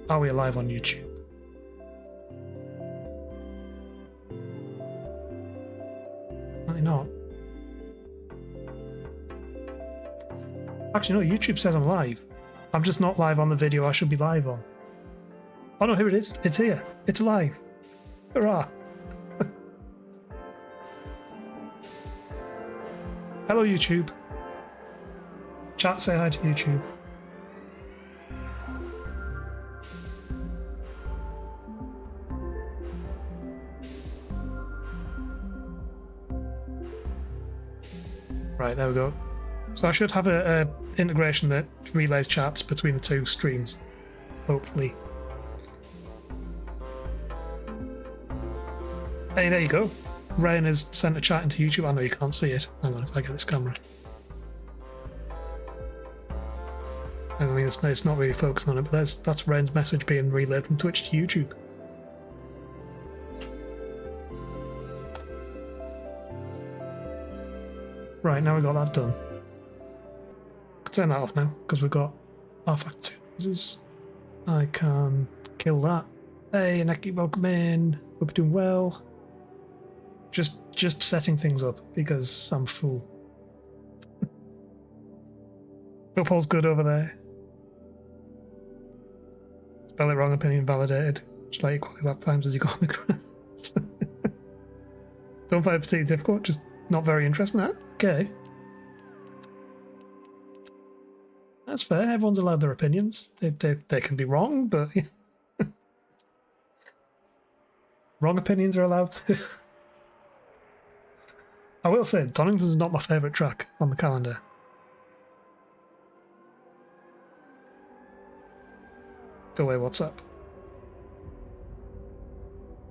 Are we live on YouTube? Apparently not. Actually, no, YouTube says I'm live. I'm just not live on the video I should be live on. Oh no, here it is. It's here. It's live. Hurrah. Hello, YouTube. Chat, say hi to YouTube. Right, there we go. So I should have a integration that relays chats between the two streams, hopefully. Hey, there you go. Ryan has sent a chat into YouTube. I know you can't see it. Hang on, if I get this camera. I mean, it's not really focusing on it, but that's Ryan's message being relayed from Twitch to YouTube. Right, now we've got that done. Turn that off now, because we've got rFactor 2. I can kill that. Hey, Neki, welcome in. Hope you're doing well. Just setting things up, because I'm a fool. Hope all's good over there. Spell it wrong, opinion validated. Just like equally lap times as you go on the grass. Don't find it particularly difficult, just not very interesting. Okay. That's fair, everyone's allowed their opinions. They can be wrong, but wrong opinions are allowed too. I will say, Donington's not my favourite track on the calendar. Go away, WhatsApp.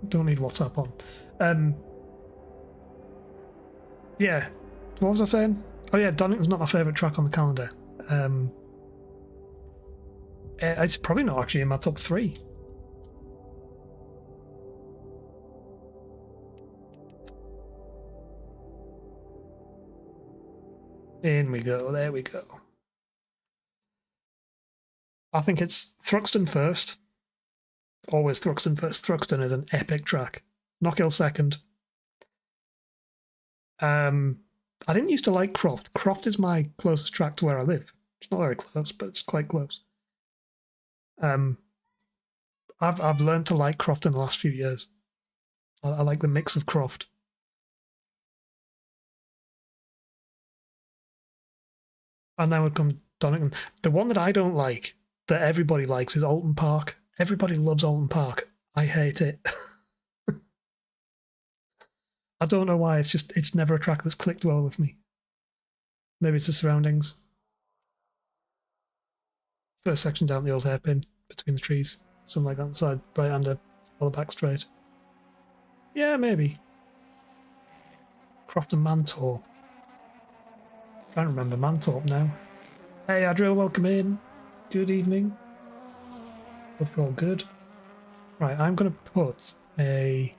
Don't need WhatsApp on. Yeah, what was I saying? Oh yeah, Donington's not my favourite track on the calendar. It's probably not actually in my top 3. In we go, there we go. I think it's Thruxton first. Always Thruxton first. Thruxton is an epic track. Knockhill second. I didn't used to like Croft. Croft is my closest track to where I live. It's not very close, but it's quite close. I've learned to like Croft in the last few years. I like the mix of Croft. And then would come Donington. The one that I don't like, that everybody likes, is Alton Park. Everybody loves Alton Park. I hate it. I don't know why. It's never a track that's clicked well with me. Maybe it's the surroundings. First section down the old hairpin between the trees, something like that on the side, right-hander, follow back straight. Yeah, maybe. Croft and Mantorp. Can't remember Mantorp now. Hey Adriel, welcome in. Good evening. Hope you're all good. Right, I'm going to put a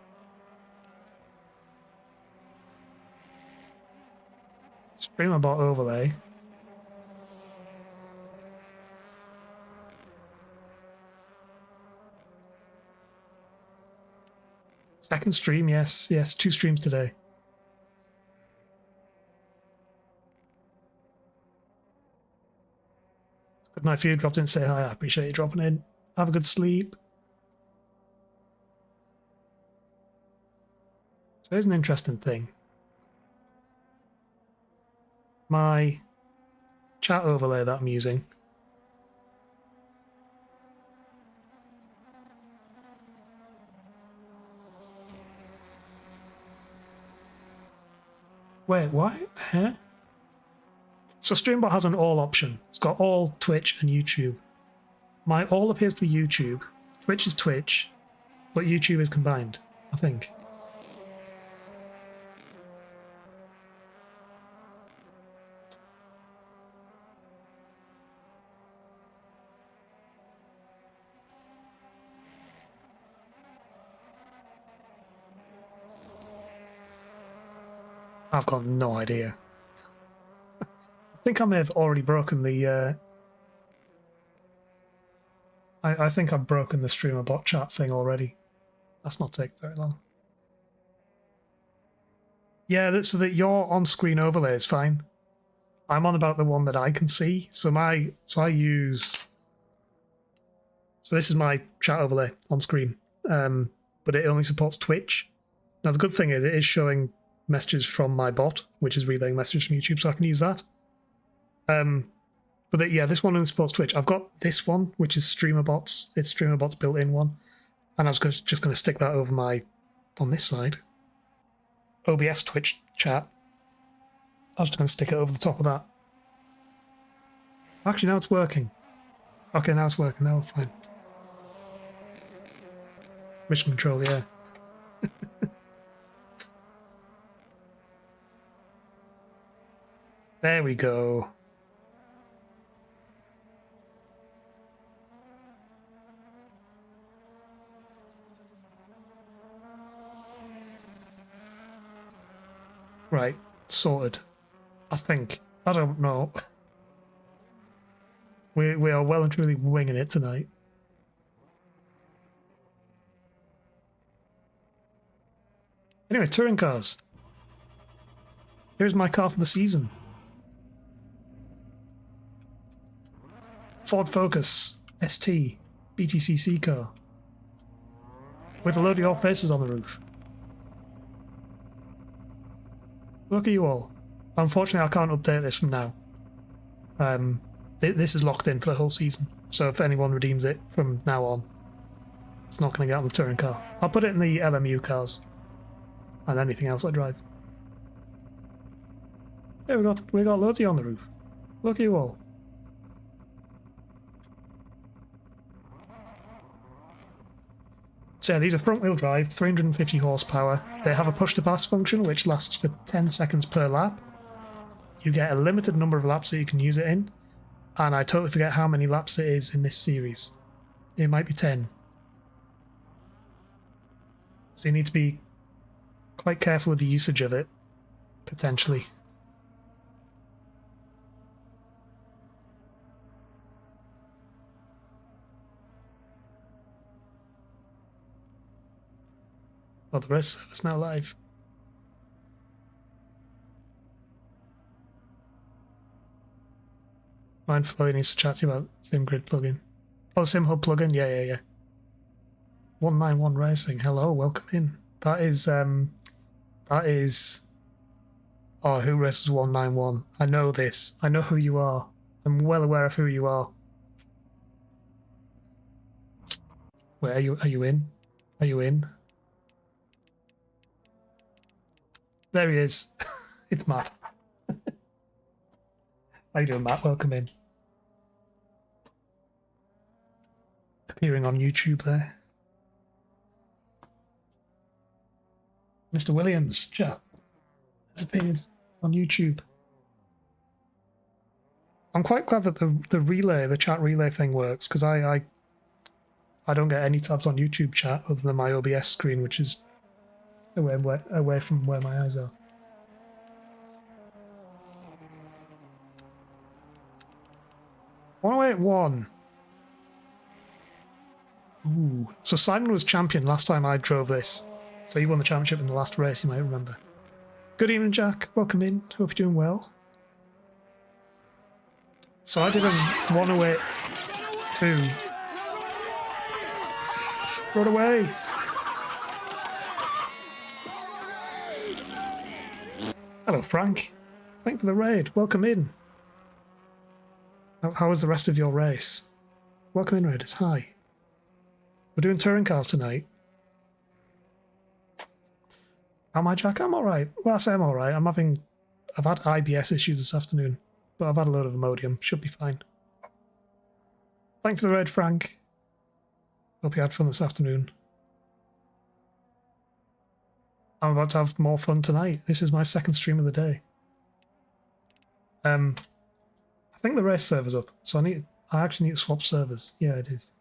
streamer bot overlay. Second stream, yes, 2 streams today. Good night for you, dropped in to say hi, I appreciate you dropping in. Have a good sleep. So here's an interesting thing. My chat overlay that I'm using. Wait, what? Huh? So Streambot has an all option. It's got all Twitch and YouTube. My all appears to be YouTube. Twitch is Twitch, but YouTube is combined, I think. I've got no idea. I think I may have already broken the I think I've broken the streamer bot chat thing already. That's not take very long. Yeah, so that your on-screen overlay is fine. I'm on about the one that I can see. So I use. So this is my chat overlay on screen, but it only supports Twitch. Now the good thing is it is showing messages from my bot, which is relaying messages from YouTube, so I can use that. But yeah, this one only supports Twitch. I've got this one, which is StreamerBots. It's StreamerBots built-in one, and I was just going to stick that over on this side. OBS Twitch chat. I was just going to stick it over the top of that. Actually, now it's working. Okay, now it's working. Now we're fine. Mission control, yeah. There we go. Right, sorted. I think. I don't know. We are well and truly winging it tonight. Anyway, touring cars. Here's my car for the season. Ford Focus ST BTCC car. With a load of your faces on the roof. Look at you all. Unfortunately, I can't update this from now. This is locked in for the whole season. So if anyone redeems it from now on, it's not going to get on the touring car. I'll put it in the LMU cars. And anything else I drive. Yeah, we got loads of you on the roof. Look at you all. So yeah, these are front-wheel drive, 350 horsepower. They have a push-to-pass function, which lasts for 10 seconds per lap. You get a limited number of laps that you can use it in, and I totally forget how many laps it is in this series. It might be 10. So you need to be quite careful with the usage of it, potentially. Well, the rest of us now live. Mind Floyd needs to chat to you about SimGrid plugin. Oh, SimHub plugin? Yeah. 191 Racing. Hello, welcome in. That is oh, who races 191? I know this. I know who you are. I'm well aware of who you are. Where are you? Are you in? Are you in? There he is. It's Matt. How you doing, Matt? Welcome in. Appearing on YouTube there. Mr. Williams, chat, has appeared on YouTube. I'm quite glad that the chat relay thing works, because I don't get any tabs on YouTube chat other than my OBS screen, which is away from where my eyes are. .108.1. Ooh. So Simon was champion last time I drove this. So he won the championship in the last race, you might remember. Good evening, Jack. Welcome in. Hope you're doing well. So I did a 108.2. Run away! Hello, Frank. Thanks for the raid. Welcome in. How was the rest of your race? Welcome in, Raiders. Hi. We're doing touring cars tonight. How am I, Jack? I'm alright. Well, I say I'm alright. I've had IBS issues this afternoon, but I've had a load of Imodium. Should be fine. Thanks for the raid, Frank. Hope you had fun this afternoon. I'm about to have more fun tonight. This is my second stream of the day. I think the race server's up, so I actually need to swap servers. Yeah, it is.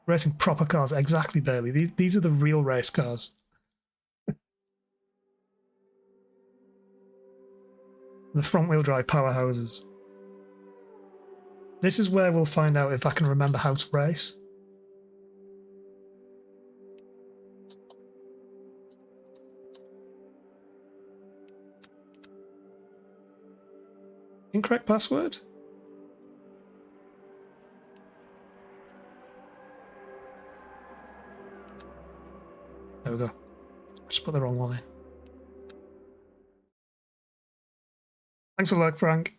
Racing proper cars, exactly, Bailey. These are the real race cars. The front-wheel drive powerhouses. This is where we'll find out if I can remember how to race. Incorrect password? There we go. Just put the wrong one in. Thanks for the luck, Frank.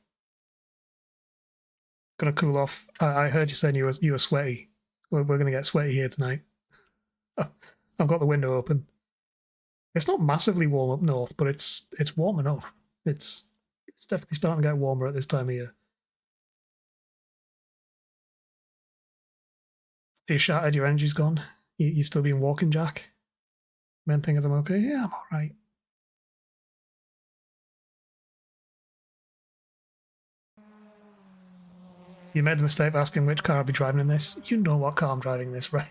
Gonna cool off. I heard you saying you were sweaty. We're gonna get sweaty here tonight. I've got the window open. It's not massively warm up north, but it's warm enough. It's definitely starting to get warmer at this time of year. You shattered, your energy's gone. You still being walking, Jack? Main thing is I'm okay. Yeah, I'm alright. You made the mistake of asking which car I'll be driving in this. You know what car I'm driving in this, right?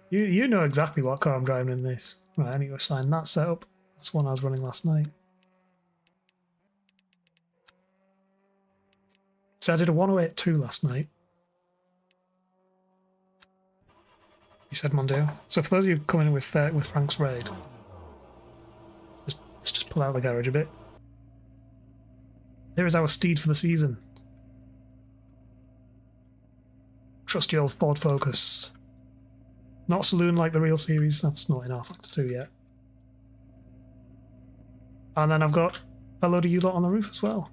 You know exactly what car I'm driving in this. Right, I need to assign that setup. That's the one I was running last night. So I did a 108.2 last night. You said Mondeo. So for those of you coming in with Frank's raid, let's just pull out the garage a bit. Here is our steed for the season. Trusty old Ford Focus. Not saloon like the real series, that's not in rFactor 2 yet. And then I've got a load of you lot on the roof as well.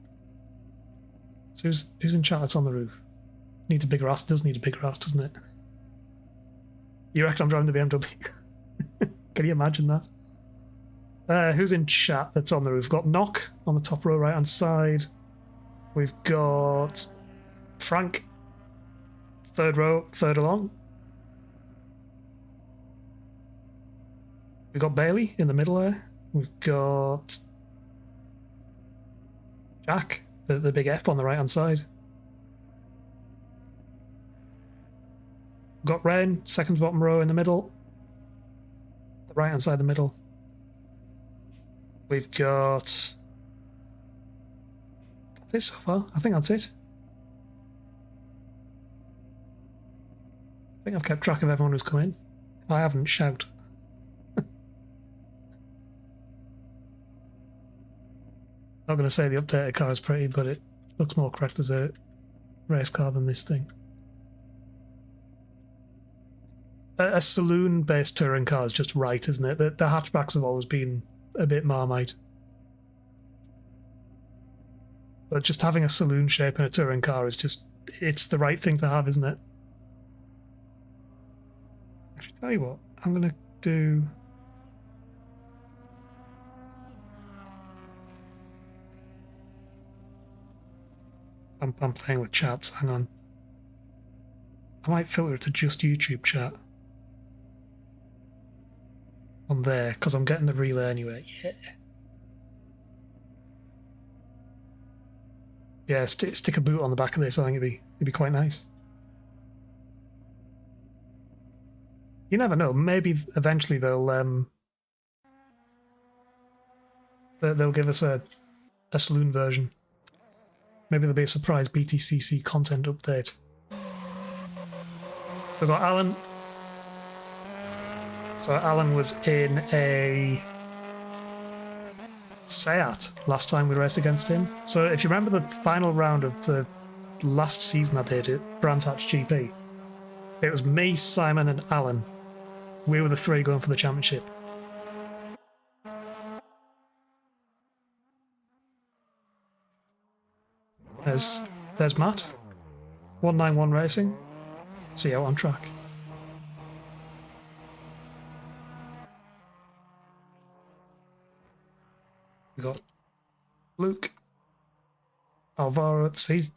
So who's in chat that's on the roof? Needs a bigger ass, does need a bigger ass, doesn't it? You reckon I'm driving the BMW? Can you imagine that? Who's in chat that's on the roof? We've got Knock on the top row right hand side. We've got Frank, third row, third along. We've got Bailey in the middle there. We've got Jack, the big F on the right hand side. We've got Ren, second bottom row in the middle. The right hand side, the middle. We've got this so far. I think that's it. I think I've kept track of everyone who's come in. If I haven't, shout. Not going to say the updated car is pretty, but it looks more correct as a race car than this thing. A saloon-based touring car is just right, isn't it? The hatchbacks have always been a bit Marmite. But just having a saloon shape in a touring car is just, it's the right thing to have, isn't it? Actually, tell you what, I'm going to do... I'm playing with chats, hang on. I might filter it to just YouTube chat. On there, because I'm getting the relay anyway. Yeah. Yeah, stick a boot on the back of this, I think it'd be quite nice. You never know, maybe eventually they'll give us a saloon version. Maybe there'll be a surprise BTCC content update. We've got Alan. So Alan was in a Seat last time we raced against him. So if you remember the final round of the last season I did at Brands Hatch GP, it was me, Simon and Alan. We were the three going for the championship. There's Matt. 191 Racing. See you out on track. We got Luke, Alvaro.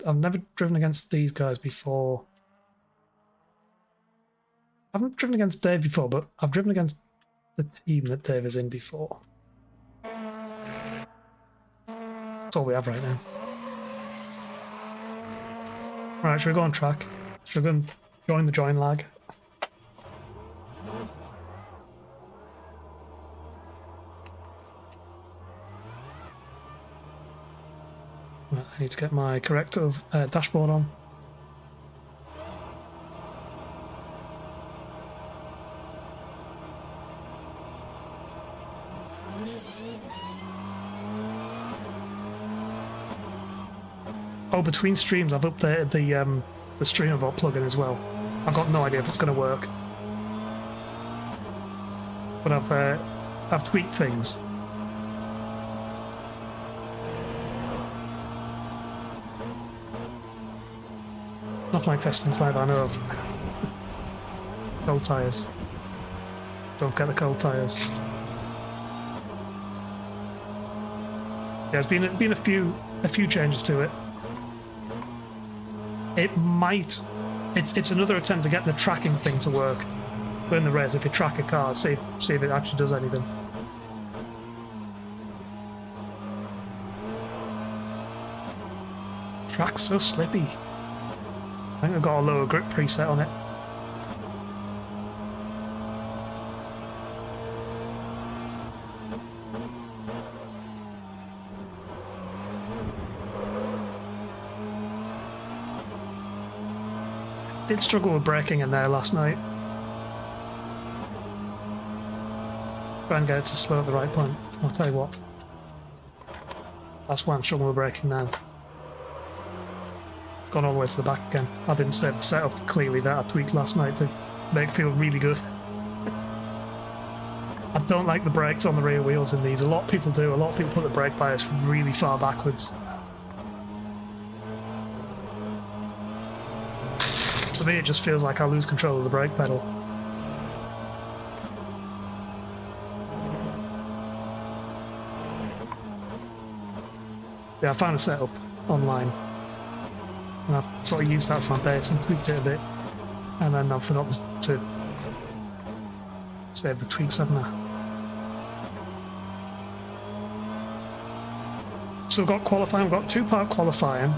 I've never driven against these guys before. I haven't driven against Dave before, but I've driven against the team that Dave is in before. That's all we have right now. Right, should we go on track? Should we go and join the join lag? Right, I need to get my corrective dashboard on. Oh, between streams I've updated the StreamerBot plugin as well. I've got no idea if it's going to work, but I've tweaked things. Not like testing live, I know. Cold tyres. Don't get the cold tyres. Yeah, there's been a few changes to it. It might. It's another attempt to get the tracking thing to work. But in the race, if you track a car, see if it actually does anything. Track's so slippy. I think I've got a lower grip preset on it. Did struggle with braking in there last night. Try and get it to slow at the right point. I'll tell you what. That's why I'm struggling with braking now. It's gone all the way to the back again. I didn't save the setup clearly that I tweaked last night to make it feel really good. I don't like the brakes on the rear wheels in these. A lot of people do. A lot of people put the brake bias really far backwards. To me, it just feels like I lose control of the brake pedal. Yeah, I found a setup online, and I've sort of used that for my base and tweaked it a bit, and then I've forgotten to save the tweaks, haven't I? So we've got qualifying, we've got two-part qualifying.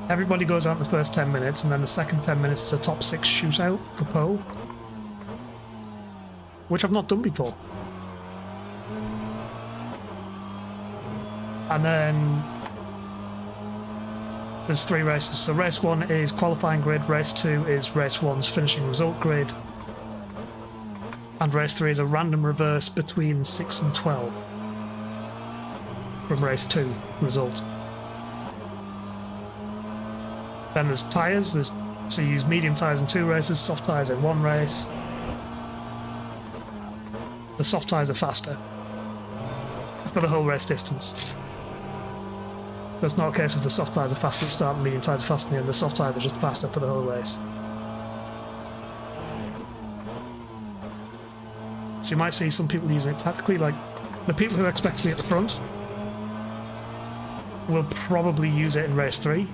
Everybody goes out in the first 10 minutes, and then the second 10 minutes is a top 6 shootout for pole, which I've not done before. And then there's 3 races. So race 1 is qualifying grid, race 2 is race 1's finishing result grid, and race 3 is a random reverse between 6 and 12 from race 2 result. Then there's tyres, so you use medium tyres in 2 races, soft tyres in 1 race. The soft tyres are faster for the whole race distance. That's not a case of the soft tyres are faster at the start and the medium tyres are faster at the end. The soft tyres are just faster for the whole race. So you might see some people using it tactically, like the people who expect to be at the front will probably use it in race 3.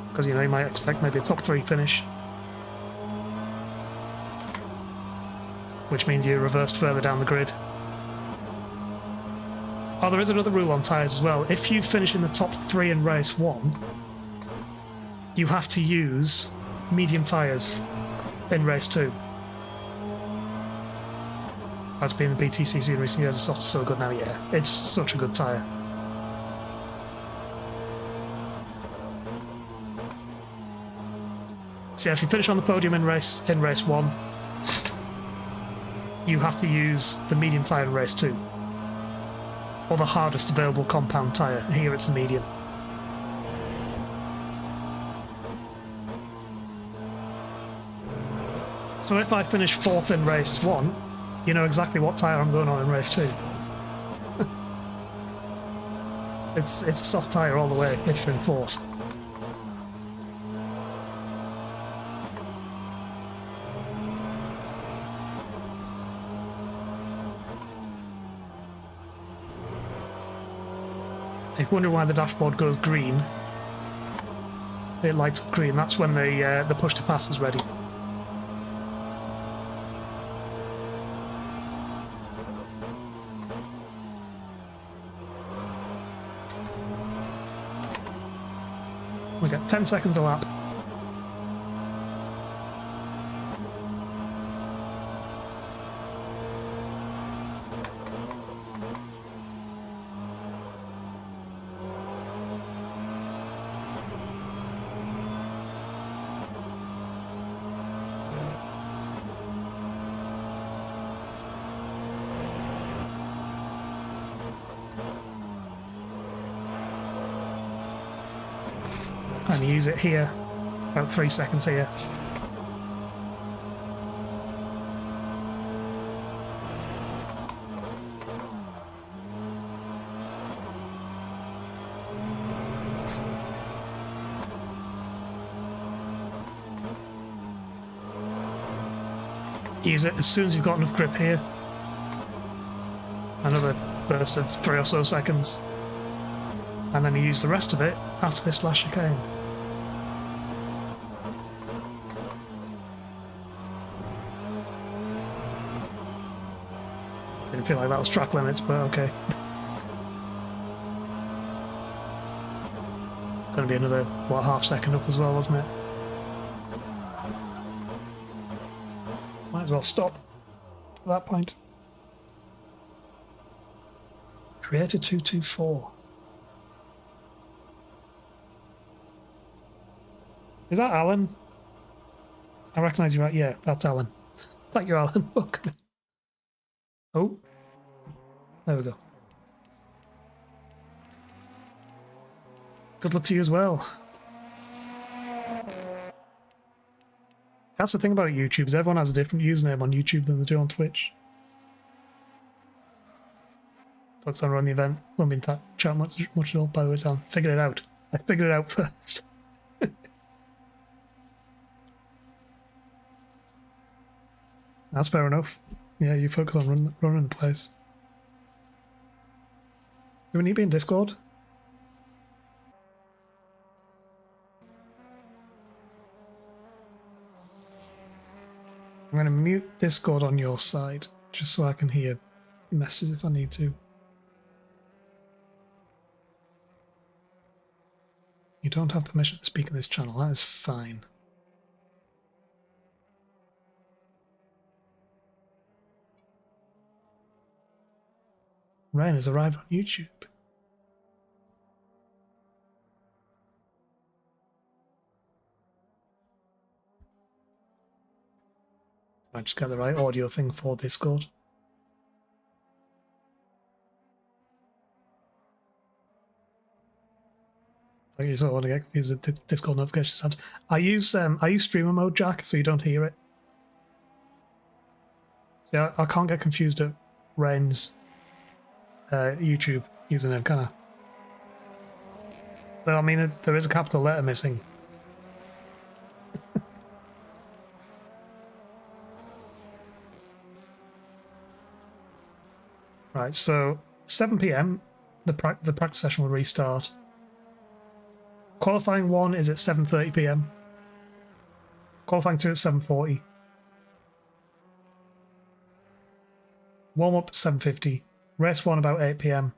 Because, you know, you might expect maybe a top 3 finish. Which means you're reversed further down the grid. Oh, there is another rule on tyres as well. If you finish in the top 3 in race 1, you have to use medium tyres in race 2. That's been the BTCC in recent years. The soft's so good now, yeah. It's such a good tyre. So yeah, if you finish on the podium in race 1, you have to use the medium tyre in race 2. Or the hardest available compound tyre. Here it's the medium. So if I finish 4th in race 1, you know exactly what tyre I'm going on in race 2. It's a soft tyre all the way if you're in 4th. If you wonder why the dashboard goes green, it lights up green. That's when the push to pass is ready. We get 10 seconds a lap. And you use it here, about 3 seconds here. Use it as soon as you've got enough grip here. Another burst of 3 or so seconds. And then you use the rest of it after this last chicane. Didn't feel like that was track limits, but okay. Gonna be another, what, half second up as well, wasn't it? Might as well stop at that point. Creator 224. Is that Alan? I recognise you, right? Yeah, that's Alan. Thank you, Alan. Welcome. Oh, there we go. Good luck to you as well. That's the thing about YouTube, is everyone has a different username on YouTube than they do on Twitch. Folks on run the event won't be in chat much at all, by the way, so I figured it out. I figured it out first. That's fair enough. Yeah, you focus on running the place. Do we need to be in Discord? I'm going to mute Discord on your side, just so I can hear messages if I need to. You don't have permission to speak in this channel, that is fine. Rain has arrived on YouTube. I just get the right audio thing for Discord. I just don't want to get confused with Discord notifications. I use streamer mode, Jack, so you don't hear it. See, I can't get confused at Rain's YouTube username, can I? Though I mean, there is a capital letter missing. Right, so 7 PM, the practice session will restart. Qualifying 1 is at 7:30 PM. Qualifying 2 at 7:40. Warm up 7:50. Race 1 about 8 PM.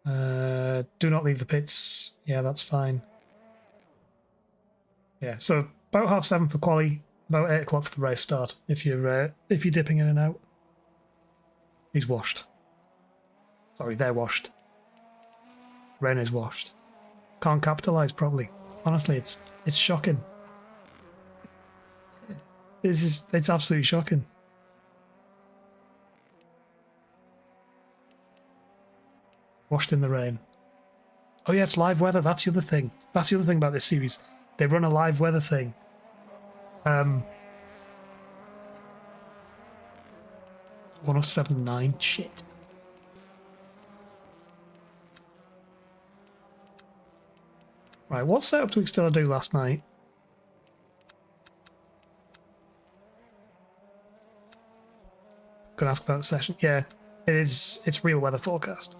Do not leave the pits. Yeah, that's fine. Yeah, so about 7:30 for quali, about 8 o'clock for the race start. If you're dipping in and out. He's washed. Sorry, they're washed. Rain is washed. Can't capitalise properly. Honestly, it's shocking. It's absolutely shocking. Washed in the rain. Oh yeah, it's live weather. That's the other thing. That's the other thing about this series. They run a live weather thing. 1079. Shit. Right, what setup do we still do last night? Gonna ask about the session. Yeah, it's real weather forecast.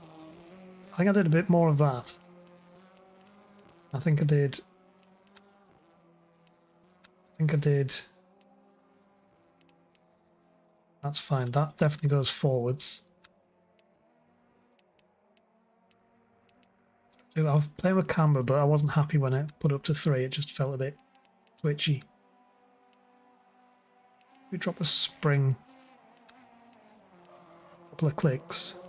I think I did a bit more of that. I think I did. That's fine. That definitely goes forwards. I was playing with camber, but I wasn't happy when I put it up to 3. It just felt a bit twitchy. We drop the spring. A couple of clicks.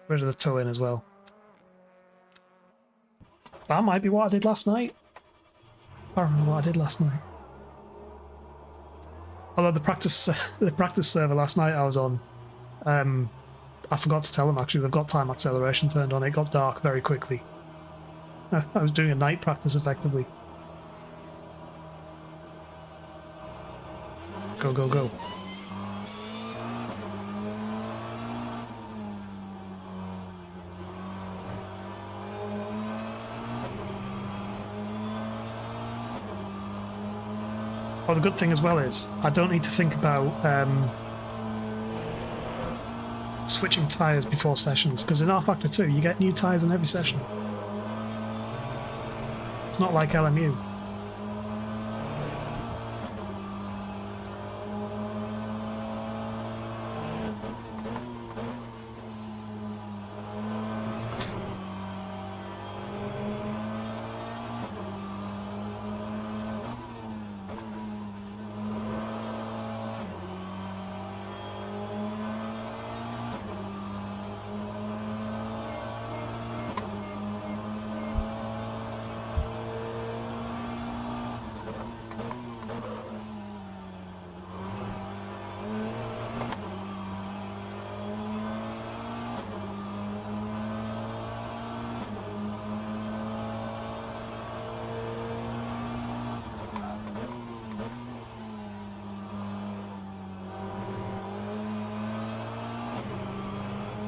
Rid of the toe in as well. That might be what I did last night. I don't remember what I did last night. Although the practice server last night I was on, I forgot to tell them actually, they've got time acceleration turned on. It got dark very quickly. I was doing a night practice effectively. Go, go, go. Well, the good thing as well is I don't need to think about switching tyres before sessions, because in rFactor 2 you get new tyres in every session. It's not like LMU.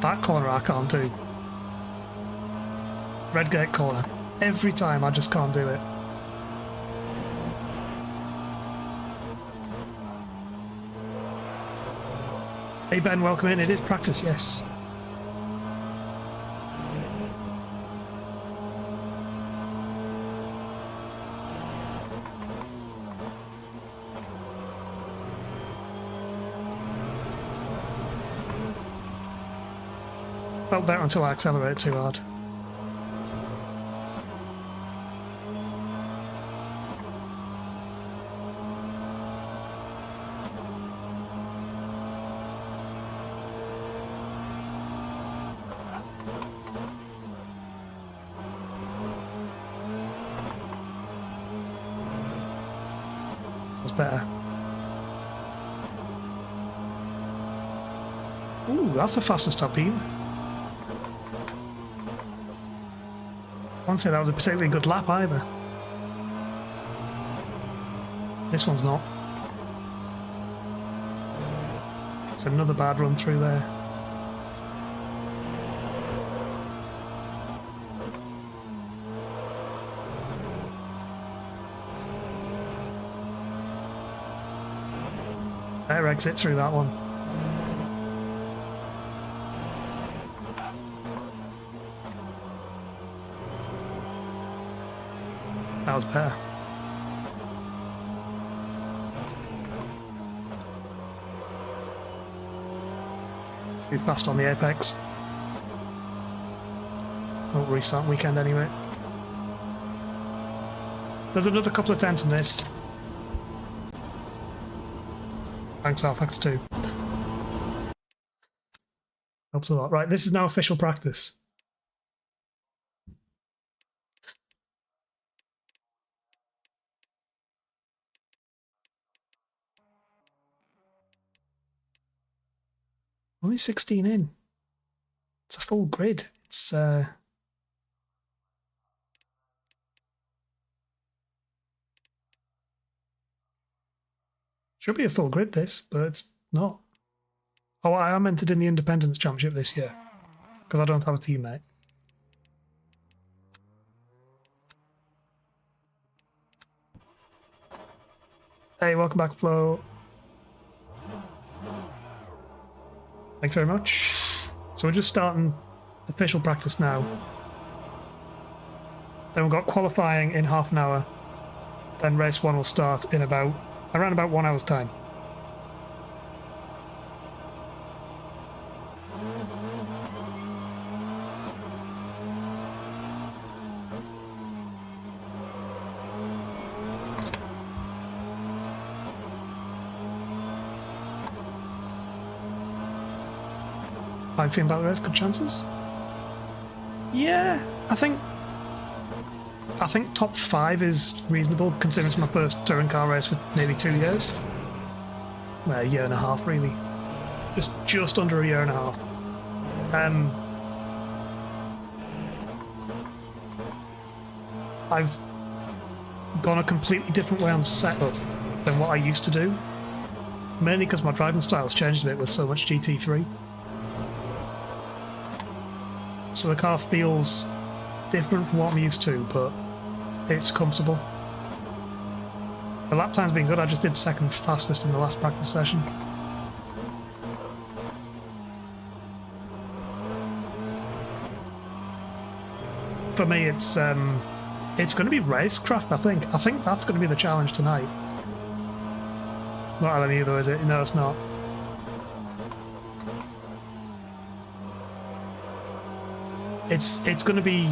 That corner I can't do. Red gate corner. Every time I just can't do it. Hey Ben, welcome in. It is practice, yes. Felt better until I accelerated too hard. That's better. Ooh, that's a faster stop beam. I won't say that was a particularly good lap either. This one's not. It's another bad run through there. Better exit through that one. That was better. Too fast on the apex. Won't restart weekend anyway. There's another couple of tenths in this. Thanks, rFactor 2. Helps a lot. Right, this is now official practice. Only 16 in. It's a full grid. It's should be a full grid this, but it's not. Oh, I am entered in the Independence Championship this year because I don't have a teammate. Hey, welcome back, Flo. Thanks very much. So we're just starting official practice now. Then we've got qualifying in half an hour. Then race 1 will start in around about 1 hour's time. I'm feeling about the race, good chances. Yeah, I think top 5 is reasonable considering it's my first touring car race for nearly 2 years. Well, a year and a half really. Just under a year and a half. I've gone a completely different way on setup than what I used to do. Mainly because my driving style's changed a bit with so much GT3. So the car feels different from what I'm used to, but it's comfortable. The lap time's been good. I just did second fastest in the last practice session. For me, it's going to be racecraft. I think that's going to be the challenge tonight. Not LMU though, is it? No, it's not. It's going to be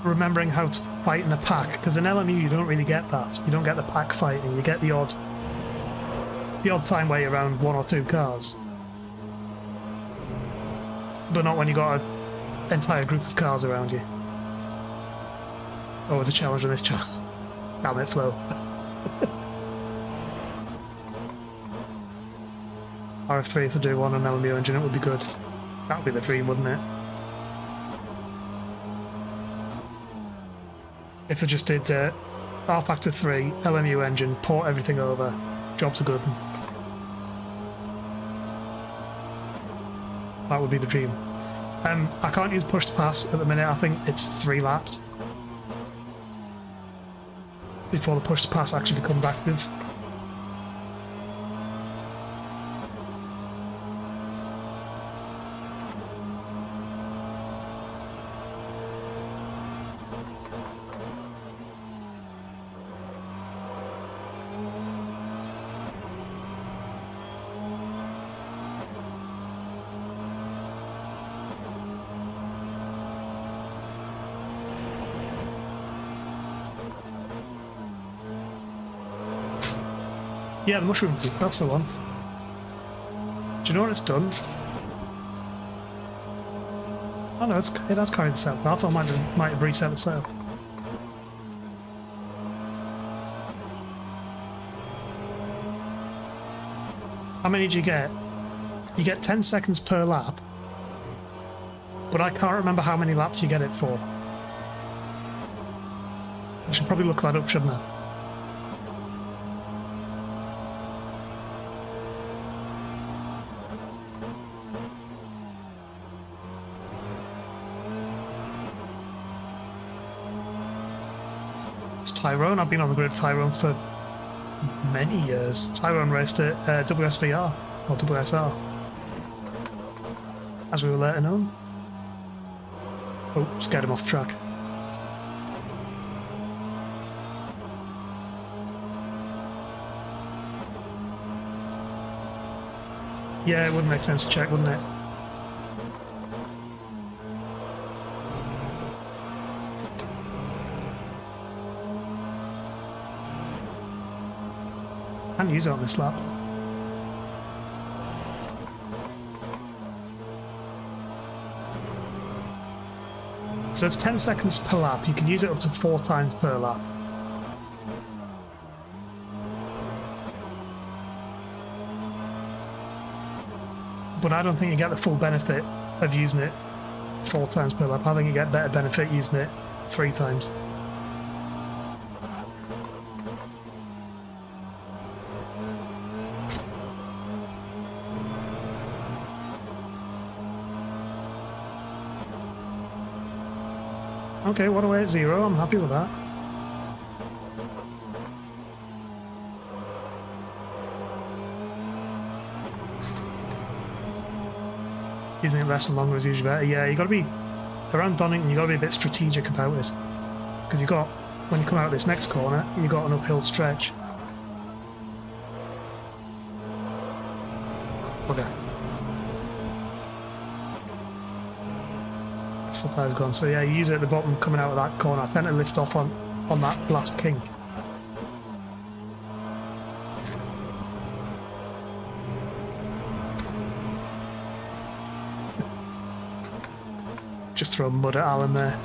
remembering how to fight in a pack, because in LMU you don't really get that. You don't get the pack fighting. You get the odd time where you're around one or two cars, but not when you got an entire group of cars around you. Oh, there's a challenge on this channel. Damn it, Flo. RF3 if they do one on an LMU engine, it would be good. That would be the dream, wouldn't it? If they just did rFactor 3, LMU engine, port everything over, jobs are good. That would be the dream. I can't use push to pass at the minute. I think it's 3 laps before the push to pass actually becomes active. Yeah, the mushroom leaf, that's the one. Do you know what it's done? Oh no, it has carried the setup. I thought it might have reset the setup. How many do you get? You get 10 seconds per lap, but I can't remember how many laps you get it for. I should probably look that up, shouldn't I? Tyrone. I've been on the grid of Tyrone for many years. Tyrone raced at WSVR, or WSR, as we were later known. Oh, scared him off the track. Yeah, it wouldn't make sense to check, wouldn't it? Can't use it on this lap. So it's 10 seconds per lap. You can use it up to 4 times per lap. But I don't think you get the full benefit of using it 4 times per lap. I think you get better benefit using it 3 times. Okay, what away at 0, I'm happy with that. Using it less and longer is usually better. Yeah, you gotta be, around Donington, you gotta be a bit strategic about it. Because you got, when you come out of this next corner, you got an uphill stretch. Okay. The tire's gone. So yeah, you use it at the bottom coming out of that corner. I tend to lift off on that last king. Just throw mud at Alan there.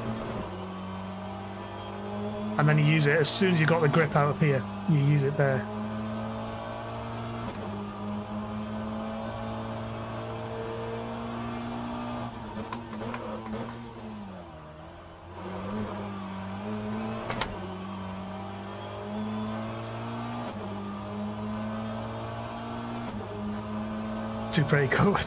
And then you use it as soon as you got the grip out of here. You use it there. two pretty good.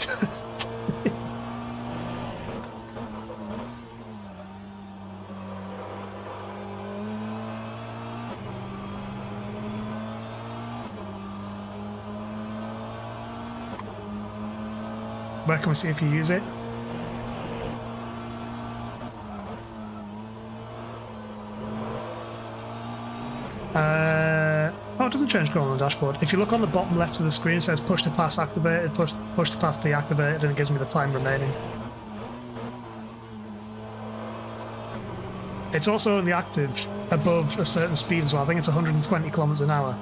Where can we see if you use it? Oh, it doesn't change colour on the dashboard. If you look on the bottom left of the screen, it says push to pass activated, push to pass deactivated, and it gives me the time remaining. It's also in the active above a certain speed as well. I think it's 120 kilometers an hour.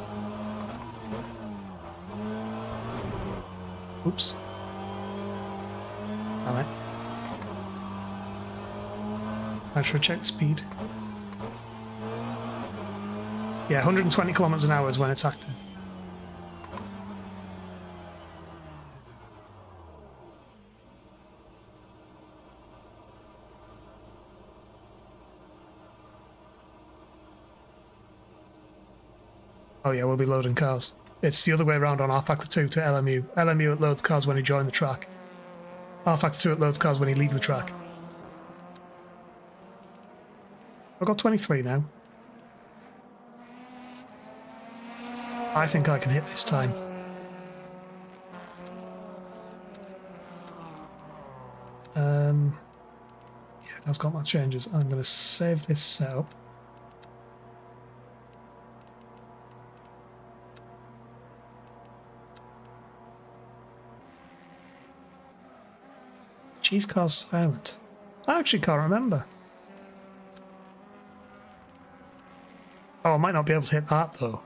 Oops. Alright. I should check the speed. Yeah, 120 kilometers an hour is when it's active. Oh yeah, we'll be loading cars. It's the other way around on rFactor 2 to LMU. LMU it loads cars when you join the track. rFactor 2 it loads cars when you leave the track. I've got 23 now. I think I can hit this time. Yeah, that's got my changes. I'm going to save this setup. Cheese car's silent. I actually can't remember. Oh, I might not be able to hit that though.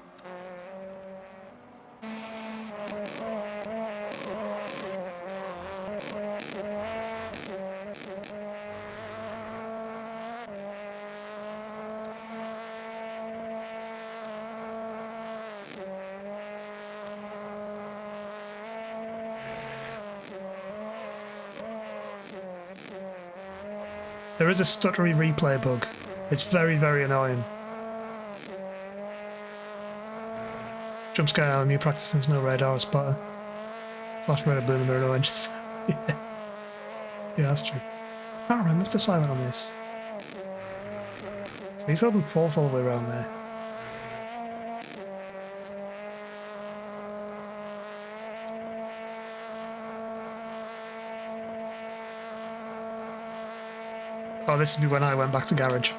There is a stuttery replay bug. It's very, very annoying. Jump scare LMU practices no radar or spotter. Flash red, blue, and mirror oranges. Yeah, that's true. I can't remember if they're silent on this. So he's holding fourth all the way around there. Oh, this would be when I went back to garage.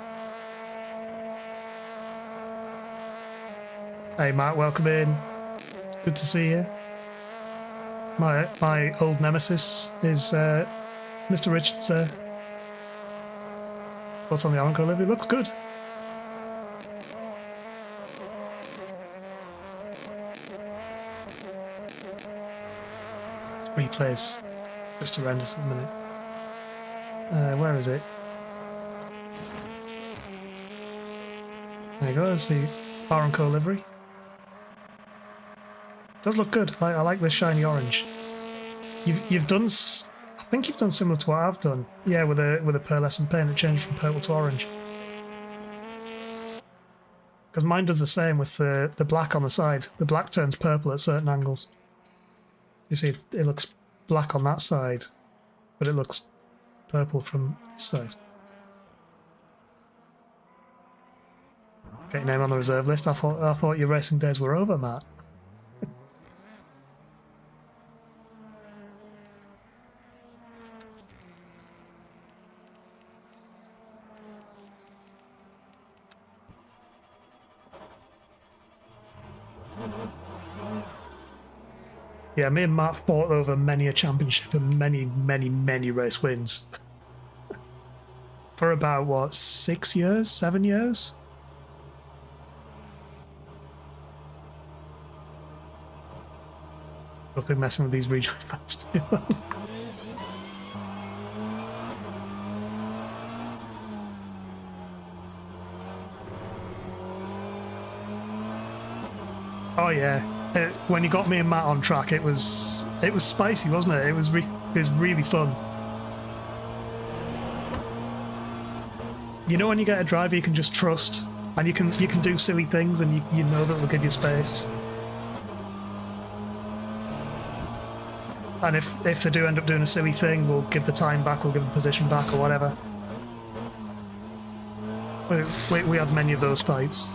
Hey Matt, welcome in. Good to see you. My old nemesis is Mr. Richards there. Thoughts on the Oranco livery? Looks good. This replay's just horrendous at the minute. Where is it? There you go, there's the Oranco livery. Does look good. I like this shiny orange. You've done. I think you've done similar to what I've done. Yeah, with a pearlescent paint, it changed from purple to orange. Because mine does the same with the black on the side. The black turns purple at certain angles. You see, it looks black on that side, but it looks purple from this side. Get your name on the reserve list. I thought your racing days were over, Matt. Yeah, me and Matt fought over many a championship and many, many, many race wins. For about, what, 6 years? 7 years? I've been messing with these regional events too. Oh yeah, when you got me and Matt on track, it was spicy, wasn't it? It was really fun. You know when you get a driver you can just trust, and you can do silly things, and you know that will give you space. And if they do end up doing a silly thing, we'll give the time back, we'll give the position back or whatever. We had many of those fights.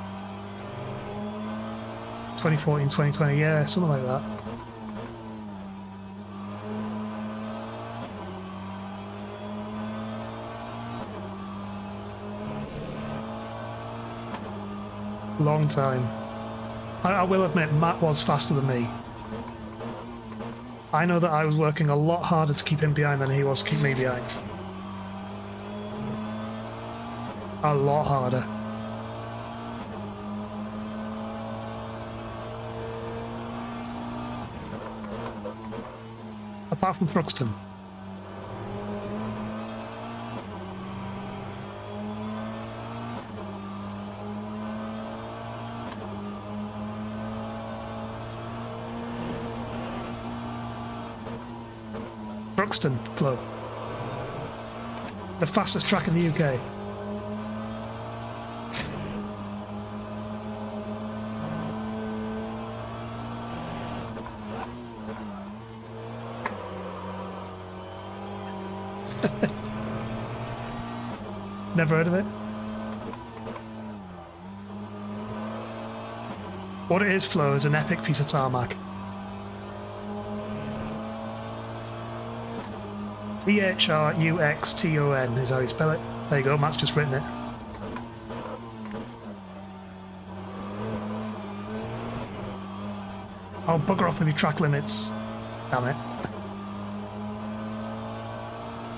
2014, 2020, yeah, something like that. Long time. I will admit, Matt was faster than me. I know that I was working a lot harder to keep him behind than he was to keep me behind. A lot harder. Apart from Thruxton. Thruxton, Flo. The fastest track in the UK. Never heard of it. What it is, Flo, is an epic piece of tarmac. Thruxton is how you spell it. There you go, Matt's just written it. Oh, bugger off with your track limits. Damn it.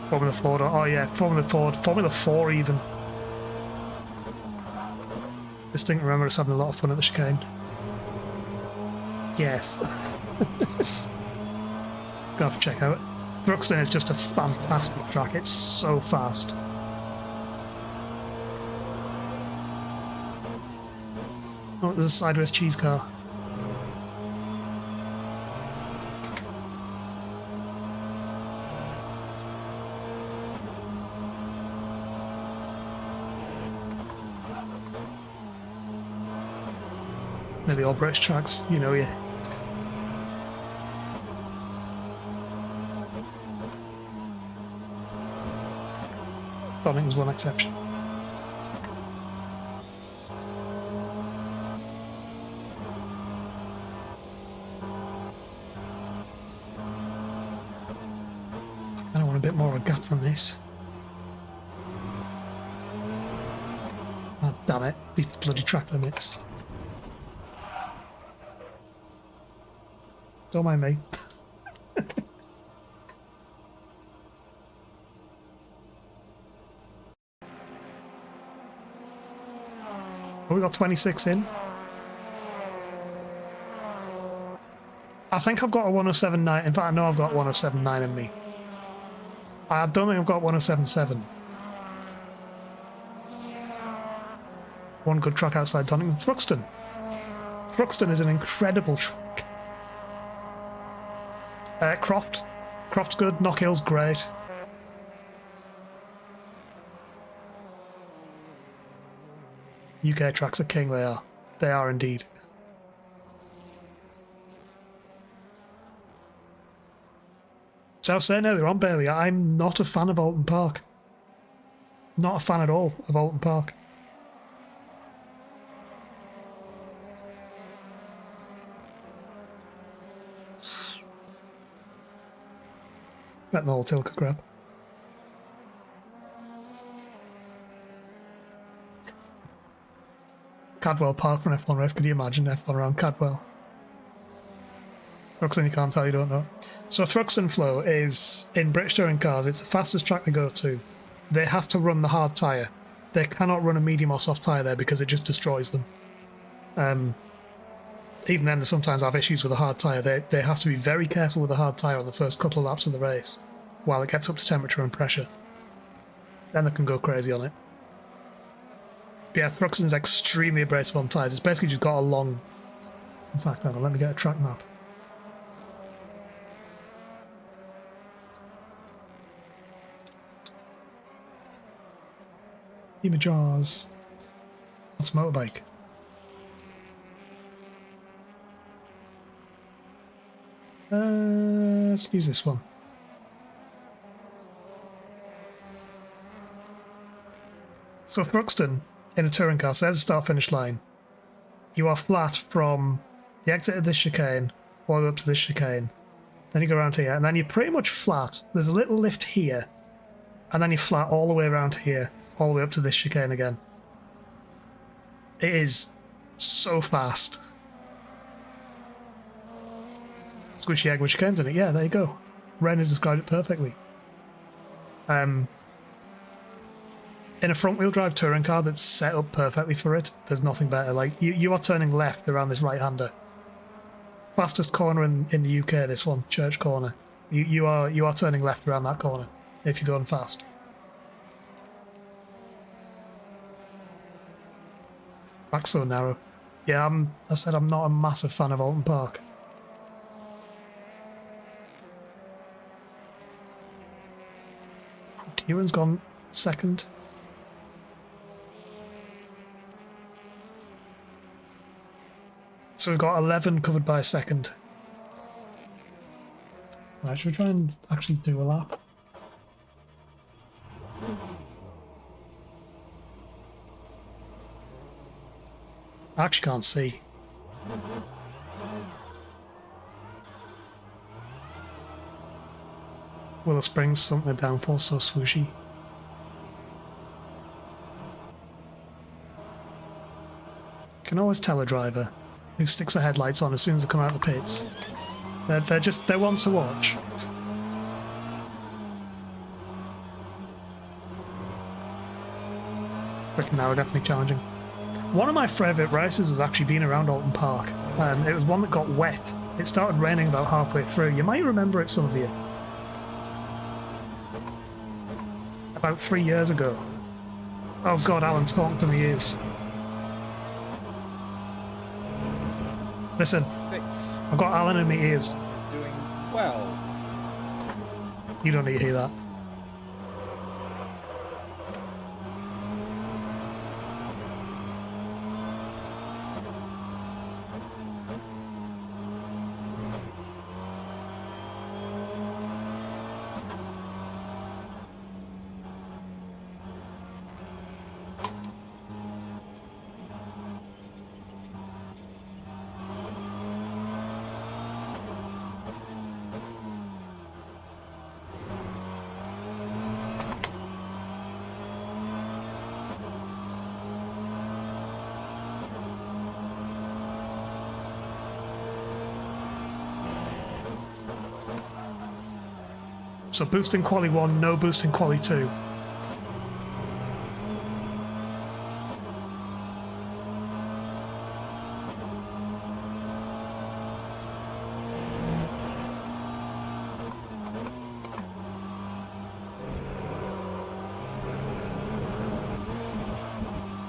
Formula Ford, oh yeah, Formula Ford, Formula 4 even. Distinct remember us having a lot of fun at the chicane. Yes. Gonna have to check out. Thruxton is just a fantastic track, it's so fast. Oh, there's a sideways cheese car. Nearly all British tracks, you know you. Donington's one exception. I want a bit more of a gap than this. Oh, damn it, these bloody track limits. Don't mind me. Oh, we got 26 in. I think I've got a 107.9. In fact, I know I've got 107.9 in me. I don't think I've got 107.7. One good track outside Donington. Thruxton. Thruxton is an incredible track. Croft's good. Knockhill's great. UK tracks are king, they are. They are indeed. So I was saying earlier on, Bailey, I'm not a fan of Alton Park. Not a fan at all of Alton Park. Let the whole Tilka grab. Cadwell Park for an F1 race. Could you imagine F1 around Cadwell? Thruxton, you can't tell, you don't know. So Thruxton Flow is, in British touring cars, it's the fastest track they go to. They have to run the hard tyre. They cannot run a medium or soft tyre there because it just destroys them. Even then, they sometimes have issues with the hard tyre. They have to be very careful with the hard tyre on the first couple of laps of the race while it gets up to temperature and pressure. Then they can go crazy on it. But yeah, Thruxton's extremely abrasive on tyres. It's basically just got a long... In fact, hang on, let me get a track map. Jaws. That's a motorbike. let's use this one. So Thruxton in a touring car, so there's the start-finish line. You are flat from the exit of this chicane all the way up to this chicane. Then you go around here, and then you're pretty much flat. There's a little lift here, and then you're flat all the way around here, all the way up to this chicane again. It is so fast. Squishy egg with chicanes in it. Yeah, there you go. Ren has described it perfectly. In a front-wheel drive touring car that's set up perfectly for it, there's nothing better. Like, you are turning left around this right-hander. Fastest corner in the UK, this one, Church Corner. You are turning left around that corner if you're going fast. Back's so narrow. Yeah, I said I'm not a massive fan of Alton Park. Kieran's gone second. So we've got 11 covered by a second. Right, should we try and actually do a lap? I actually can't see. Willow Springs, something the downfall, so swooshy. Can always tell a driver who sticks the headlights on as soon as they come out of the pits. They're ones to watch. Quick now, definitely challenging. One of my favourite races has actually been around Alton Park. It was one that got wet. It started raining about halfway through. You might remember it, some of you. About 3 years ago. Oh god, Alan's talking to me ears. Listen, 6. I've got Alan in my ears. Doing well. You don't need to hear that. So boost in Quali 1, no boost in Quali 2.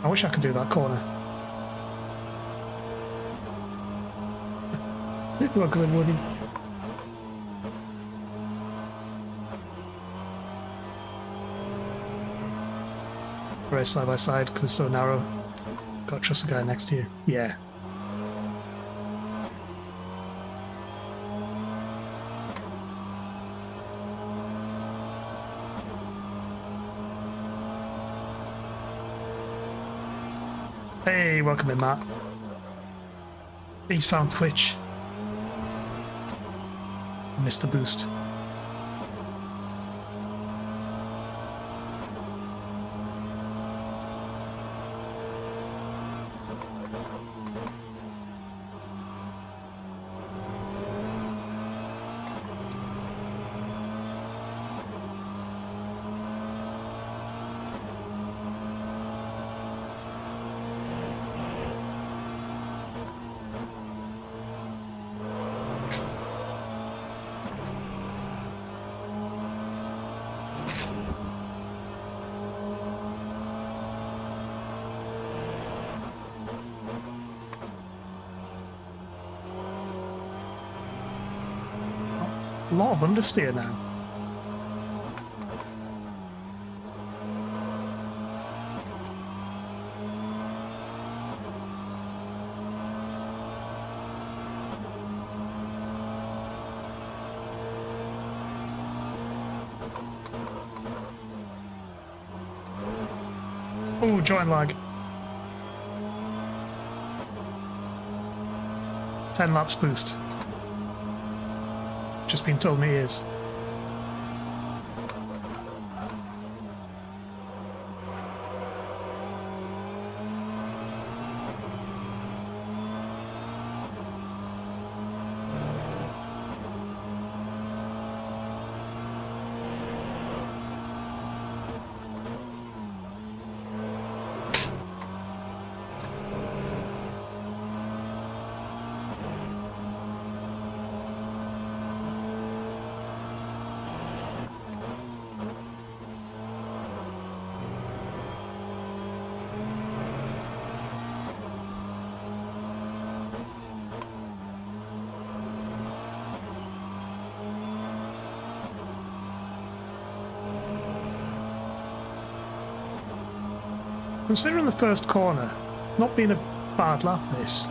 I wish I could do that corner. What good would he? Race side by side because it's so narrow. Gotta trust the guy next to you. Yeah. Hey, welcome in, Matt. He's found Twitch. Missed the boost. A lot of understeer now. Oh, joint lag. 10 laps boost. Just been told me is. Considering the first corner, not being a bad lap this.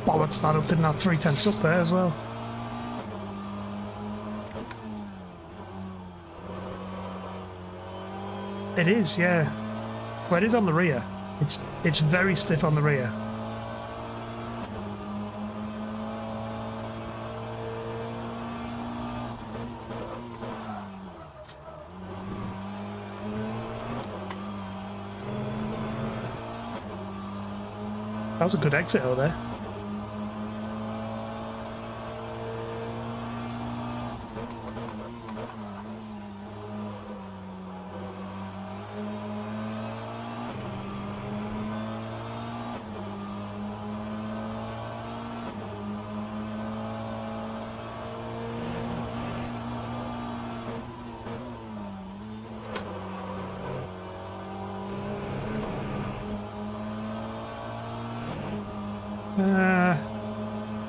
Bollocks, that up didn't have 3/10 up there as well. It is, yeah. Well, it is on the rear. It's very stiff on the rear. That was a good exit over there.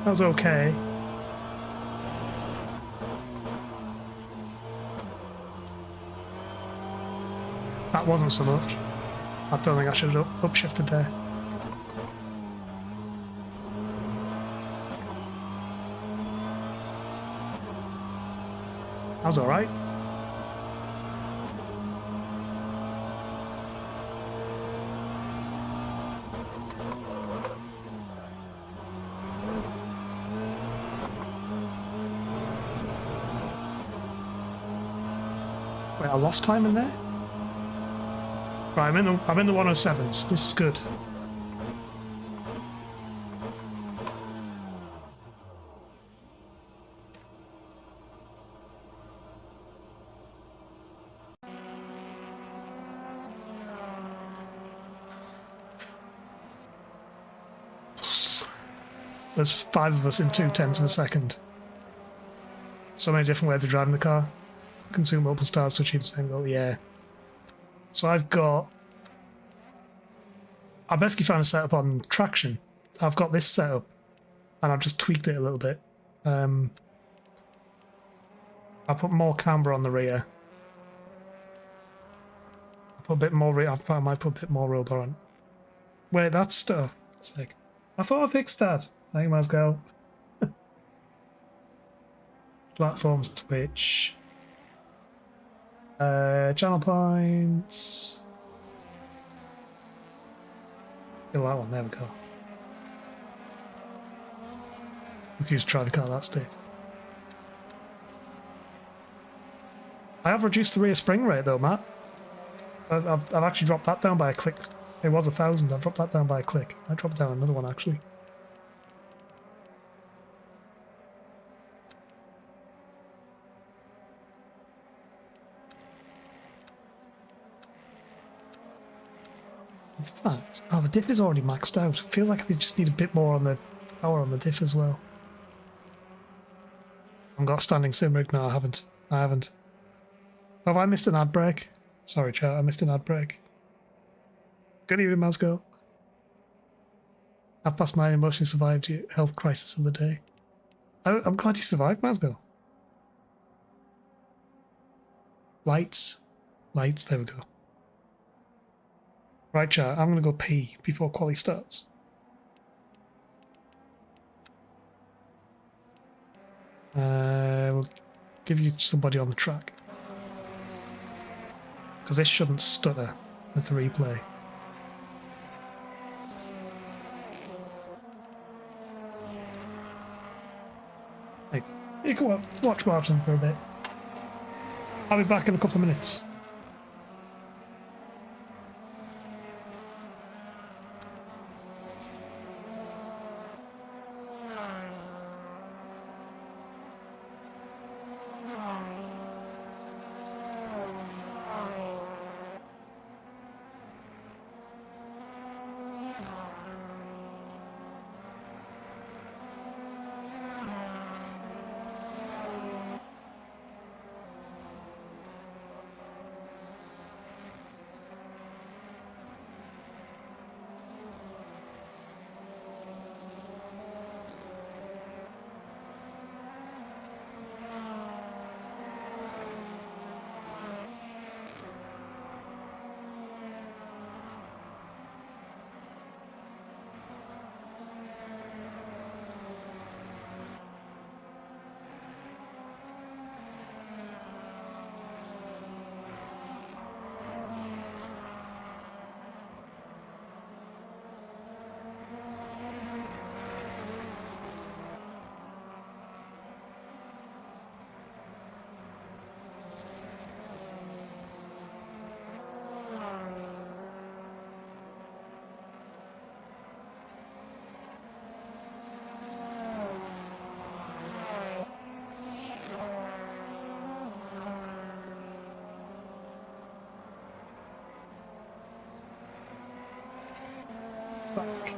That was okay. That wasn't so much. I don't think I should have upshifted there. That was alright. Wait, I lost time in there? Right, I'm in the 107s. This is good. There's 5 of us in 0.2 of a second. So many different ways of driving the car. Consume multiple stars to achieve the same goal. Yeah. So I basically found a setup on traction. I've got this setup, and I've just tweaked it a little bit. I put more camber on the rear. I put a bit more. I might put a bit more roll bar on. Wait, that's stuff. It's like, I thought I fixed that. Thank you, Mascal. Platforms, Twitch. Channel points. Kill that one, there we go. Refuse to try to car that stiff. I have reduced the rear spring rate though, Matt. I've actually dropped that down by a click. It was 1,000, I've dropped that down by a click. I dropped down another one actually. In fact, oh, the diff is already maxed out. I feel like I just need a bit more on the power on the diff as well. I've got standing sim rig. No, I haven't. I haven't. Have I missed an ad break? Sorry, chat, I missed an ad break. Good evening, Masco. 9:30, emotionally survived your health crisis of the day. I'm glad you survived, Masco. Lights. Lights, there we go. Right, chat, I'm going to go pee before Quali starts. We'll give you somebody on the track. Because this shouldn't stutter with the replay. Hey, you can watch Martin for a bit. I'll be back in a couple of minutes. Back.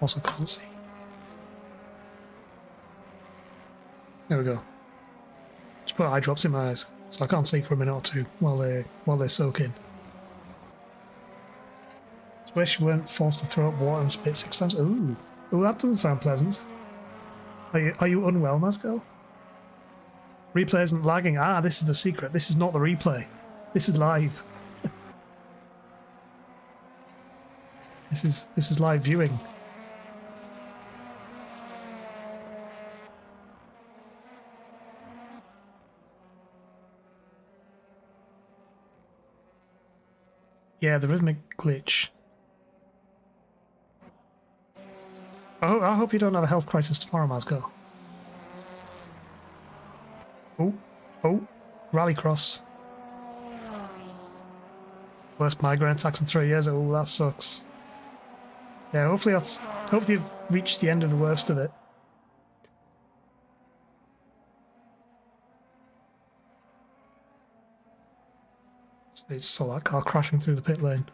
Also can't see. There we go. Just put eye drops in my eyes, so I can't see for a minute or two while they're soaking. I wish you weren't forced to throw up water and spit 6 times. Ooh, that doesn't sound pleasant. Are you unwell, Masco? Replay isn't lagging. Ah, this is the secret. This is not the replay. This is live. This is live viewing. Yeah, the rhythmic glitch. Oh, I hope you don't have a health crisis tomorrow, Masco. Oh, rallycross. Worst migraine attacks in 3 years. Oh, that sucks. Yeah, hopefully you've reached the end of the worst of it. It's saw that car crashing through the pit lane.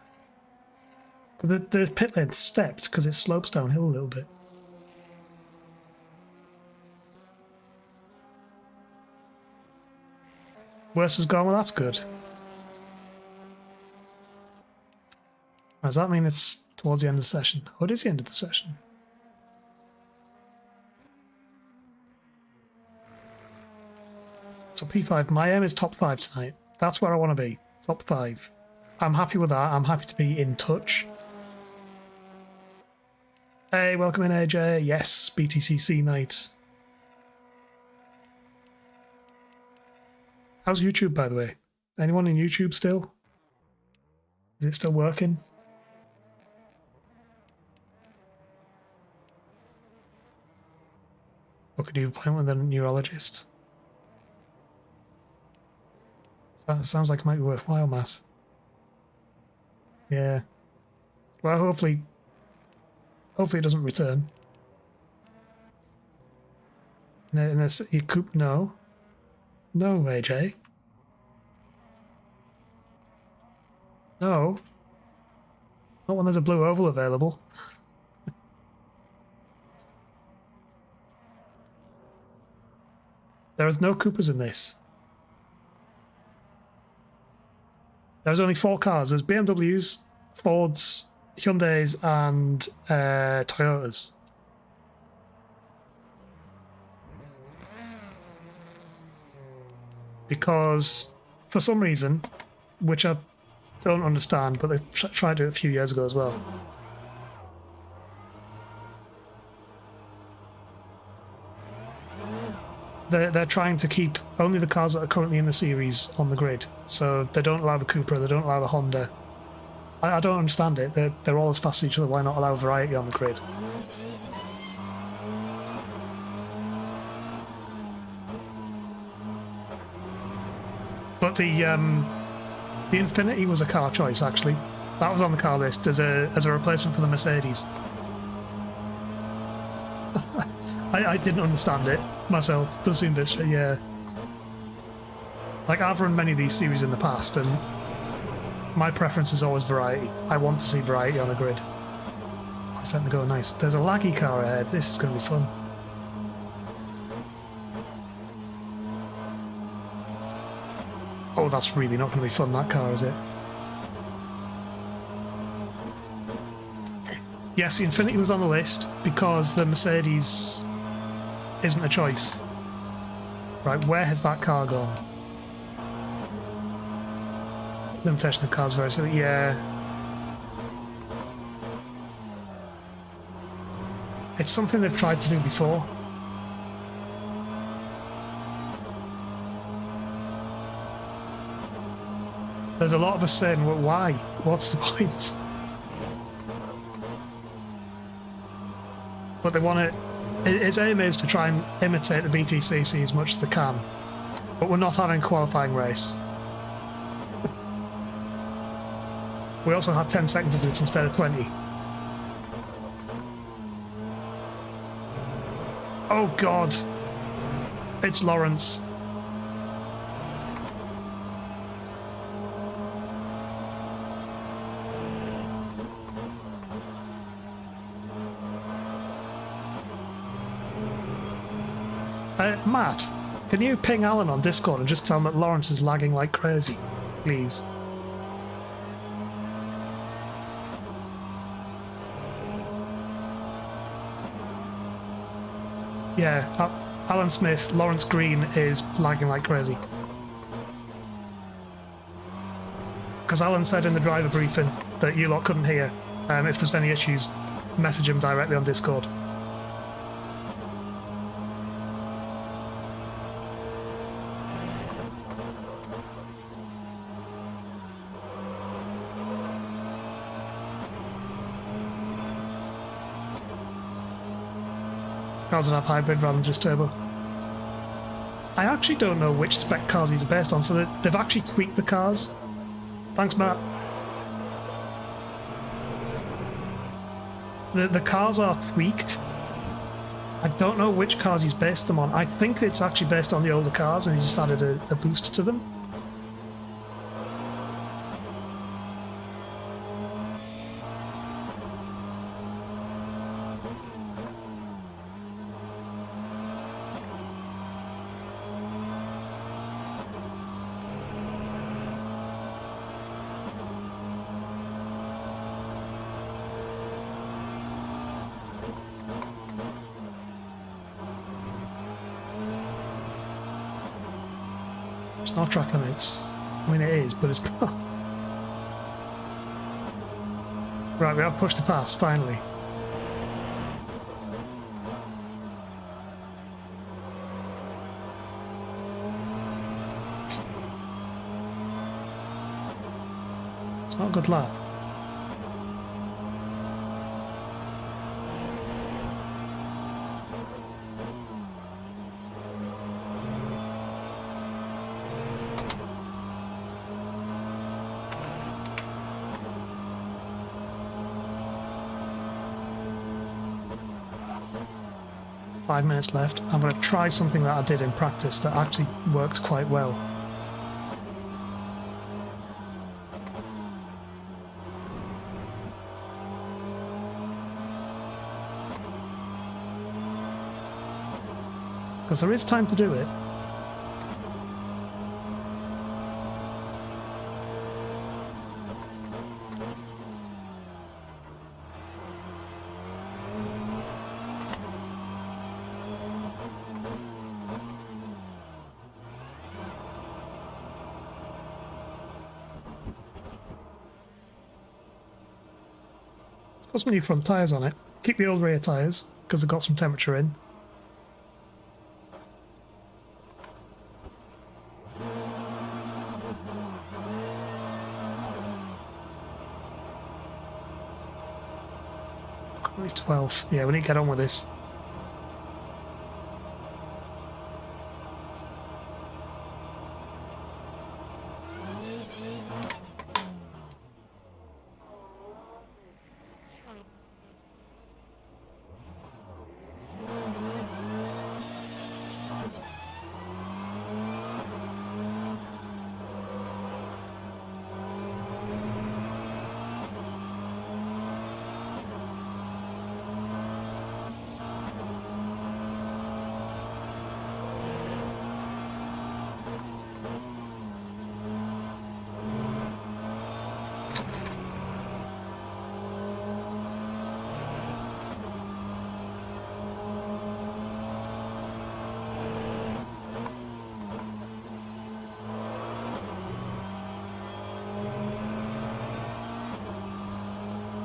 The pit lane stepped because it slopes downhill a little bit. Worst is gone. Well, that's good. Does that mean it's towards the end of the session? Oh, it is the end of the session. So P5, my aim is top 5 tonight. That's where I want to be. Top 5. I'm happy with that. I'm happy to be in touch. Hey, welcome in, AJ. Yes, BTCC night. How's YouTube, by the way? Anyone in YouTube still? Is it still working? Book a new appointment with a neurologist. That sounds like it might be worthwhile, Matt. Yeah. Well, hopefully it doesn't return. You could no, AJ. No. Not when there's a blue oval available. There is no Coopers in this. There's only 4 cars. There's BMWs, Fords, Hyundais, and Toyotas. Because, for some reason, which I don't understand, but they tried it a few years ago as well. They're trying to keep only the cars that are currently in the series on the grid. So they don't allow the Cupra, they don't allow the Honda. I don't understand it. They're all as fast as each other. Why not allow variety on the grid? But the Infiniti was a car choice, actually. That was on the car list as a replacement for the Mercedes. I didn't understand it myself. Does seem this, yeah. Like, I've run many of these series in the past, and my preference is always variety. I want to see variety on a grid. Let's let me go. Nice. There's a laggy car ahead. This is going to be fun. Oh, that's really not going to be fun, that car, is it? Yes, the Infiniti was on the list because the Mercedes isn't a choice. Right, where has that car gone? Limitation of cars very silly. Yeah. It's something they've tried to do before. There's a lot of us saying, well, why? What's the point? But they want it. Its aim is to try and imitate the BTCC as much as they can. But we're not having a qualifying race. We also have 10 seconds of this instead of 20. Oh god! It's Lawrence. Matt, can you ping Alan on Discord and just tell him that Lawrence is lagging like crazy, please? Yeah, Alan Smith, Lawrence Green is lagging like crazy. Because Alan said in the driver briefing that you lot couldn't hear. If there's any issues, message him directly on Discord. Cars that have hybrid rather than just turbo. I actually don't know which spec cars these are based on, so they've actually tweaked the cars. Thanks, Matt. The cars are tweaked. I don't know which cars he's based them on. I think it's actually based on the older cars and he just added a boost to them. It's not track limits. I mean, it is, but it's not. Right, we have pushed to pass, finally. It's not a good lap. Five minutes left. I'm going to try something that I did in practice that actually works quite well. Because there is time to do it. Put some new front tyres on it. Keep the old rear tyres, because they've got some temperature in. Quali 12th. Yeah, we need to get on with this.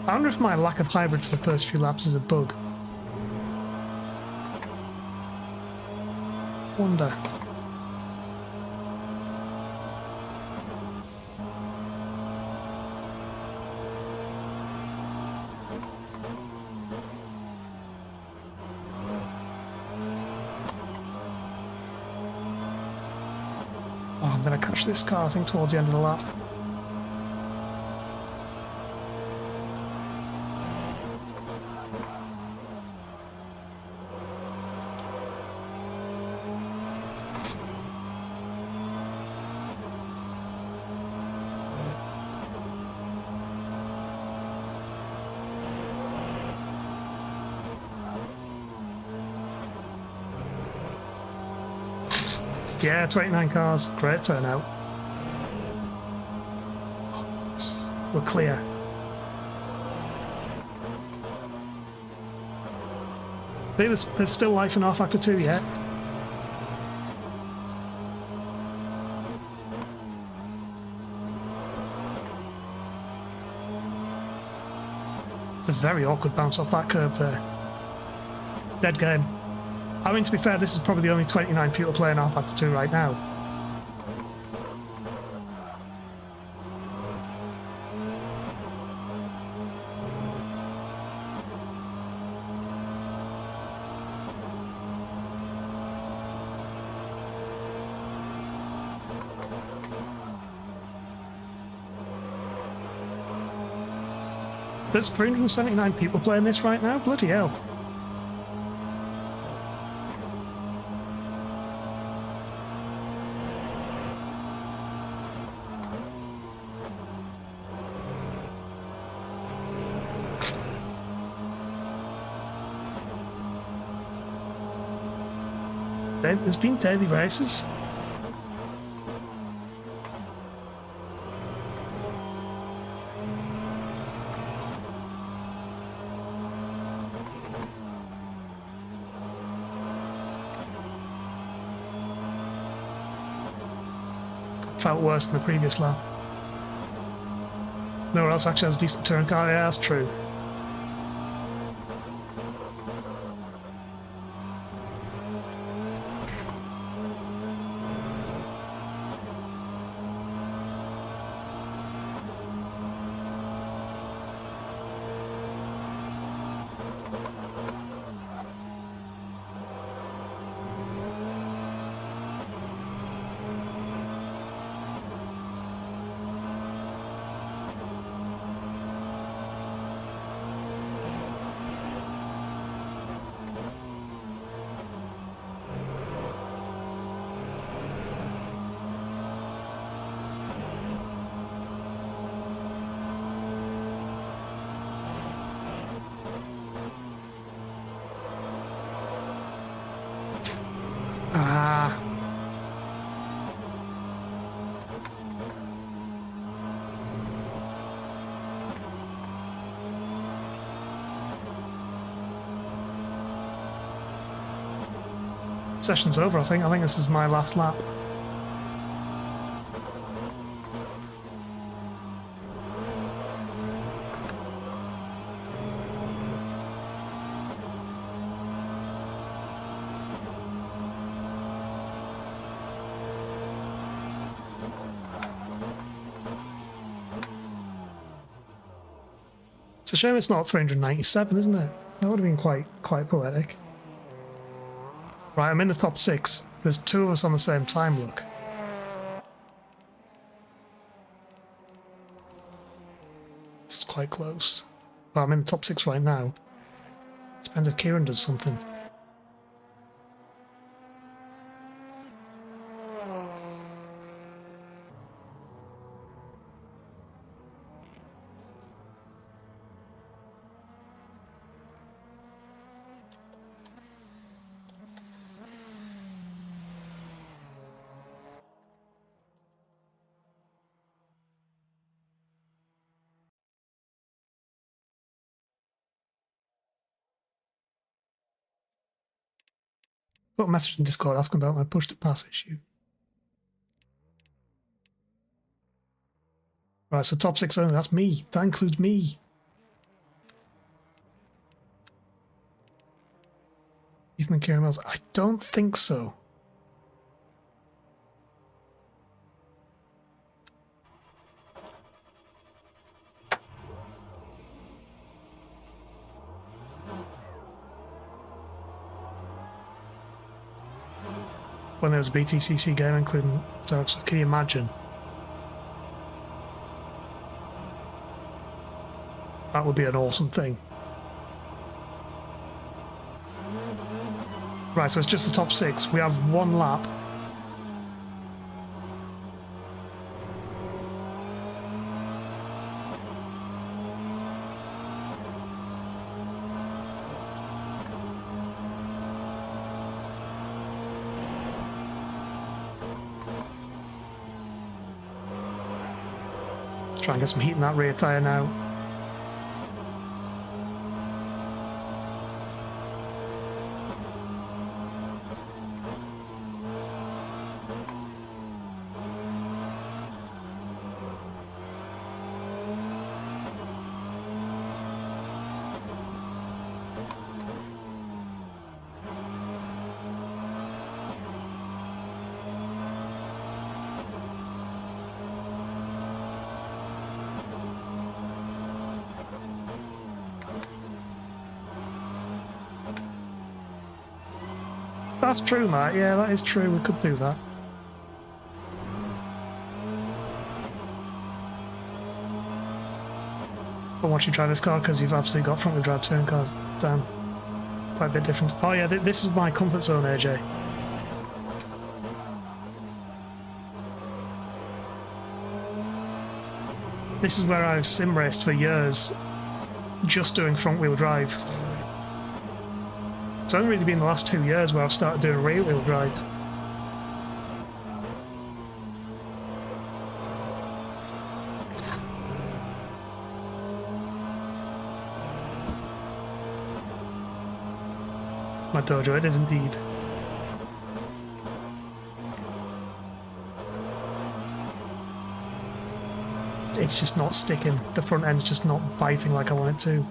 I wonder if my lack of hybrid for the first few laps is a bug. Wonder. Oh, I'm going to catch this car, I think, towards the end of the lap. Yeah, 29 cars. Great turnout. We're clear. See, there's still life in rFactor 2 yet. It's a very awkward bounce off that curb there. Dead game. I mean, to be fair, this is probably the only 29 people playing rFactor 2 right now. There's 379 people playing this right now? Bloody hell. There's been daily races. Felt worse than the previous lap. Nowhere else actually has a decent turn car. Yeah, that's true. Session's over, I think. I think this is my last lap. It's a shame it's not 397, isn't it? That would have been quite poetic. Right, I'm in the top 6. There's 2 of us on the same time, look. It's quite close. Well, I'm in the top 6 right now. Depends if Kieran does something. Put a message in Discord asking about my push to pass issue. Right, so top 6 only, that's me. That includes me. Ethan and Kieran Mills. I don't think so. When there was a BTCC game including Star Wars, can you imagine? That would be an awesome thing. Right, so it's just the top 6. We have 1 lap. Let's try and get some heat in that rear tyre now. That's true, Matt. Yeah, that is true. We could do that. But once you try this car, because you've absolutely got front-wheel drive touring cars down quite a bit different. Oh yeah, this is my comfort zone, AJ. This is where I've sim raced for years, just doing front-wheel drive. It's only really been the last 2 years where I've started doing rear-wheel drive. My dojo, it is indeed. It's just not sticking. The front end's just not biting like I want it to.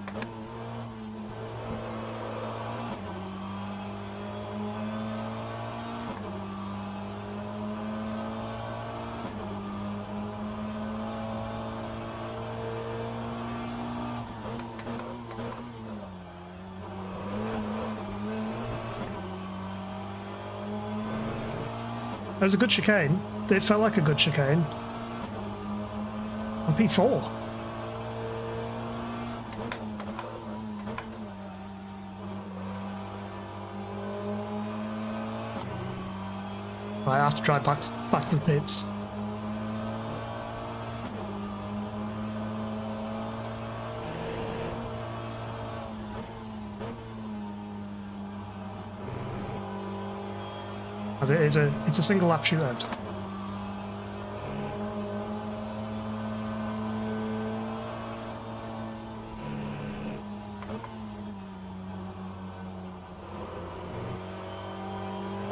It was a good chicane. It felt like a good chicane. On P4. Right, I have to drive back to the pits. As it's a single lap shootout.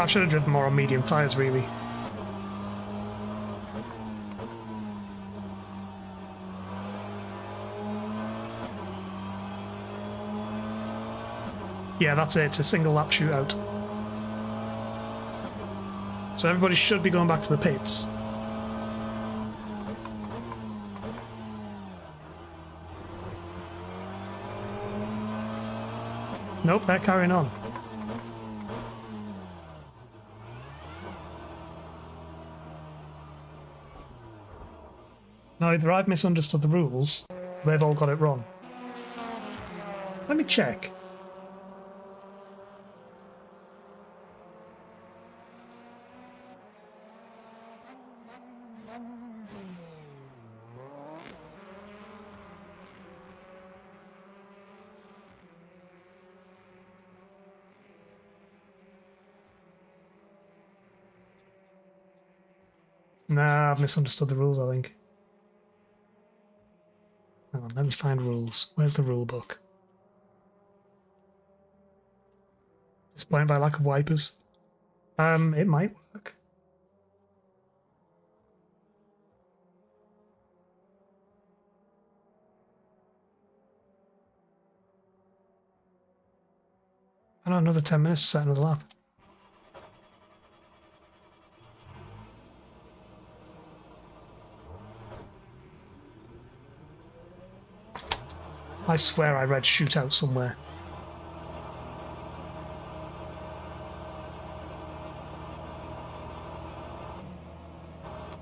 I should have driven more on medium tyres, really. Yeah, that's it. It's a single lap shootout. So everybody should be going back to the pits. Nope, they're carrying on. Now, either I've misunderstood the rules, or they've all got it wrong. Let me check. Nah, I've misunderstood the rules, I think. Hang on, let me find rules. Where's the rule book? Disappointed by lack of wipers. It might work. I know, another 10 minutes to set another lap. I swear I read shootout somewhere.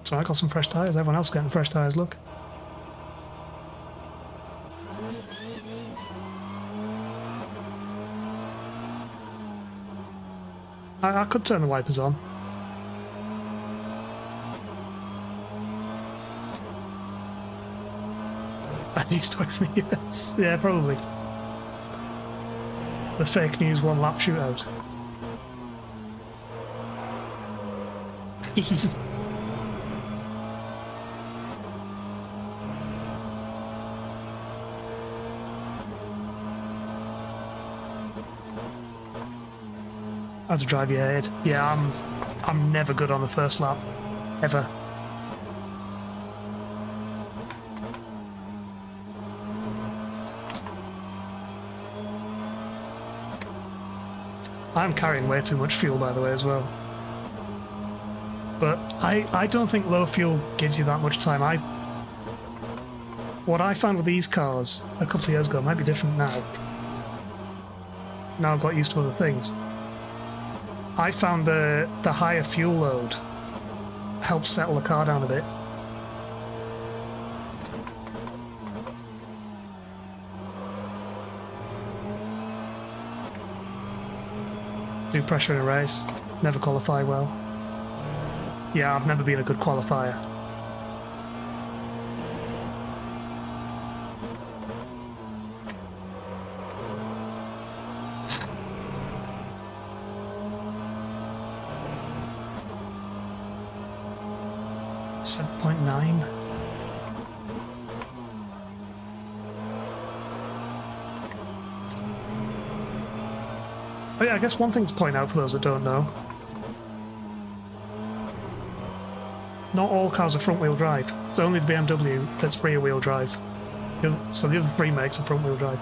So I got some fresh tyres. Everyone else getting fresh tyres, look. I could turn the wipers on. A new story for me, yes. Yeah, probably. The fake news one lap shootout. I had to drive your head. Yeah, I'm never good on the first lap. Ever. I'm carrying way too much fuel, by the way, as well. But I don't think low fuel gives you that much time. What I found with these cars a couple of years ago might be different now. Now I've got used to other things. I found the higher fuel load helps settle the car down a bit. Do pressure in a race, never qualify well. Yeah, I've never been a good qualifier. Oh yeah, I guess one thing to point out for those that don't know. Not all cars are front-wheel drive. It's only the BMW that's rear-wheel drive. So the other three makes are front-wheel drive.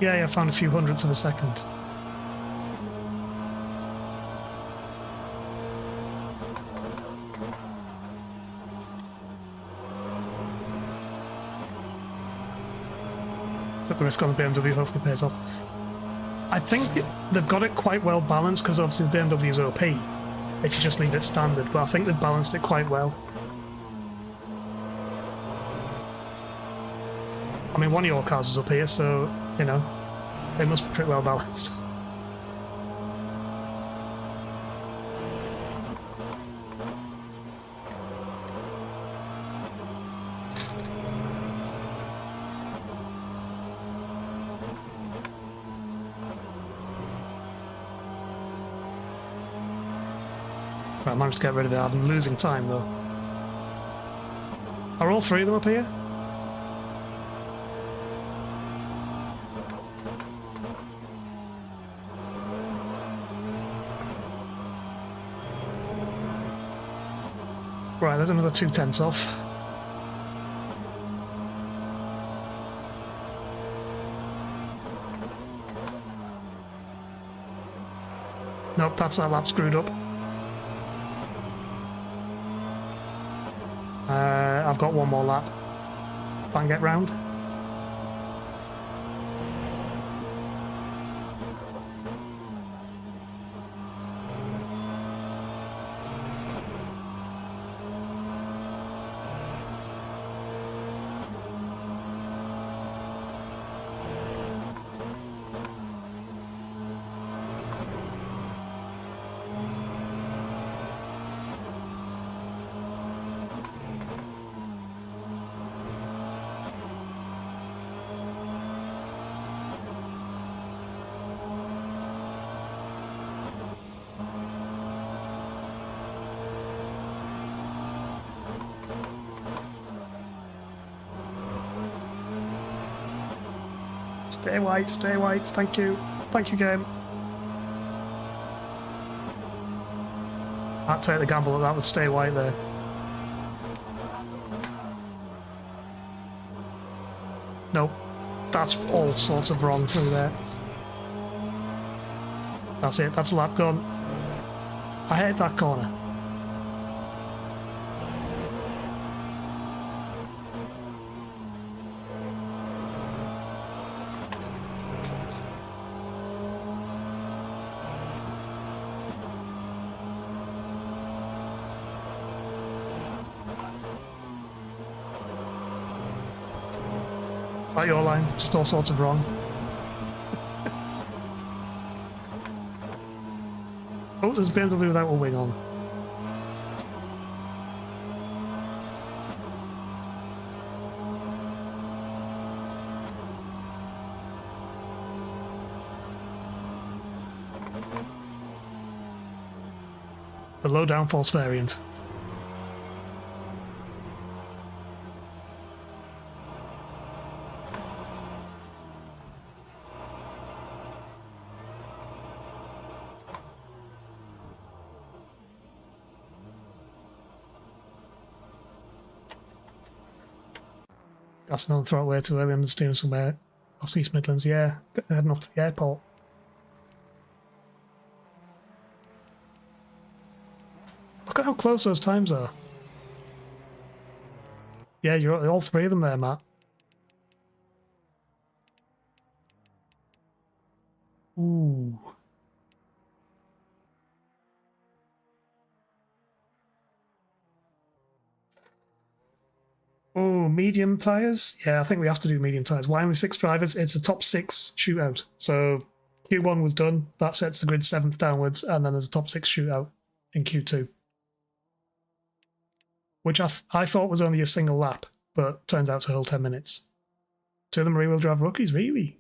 Yeah, I found a few hundredths of a second. Took the risk on the BMW, hopefully pays off. I think they've got it quite well balanced, because obviously the BMW is OP if you just leave it standard, but I think they've balanced it quite well. I mean, one of your cars is up here, so, you know, it must be pretty well balanced. Right, I managed to get rid of it. I'm losing time though. Are all three of them up here? Right, there's another 2/10 off. Nope, that's that lap screwed up. I've got one more lap. If I can get round. Stay white, thank you. Thank you, game. I'd take the gamble that would stay white there. Nope, that's all sorts of wrong through there. That's it, that's a lap gone. I hate that corner. Is that your line? Just all sorts of wrong. Oh, there's a BMW without a wing on. The low downforce variant. That's another throw way too early. I'm just doing somewhere off the East Midlands. Yeah, heading off to the airport. Look at how close those times are. Yeah, you're all three of them there, Matt. Ooh. Oh, medium tyres? Yeah, I think we have to do medium tyres. Why only 6 drivers? It's a top 6 shootout. So Q1 was done. That sets the grid 7th downwards, and then there's a top 6 shootout in Q2. Which I thought was only a single lap, but turns out to hold 10 minutes. 2 of them rear-wheel drive rookies, really?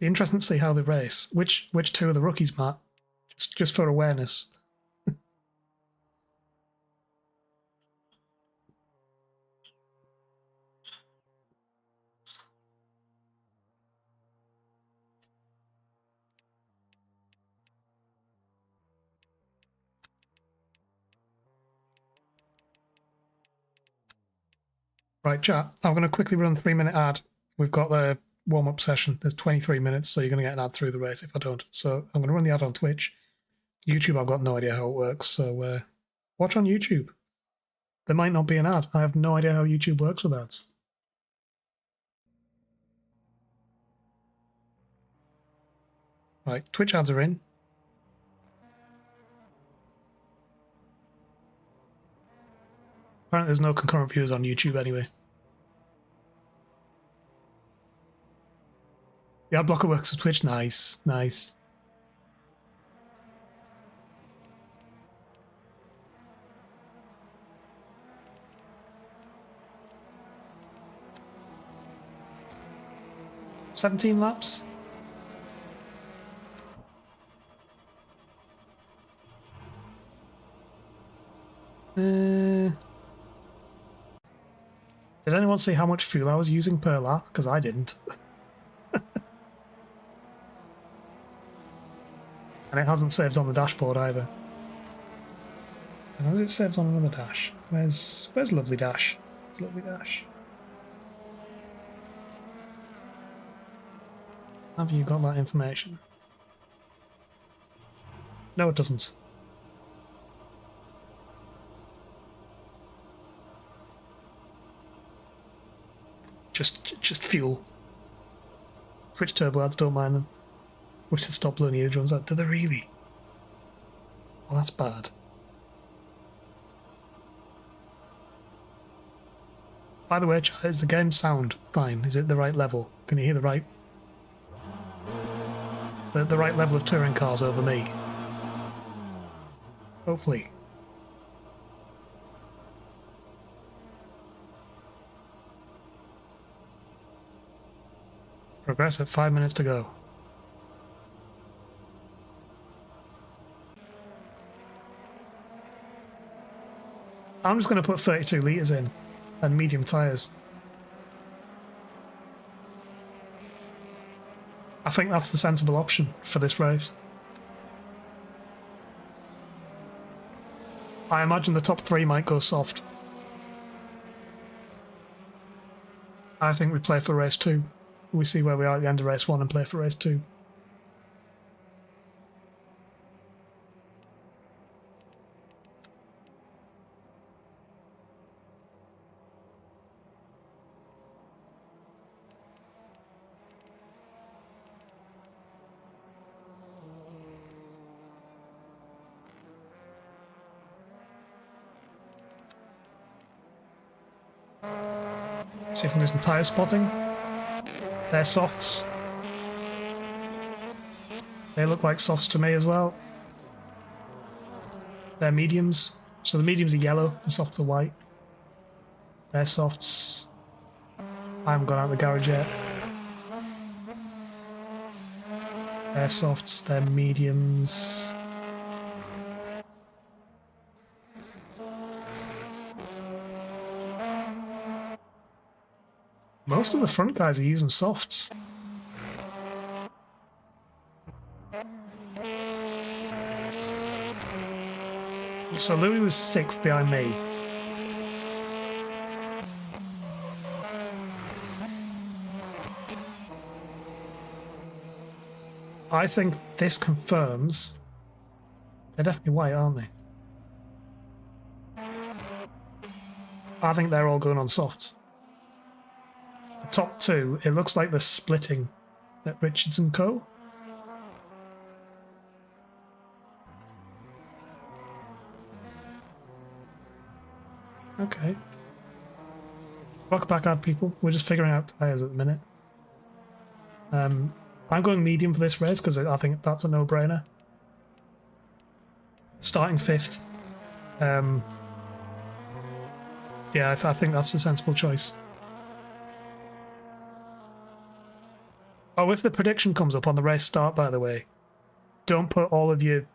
Be interesting to see how they race. Which 2 are the rookies, Matt? Just for awareness. Right, chat. I'm going to quickly run a 3-minute ad. We've got the warm-up session. There's 23 minutes, so you're going to get an ad through the race if I don't. So I'm going to run the ad on Twitch. YouTube, I've got no idea how it works, so watch on YouTube. There might not be an ad. I have no idea how YouTube works with ads. Right, Twitch ads are in. Apparently there's no concurrent viewers on YouTube anyway. The ad blocker works with Twitch. Nice, nice. 17 laps? Did anyone see how much fuel I was using per lap? Because I didn't. And it hasn't saved on the dashboard either. And has it saved on another dash? Where's Lovely Dash? Where's Lovely Dash? Have you got that information? No, it doesn't. Just fuel. Switch turbo ads, don't mind them. We should stop blowing eardrums out. Do they really? Well, that's bad. By the way, is the game sound fine? Is it the right level? Can you hear the right level of touring cars over me? Hopefully. Progress at 5 minutes to go. I'm just going to put 32 litres in and medium tyres. I think that's the sensible option for this race. I imagine the top 3 might go soft. I think we play for race 2. We see where we are at the end of race 1 and play for race 2. See if we can do some tyre spotting. They're softs. They look like softs to me as well. They're mediums. So the mediums are yellow, the softs are white. They're softs. I haven't gone out of the garage yet. They're softs, they're mediums. Most of the front guys are using softs. So Louis was 6th behind me. I think this confirms they're definitely white, aren't they? I think they're all going on softs. The top 2, it looks like they're splitting at Richards & Co. Okay. Welcome back out, people. We're just figuring out tyres at the minute. I'm going medium for this race because I think that's a no-brainer. Starting 5th. Yeah, I think that's a sensible choice. Oh, if the prediction comes up on the race start, by the way, don't put all of your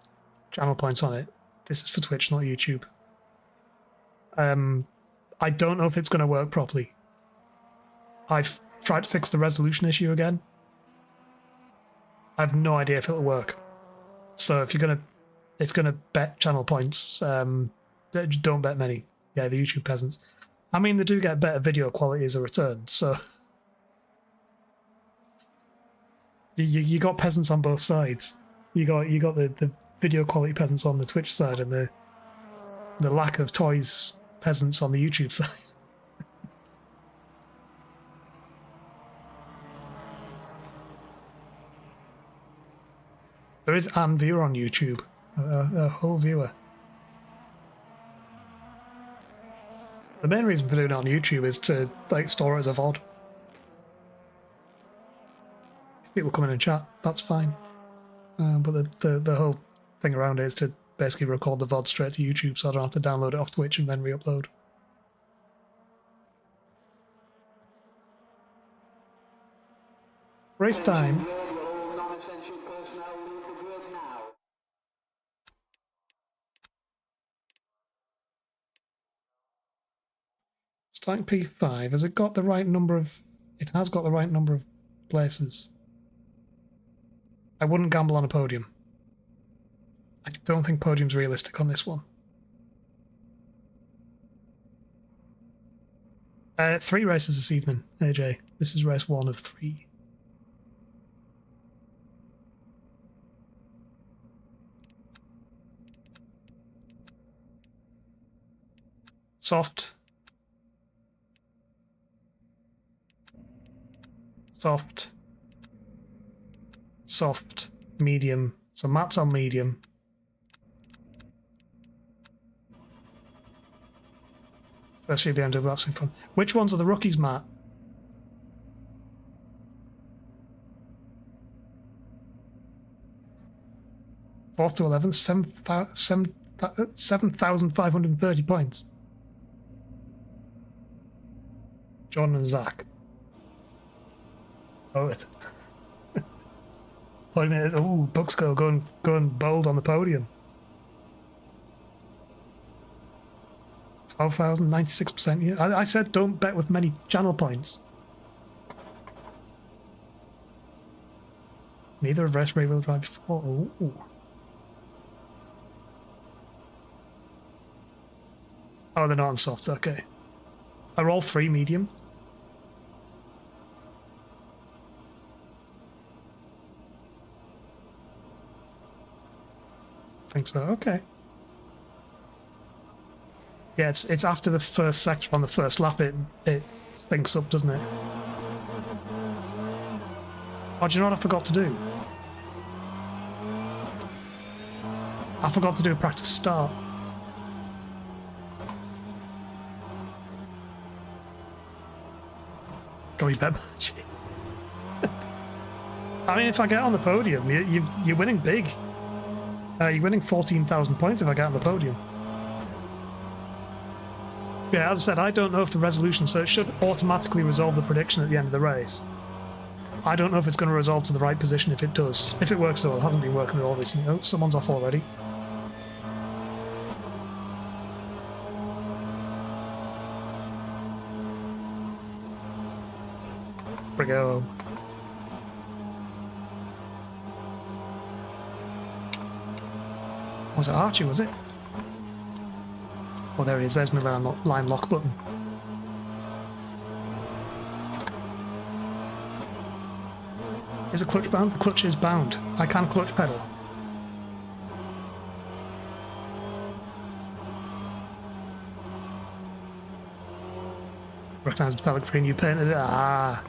channel points on it. This is for Twitch, not YouTube. I don't know if it's going to work properly. I've tried to fix the resolution issue again. I have no idea if it'll work. So if you're gonna bet channel points, just don't bet many. Yeah, the YouTube peasants. I mean, they do get better video quality as a return, so you got peasants on both sides. You got the video quality peasants on the Twitch side and the lack of toys peasants on the YouTube side. There is an viewer on YouTube, a whole viewer. The main reason for doing it on YouTube is to store it as a VOD. If people come in and chat, that's fine. But the whole thing around it is to basically record the VOD straight to YouTube, so I don't have to download it off Twitch and then re-upload. Race time. Starting P5. Has it got the right number of... It has got the right number of places. I wouldn't gamble on a podium. I don't think podium's realistic on this one. 3 races this evening, AJ. This is race 1 of 3. Soft. Soft. Soft. Medium. So maps on medium. First year BMW, that's fun. Which ones are the rookies, Matt? Fourth to 11th, 7,530 points. John and Zach. Oh, it. Podium is, oh, Bucksco going bold on the podium. 12,000, 96%. Yeah, I said don't bet with many channel points. Neither have raced rear-wheel drive before. Ooh. Oh, they're not on soft. Okay. Are all 3 medium? I think so. Okay. Yeah, it's after the first sector on the first lap it thinks up, doesn't it? Oh, do you know what I forgot to do? I forgot to do a practice start. Go, you bet. I mean, if I get on the podium, you're winning big. You're winning 14,000 points if I get on the podium. Yeah, as I said, I don't know if the resolution, so it should automatically resolve the prediction at the end of the race. I don't know if it's going to resolve to the right position if it does. If it works, though, it hasn't been working at all recently. Oh, someone's off already. Brigo. Was it Archie, was it? Oh, there he is. There's my line lock button. Is it clutch bound? The clutch is bound. I can clutch pedal. Recognise metallic green, you painted it. Ah.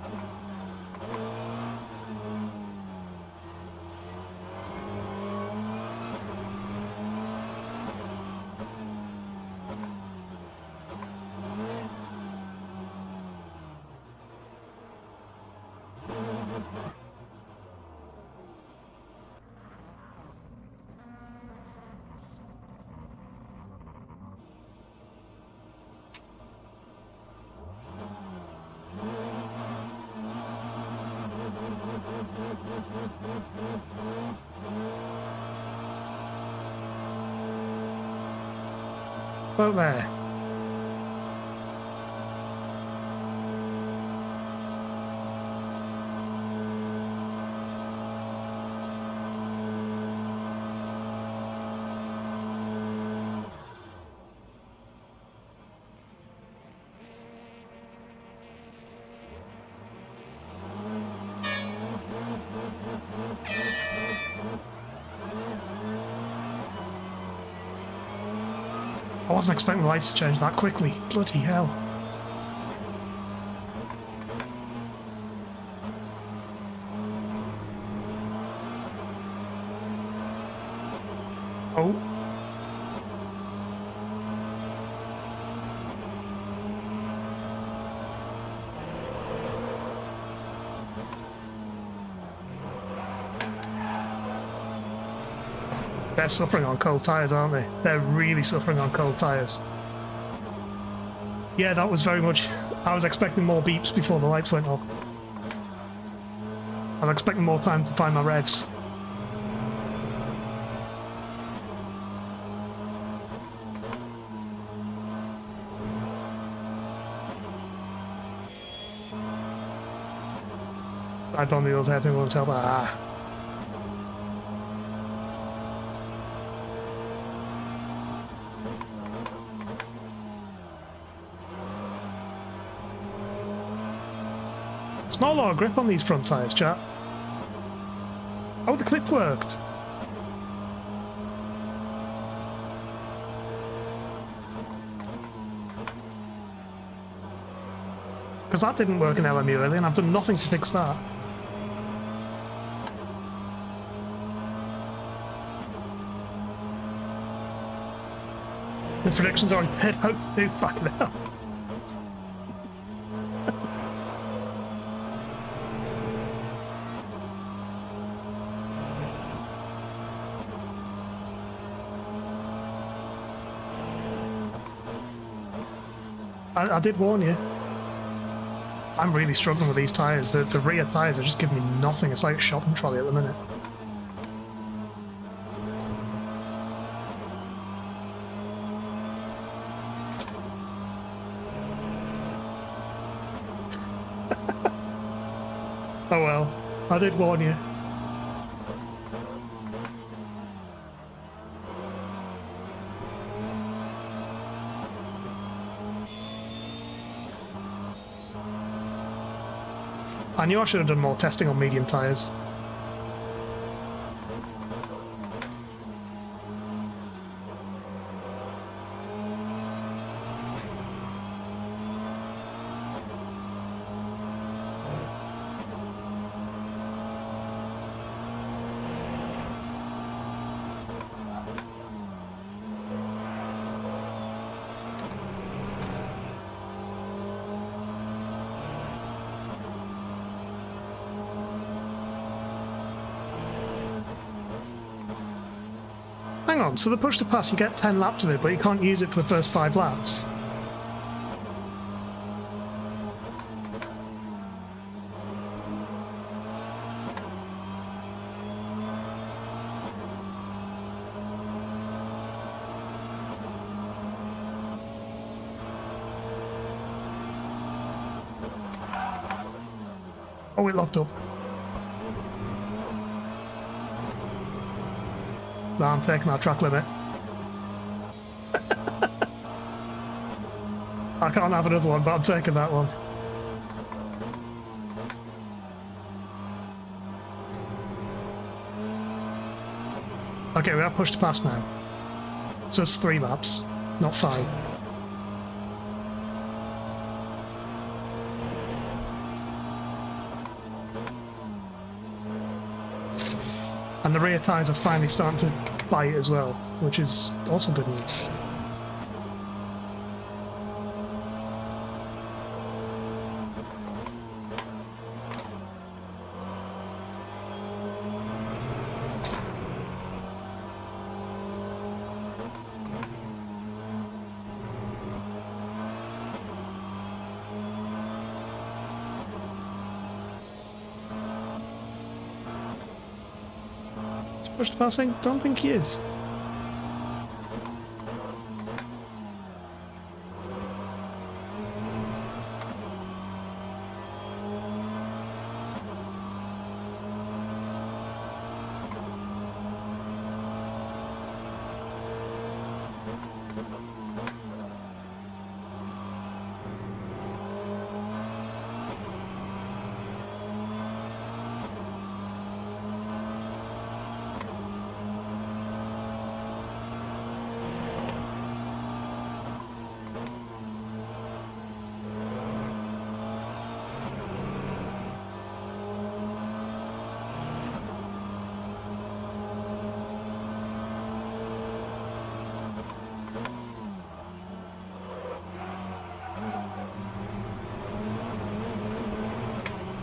About there. I wasn't expecting the lights to change that quickly. Bloody hell. Oh. They're suffering on cold tyres, aren't they? They're really suffering on cold tyres. Yeah, that was very much... I was expecting more beeps before the lights went off. was expecting more time to find my revs. I don't think those head won't tell that. Ah. There's not a lot of grip on these front tyres, chat. Oh, the clip worked. Because that didn't work in LMU early, and I've done nothing to fix that. The predictions are already paid out to fucking hell. I did warn you. I'm really struggling with these tyres. The rear tyres are just giving me nothing. It's like a shopping trolley at the minute. Oh well, I did warn you. I knew I should have done more testing on medium tyres. Hang on, so the push to pass, you get 10 laps of it, but you can't use it for the first 5 laps? Oh, it locked up. No, I'm taking our track limit. I can't have another one, but I'm taking that one. Okay, we have push to pass now. So it's 3 laps, not 5. And the rear tyres are finally starting to bite as well, which is also good news. Push to passing? Don't think he is.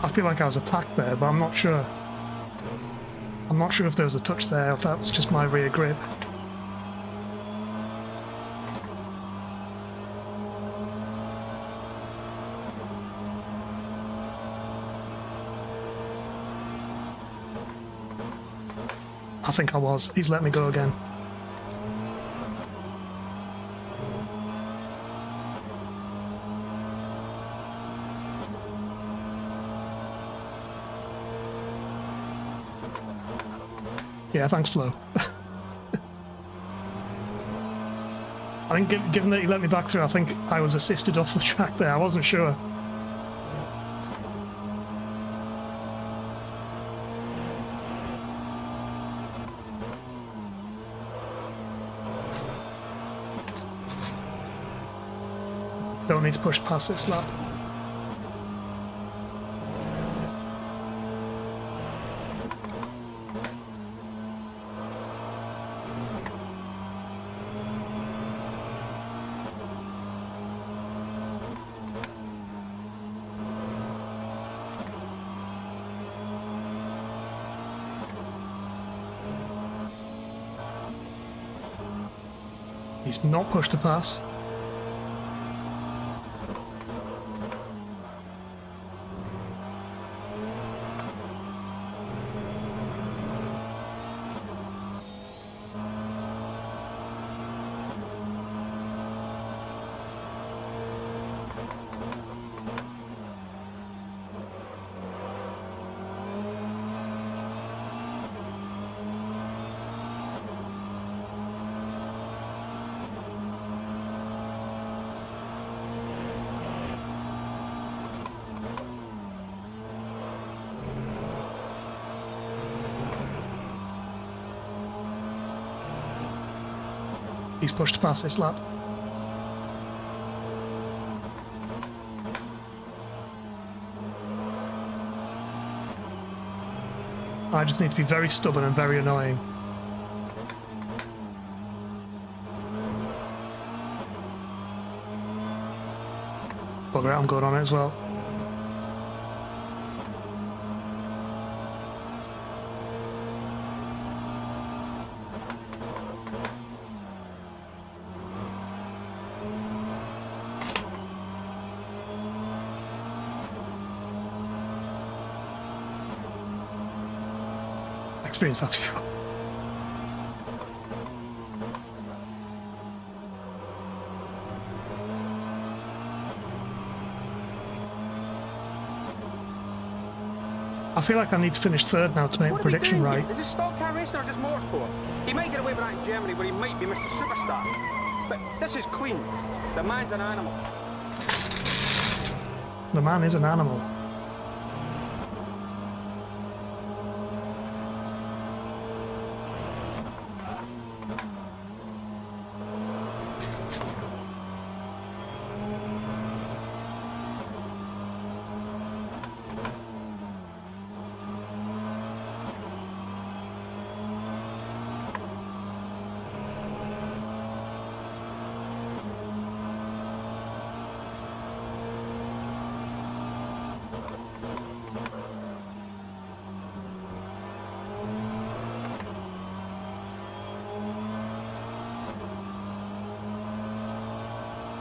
I feel like I was attacked there, but I'm not sure. I'm not sure if there was a touch there, or if that was just my rear grip. I think I was. He's let me go again. Yeah, thanks, Flo. I think given that he let me back through, I think I was assisted off the track there. I wasn't sure. Don't need to push past this lap. He's not pushed to pass. He's pushed past this lap. I just need to be very stubborn and very annoying. Bugger it, I'm going on it as well. Experienced that before. I feel like I need to finish third now to make the prediction right. Is this stock car racing or is this motorsport? He might get away with that in Germany where he might be Mr. Superstar. But this is clean. The man's an animal. The man is an animal.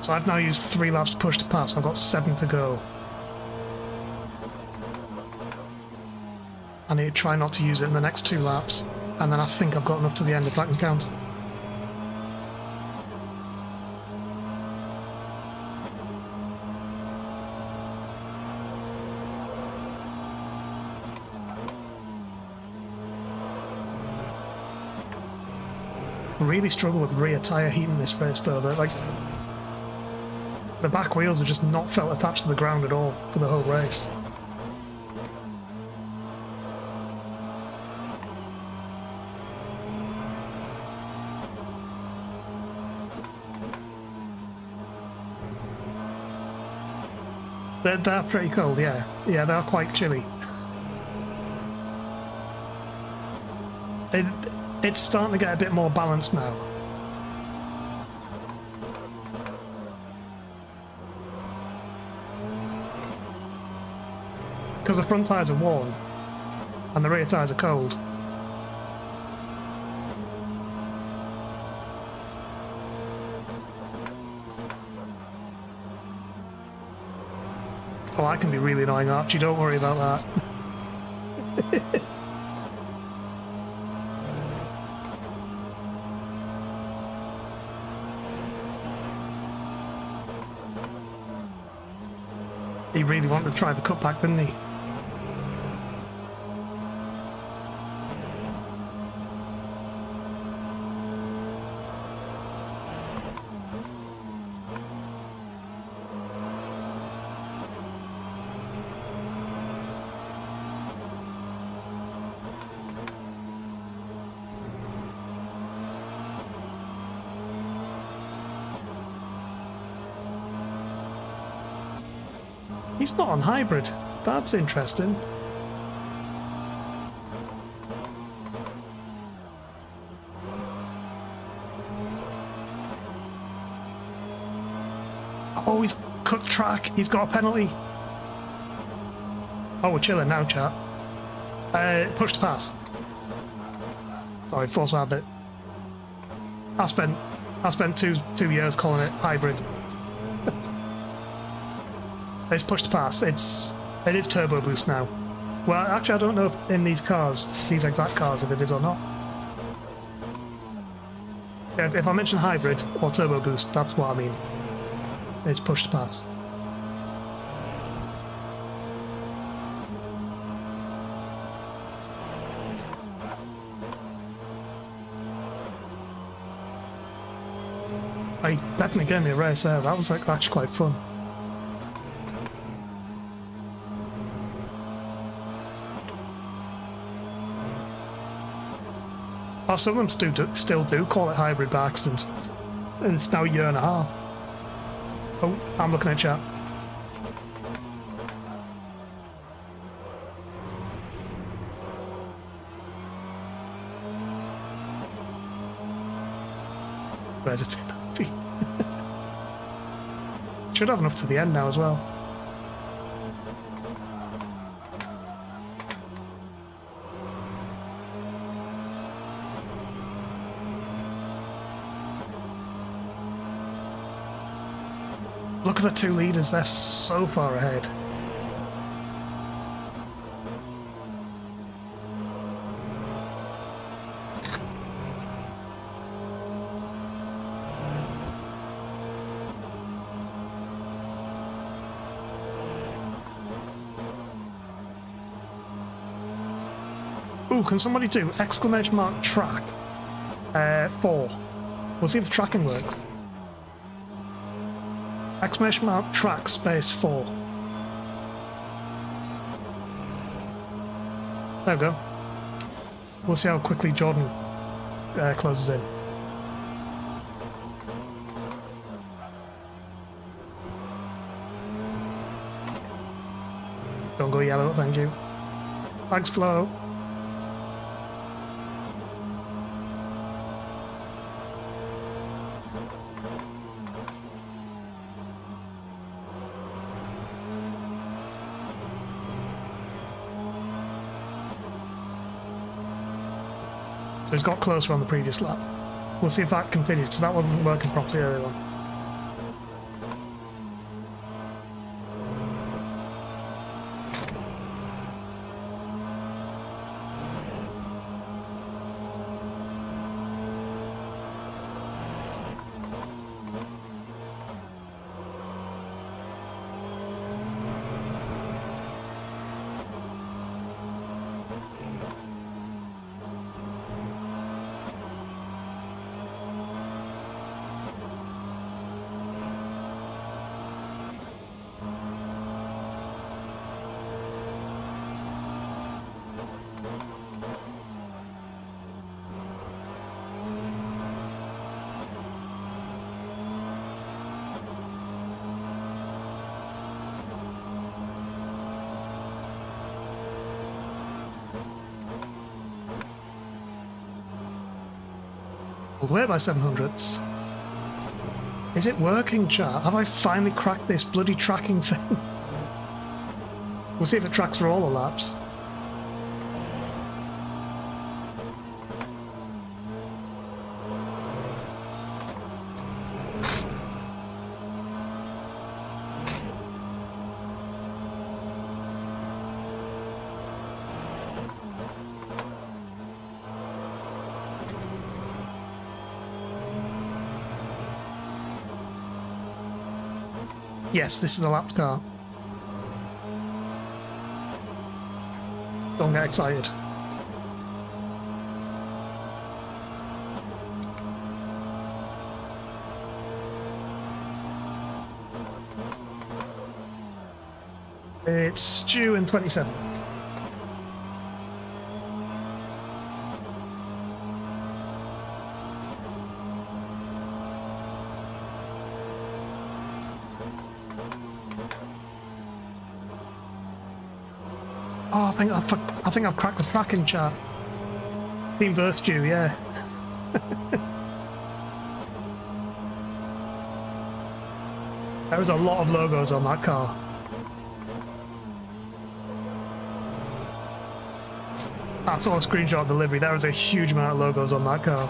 So I've now used 3 laps to push to pass. I've got 7 to go. I need to try not to use it in the next 2 laps, and then I think I've got enough to the end if that can count. I really struggle with rear tyre heat in this race though. They're like, the back wheels have just not felt attached to the ground at all for the whole race. They're pretty cold, yeah. Yeah, they're quite chilly. It's starting to get a bit more balanced now. Because the front tyres are warm and the rear tyres are cold. Oh, I can be really annoying, Archie, don't worry about that. He really wanted to try the cutback, didn't he? He's not on hybrid. That's interesting. Oh, he's cut track. He's got a penalty. Oh, we're chilling now, chat. Push to pass. Sorry, force rabbit. I spent two years calling it hybrid. It's push to pass. It is turbo boost now. Well, actually, I don't know if in these cars, these exact cars, if it is or not. So if I mention hybrid or turbo boost, that's what I mean. It's push to pass. I definitely gave me a race there. That was like actually quite fun. Oh, some of them still do call it hybrid by accident. And it's now a year and a half. Oh, I'm looking at chat. Where's it going to be? Should have enough to the end now as well. Look at the two leaders, they're so far ahead. Ooh, can somebody do exclamation mark track 4? We'll see if the tracking works. Exclamation mark track space 4. There we go. We'll see how quickly Jordan closes in. Don't go yellow, thank you. Thanks, Flo. So he's got closer on the previous lap. We'll see if that continues, because that wasn't working properly earlier on. Away by 700ths. Is it working, chat? Have I finally cracked this bloody tracking thing? We'll see if it tracks for all the laps. Yes, this is a lapped car. Don't get excited. It's Stu in 27. Oh, I think I've cracked the tracking chart. Team Birth Stu, yeah. There was a lot of logos on that car. I saw a screenshot of the livery. There was a huge amount of logos on that car.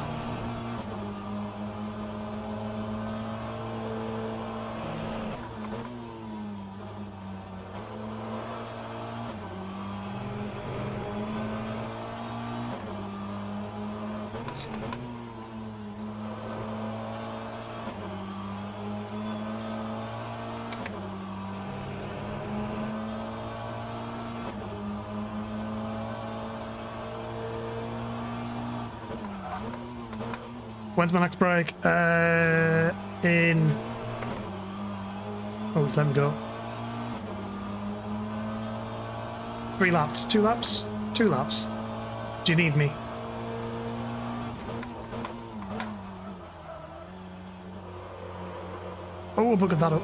When's my next break? In... Oh, it's let me go. 3 laps. 2 laps? 2 laps. Do you need me? Oh, we'll bucket that up.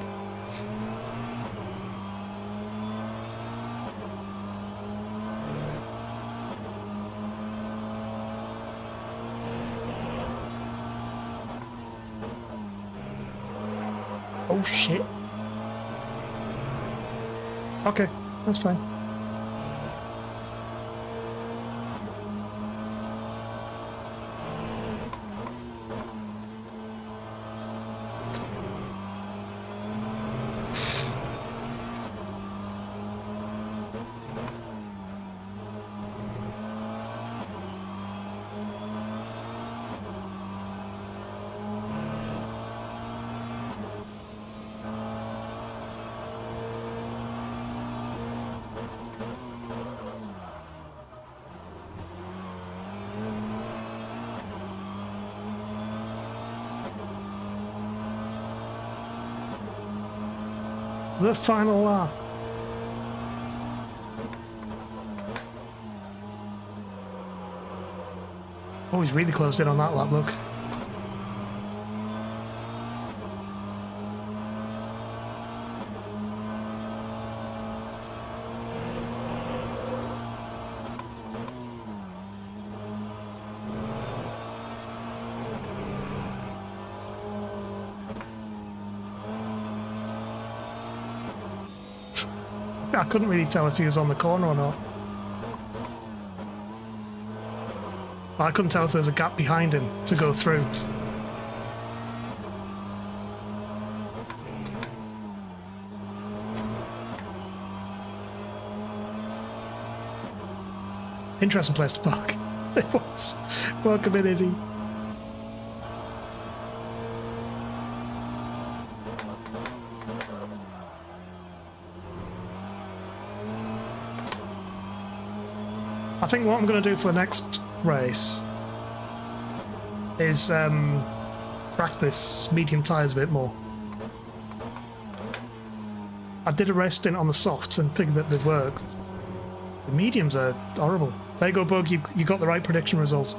Oh shit. Okay, that's fine. The final lap. Oh, he's really closed in on that lap, look. I couldn't really tell if he was on the corner or not. I couldn't tell if there was a gap behind him to go through. Interesting place to park. It was. Welcome in, Izzy. I think what I'm going to do for the next race is practice medium tyres a bit more. I did a race stint on the softs and figured that they worked. The mediums are horrible. There you go, Bug, you got the right prediction result.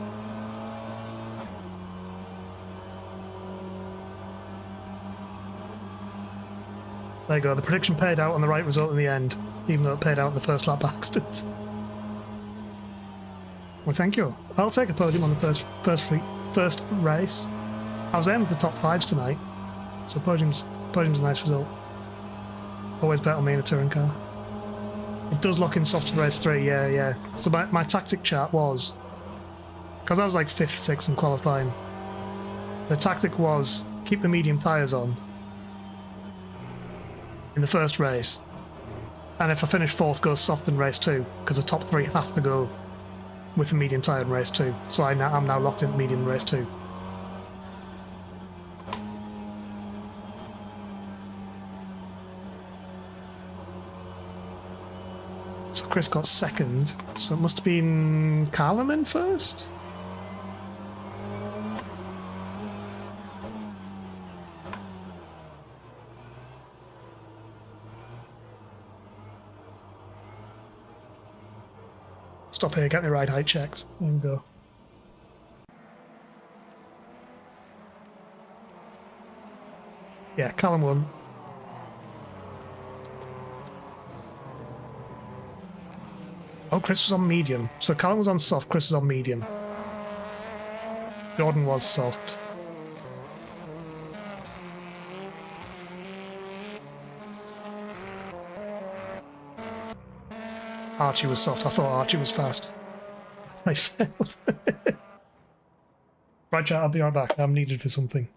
There you go, the prediction paid out on the right result in the end, even though it paid out in the first lap by accident. Well, thank you. I'll take a podium on the first race. I was aiming for top 5s tonight, so podium's a nice result. Always bet on me in a touring car. It does lock in soft for race 3, yeah. So my tactic chart was, because I was like 5th, 6th in qualifying, the tactic was keep the medium tyres on in the first race, and if I finish 4th, go soft in race 2, because the top 3 have to go with the medium tyre in race 2, so I'm now locked in medium in race 2. So Chris got second. So it must have been Callum in first? Stop here, get my ride height checked. There we go. Yeah, Callum won. Oh, Chris was on medium. So Callum was on soft, Chris was on medium. Jordan was soft. Archie was soft. I thought Archie was fast. I failed. Right, chat, I'll be right back. I'm needed for something.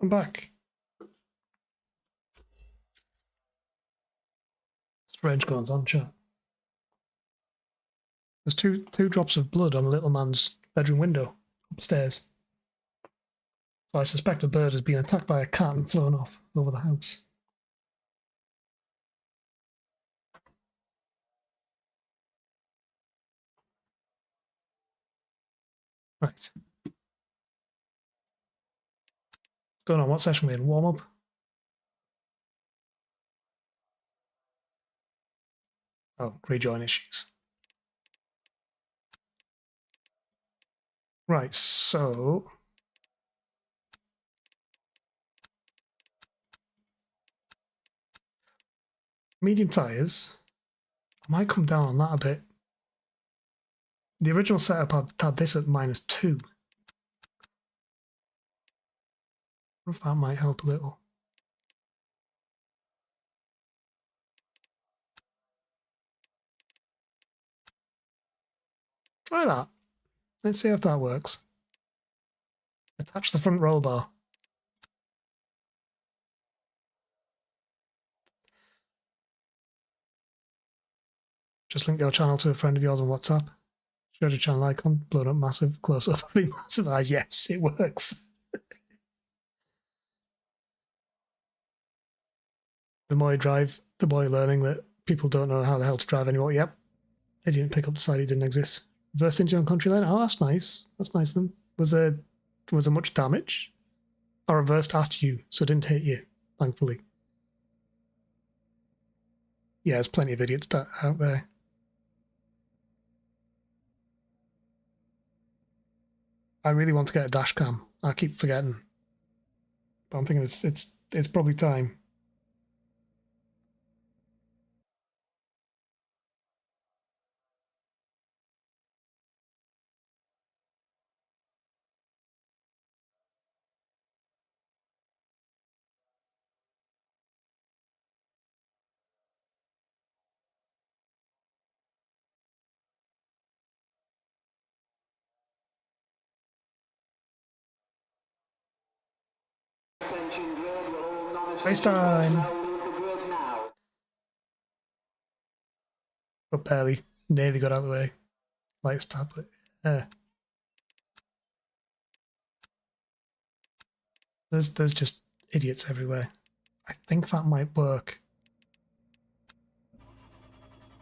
I'm back. Strange goings on, chat. There's two drops of blood on the little man's bedroom window upstairs. So I suspect a bird has been attacked by a cat and flown off over the house. Right. What's going on? What session are we in? Warm up? Oh, rejoin issues. Right, so medium tyres. I might come down on that a bit. The original setup had this at -2. I wonder if that might help a little. Try that. Let's see if that works. Attach the front roll bar. Just link your channel to a friend of yours on WhatsApp. Showed a channel icon, blown up massive, close up, massive eyes. Yes, it works. The more you drive, the more you're learning that people don't know how the hell to drive anymore. Yep. They didn't pick up the side it didn't exist. Reversed into on country lane. Oh, that's nice. That's nice of them. Was there much damage? I reversed at you, so it didn't hit you, thankfully. Yeah, there's plenty of idiots out there. I really want to get a dash cam. I keep forgetting. But I'm thinking it's probably time. FaceTime. But barely, nearly got out of the way. Lights tablet. There's just idiots everywhere. I think that might work.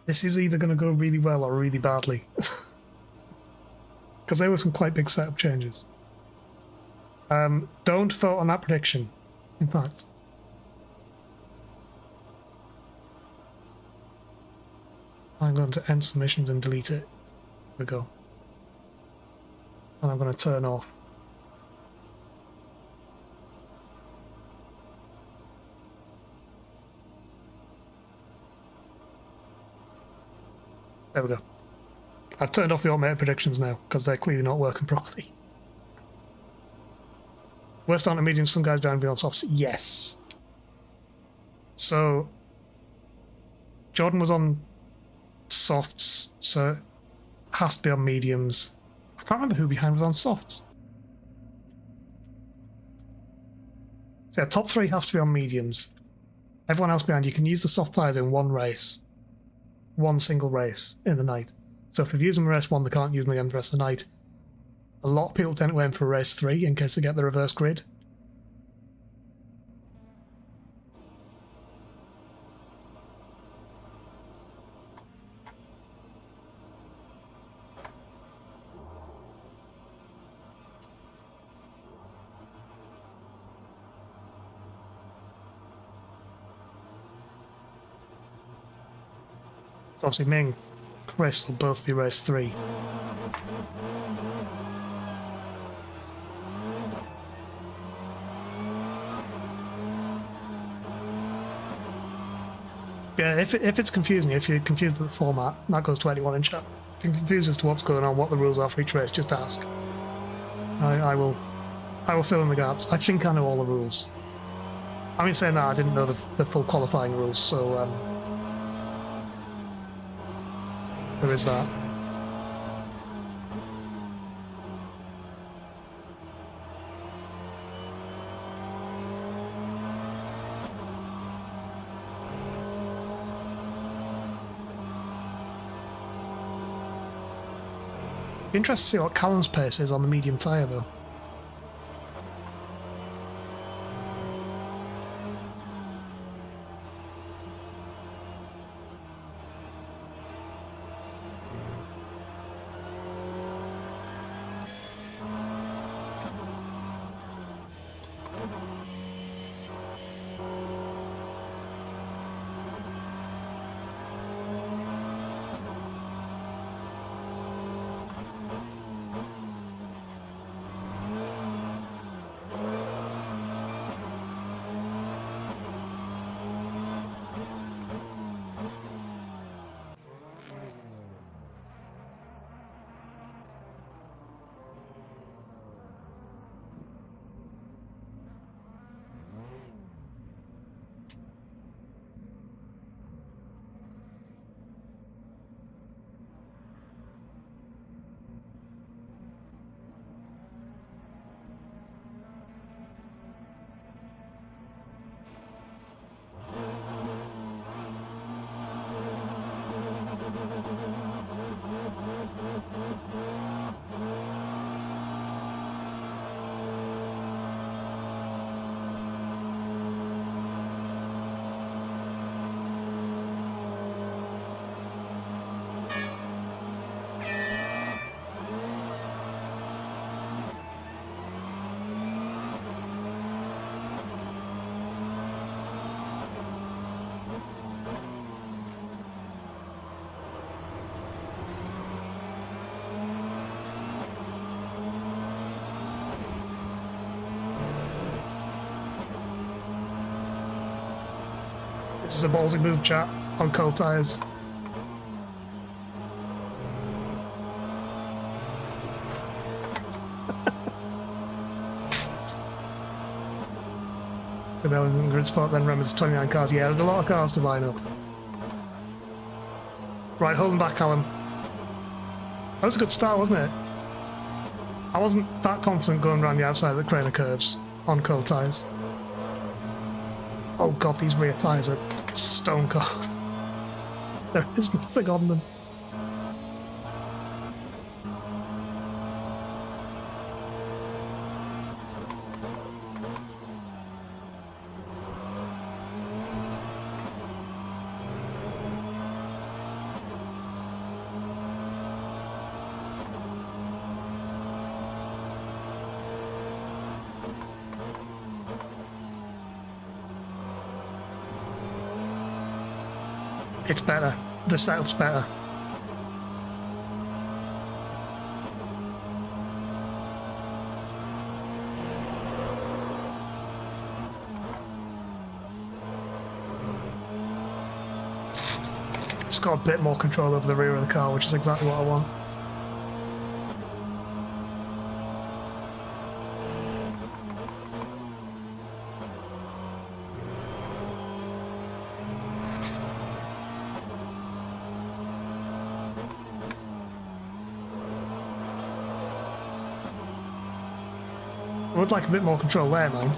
This is either going to go really well or really badly. Because there were some quite big setup changes. Don't vote on that prediction, in fact. I'm going to end submissions and delete it. Here we go. And I'm going to turn off. There we go. I've turned off the automated predictions now, because they're clearly not working properly. Worst on to medium, some guys down beyond softs. Yes. So, Jordan was on softs, so it has to be on mediums. I can't remember who behind was on softs. So yeah, top 3 have to be on mediums. Everyone else behind, you can use the soft tyres in one race. One single race in the night. So if they've used them in race 1, they can't use them again for the rest of the night. A lot of people tend to aim for race 3 in case they get the reverse grid. So obviously me and Chris will both be race 3. Yeah, if it's confusing, if you're confused with the format, that goes to anyone in chat. If you're confused as to what's going on, what the rules are for each race, just ask. I will fill in the gaps. I think I know all the rules. I mean, saying that, I didn't know the full qualifying rules, so there is that. Be interested to see what Callum's pace is on the medium tyre though. This is a ballsy move, chat, on cold tyres. The Darlington grid spot then remembers 29 cars. Yeah, there's a lot of cars to line up. Right, hold them back, Callum. That was a good start, wasn't it? I wasn't that confident going around the outside of the Craner curves on cold tyres. Oh god, these rear tyres are stone cold. There is nothing on them. It's better. The setup's better. It's got a bit more control over the rear of the car, which is exactly what I want. I would like a bit more control there, man.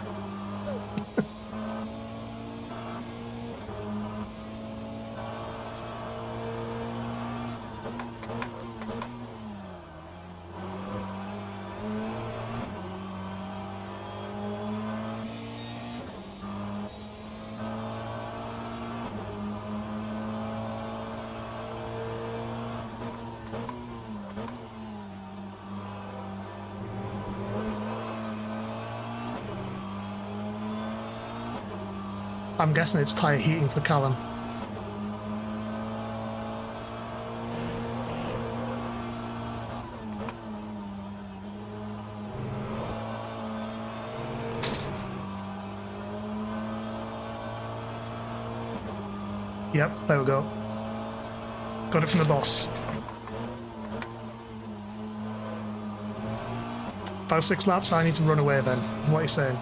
I'm guessing it's tyre heating for Callum. Yep, there we go. Got it from the boss. About 6 laps, I need to run away then. What are you saying?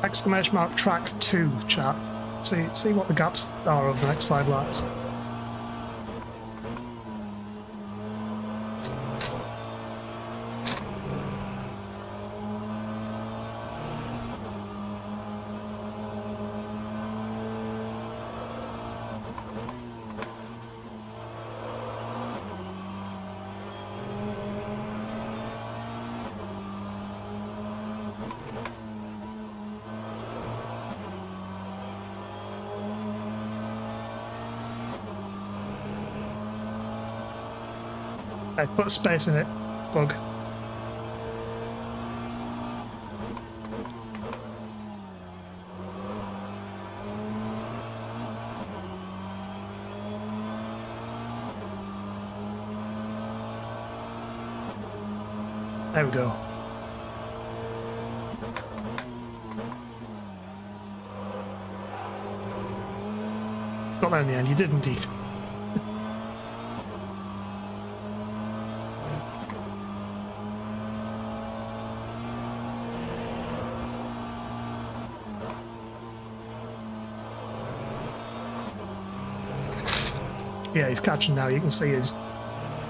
Exclamation mark track 2, chat. See what the gaps are over the next 5 laps. I put a space in it, bug. There we go. Got there in the end, you did indeed. Yeah, he's catching now. You can see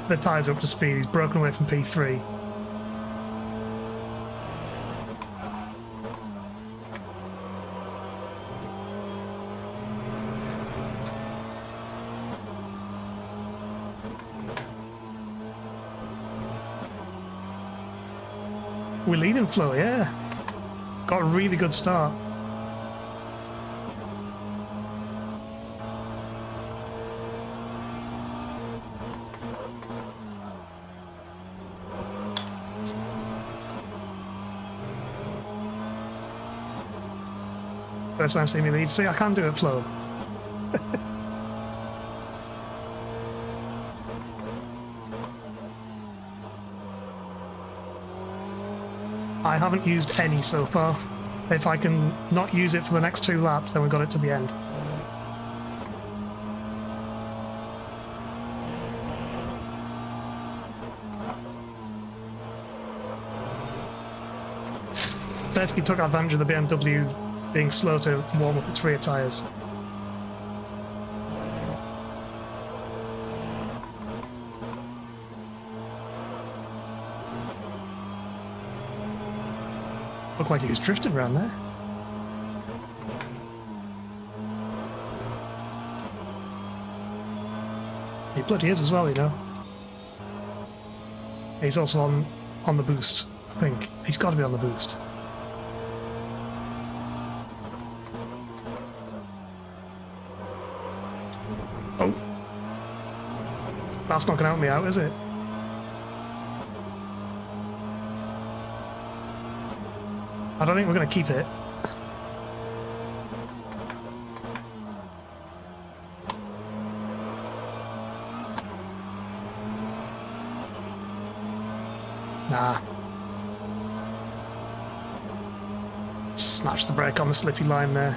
the tyres up to speed. He's broken away from P3. We're leading Flo, yeah. Got a really good start. First time seeing me lead. See, I can do it, Flo. I haven't used any so far. If I can not use it for the next 2 laps, then we've got it to the end. Basically took advantage of the BMW being slow to warm up its rear tyres. Looked like he was drifting around there. He bloody is as well, you know. He's also on the boost, I think. He's got to be on the boost. Oh. That's not going to help me out, is it? I don't think we're going to keep it. Nah. Snatched the brake on the slippy line there.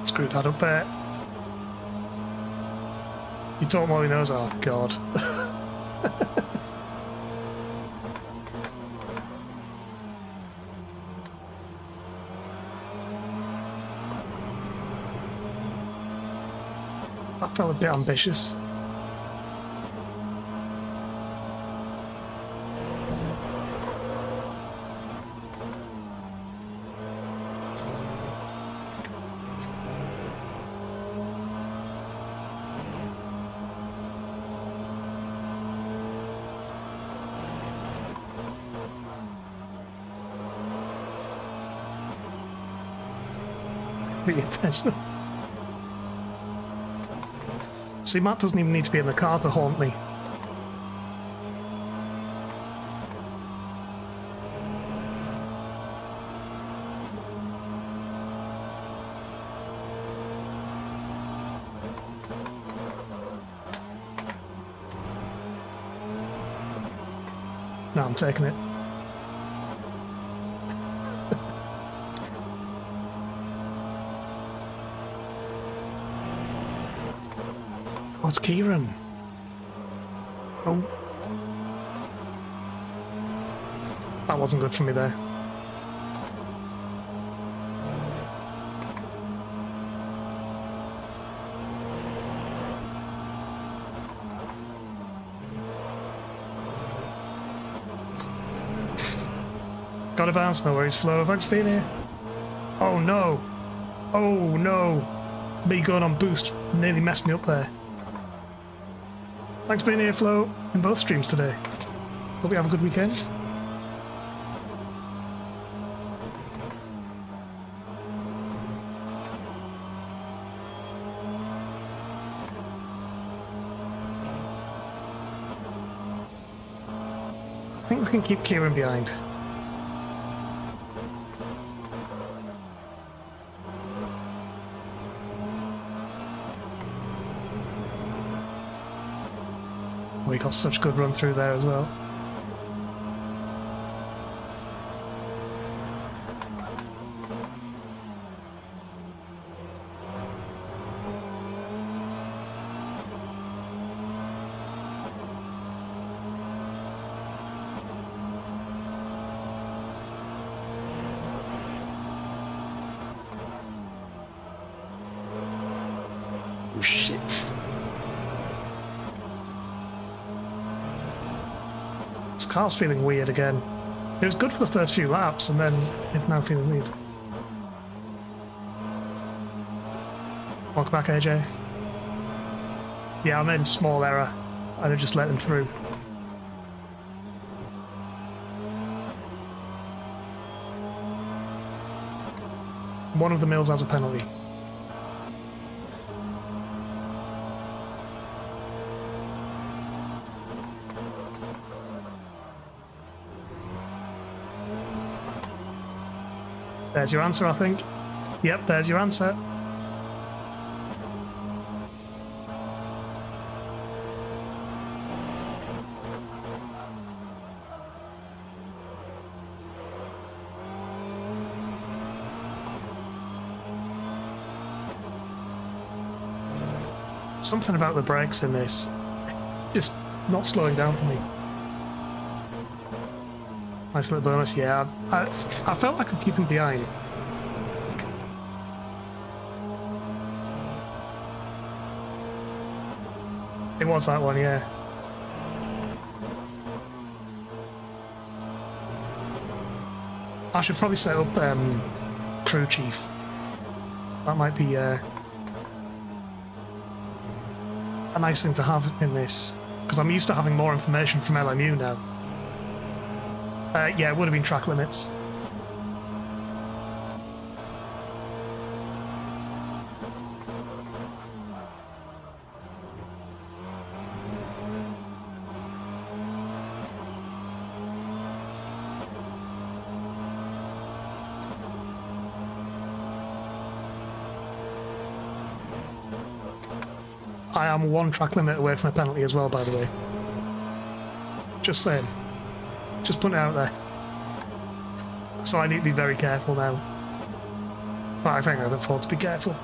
Screwed that up there. You talk while he knows. Oh god. That felt a bit ambitious. pretty intentional. See, Matt doesn't even need to be in the car to haunt me. No, I'm taking it. Oh, it's Kieran. Oh. That wasn't good for me there. Gotta bounce, no worries, Flo. Thanks for being here. Oh no! Oh no! Me going on boost nearly messed me up there. Thanks for being here, Flo, in both streams today. Hope you have a good weekend. I think we can keep Kieran behind. We got such good run through there as well. Oh shit. This car's feeling weird again. It was good for the first few laps, and then it's now feeling weird. Welcome back, AJ. Yeah, I made a small error. I'd have just let him through. One of the mills has a penalty. There's your answer, I think. Yep, there's your answer. Something about the brakes in this, just not slowing down for me. Nice little bonus, yeah. I felt I could keep him behind. It was that one, yeah. I should probably set up crew chief. That might be a nice thing to have in this, because I'm used to having more information from LMU now. Yeah, it would have been track limits. I am one track limit away from a penalty as well, by the way. Just saying. Just putting it out there. So I need to be very careful now. But I think I can afford to be careful.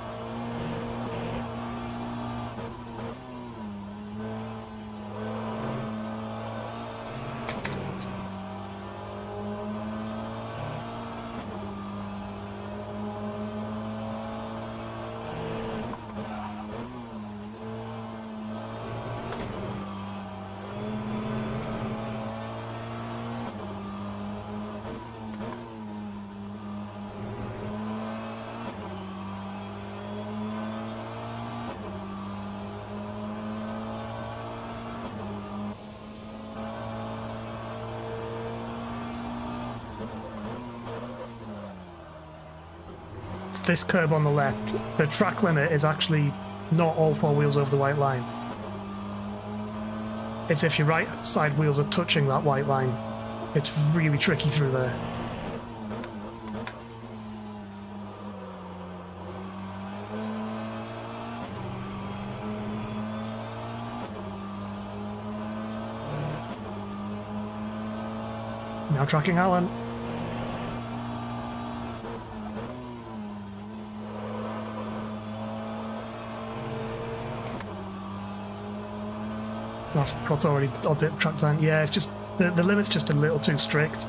this curb on the left. The track limit is actually not all four wheels over the white line. It's if your right side wheels are touching that white line. It's really tricky through there. Now tracking Alan. That's already a bit tracked down. Yeah, it's just the limit's just a little too strict.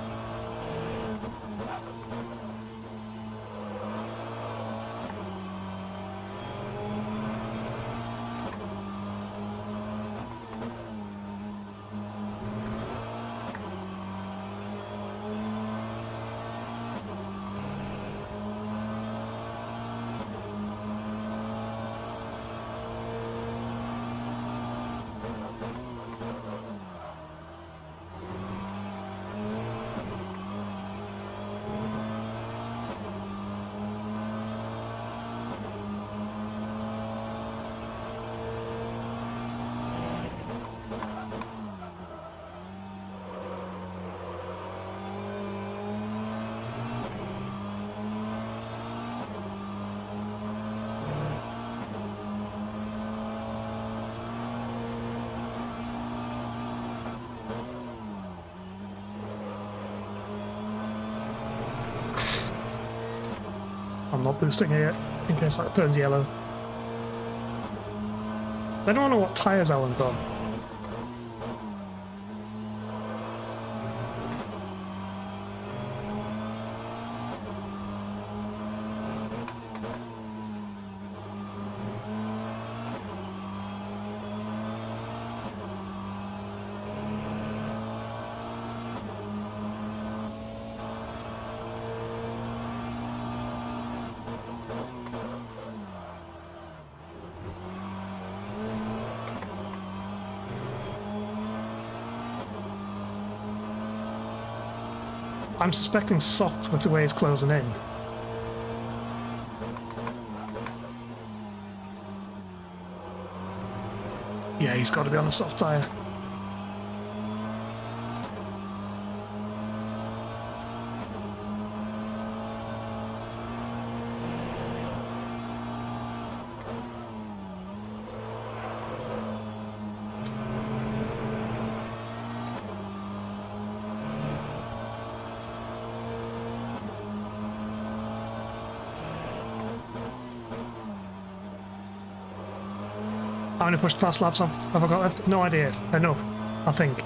I'm not boosting here in case that turns yellow. I don't know what tyres Alan's on. I'm suspecting soft with the way it's closing in. Yeah, he's got to be on a soft tyre. How many push past laps have I got left? No idea. Enough, I think.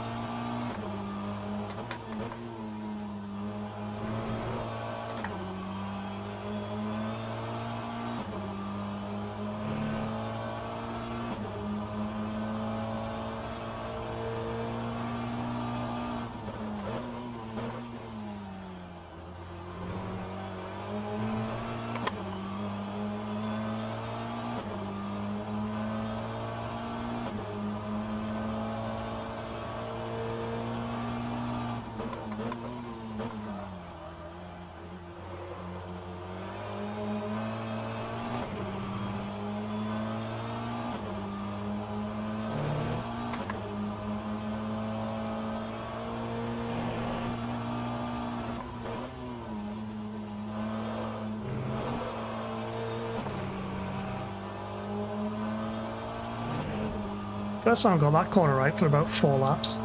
First time I got that corner right for about 4 laps.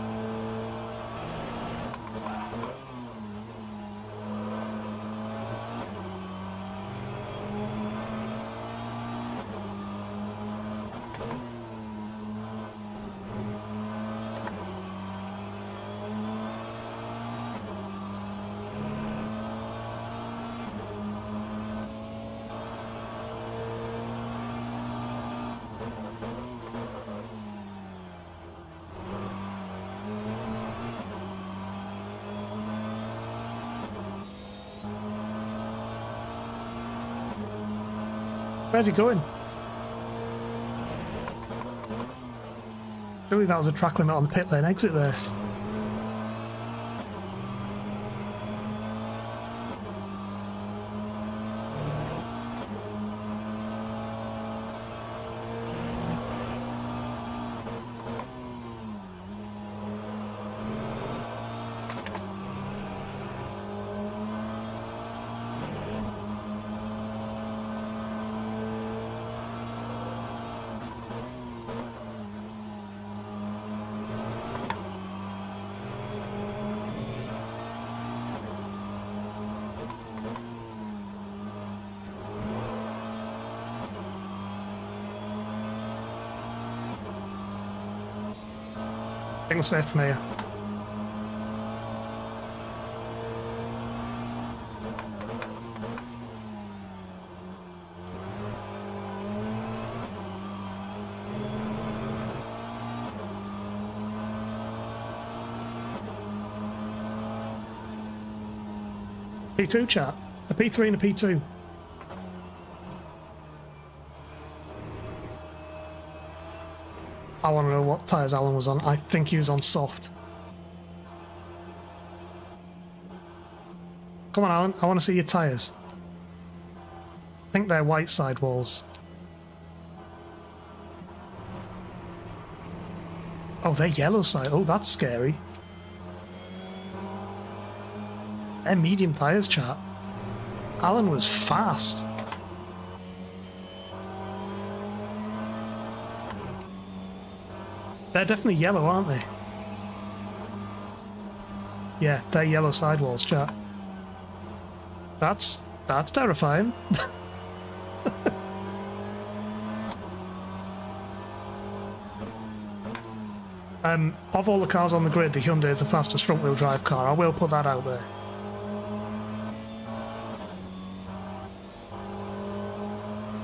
Where's he going? Surely that was a track limit on the pit lane exit there. I think we're safe from here. P2 chat. A P3 and a P2. I want to know what tyres Alan was on. I think he was on soft. Come on, Alan. I want to see your tyres. I think they're white sidewalls. Oh, they're yellow side. Oh, that's scary. They're medium tyres, chat. Alan was fast. They're definitely yellow, aren't they? Yeah, they're yellow sidewalls, chat. That's terrifying. Of all the cars on the grid, the Hyundai is the fastest front-wheel drive car. I will put that out there.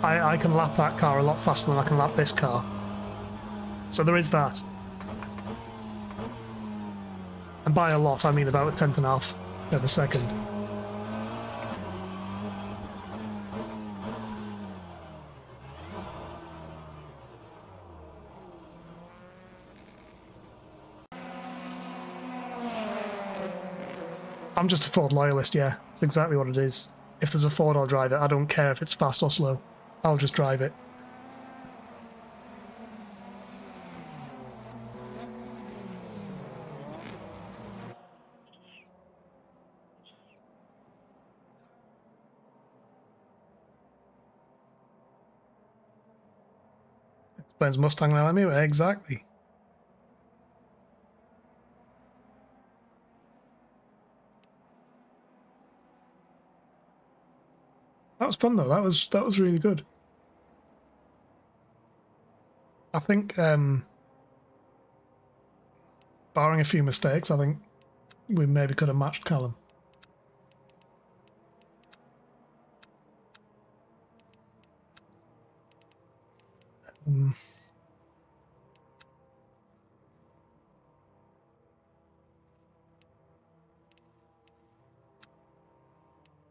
I can lap that car a lot faster than I can lap this car. So there is that. And by a lot, I mean about a tenth and a half of a second. I'm just a Ford loyalist, yeah. It's exactly what it is. If there's a Ford, I'll drive it. I don't care if it's fast or slow. I'll just drive it. Explains Mustang now, anyway, exactly. That was fun though. That was really good. I think, barring a few mistakes, I think we maybe could have matched Callum.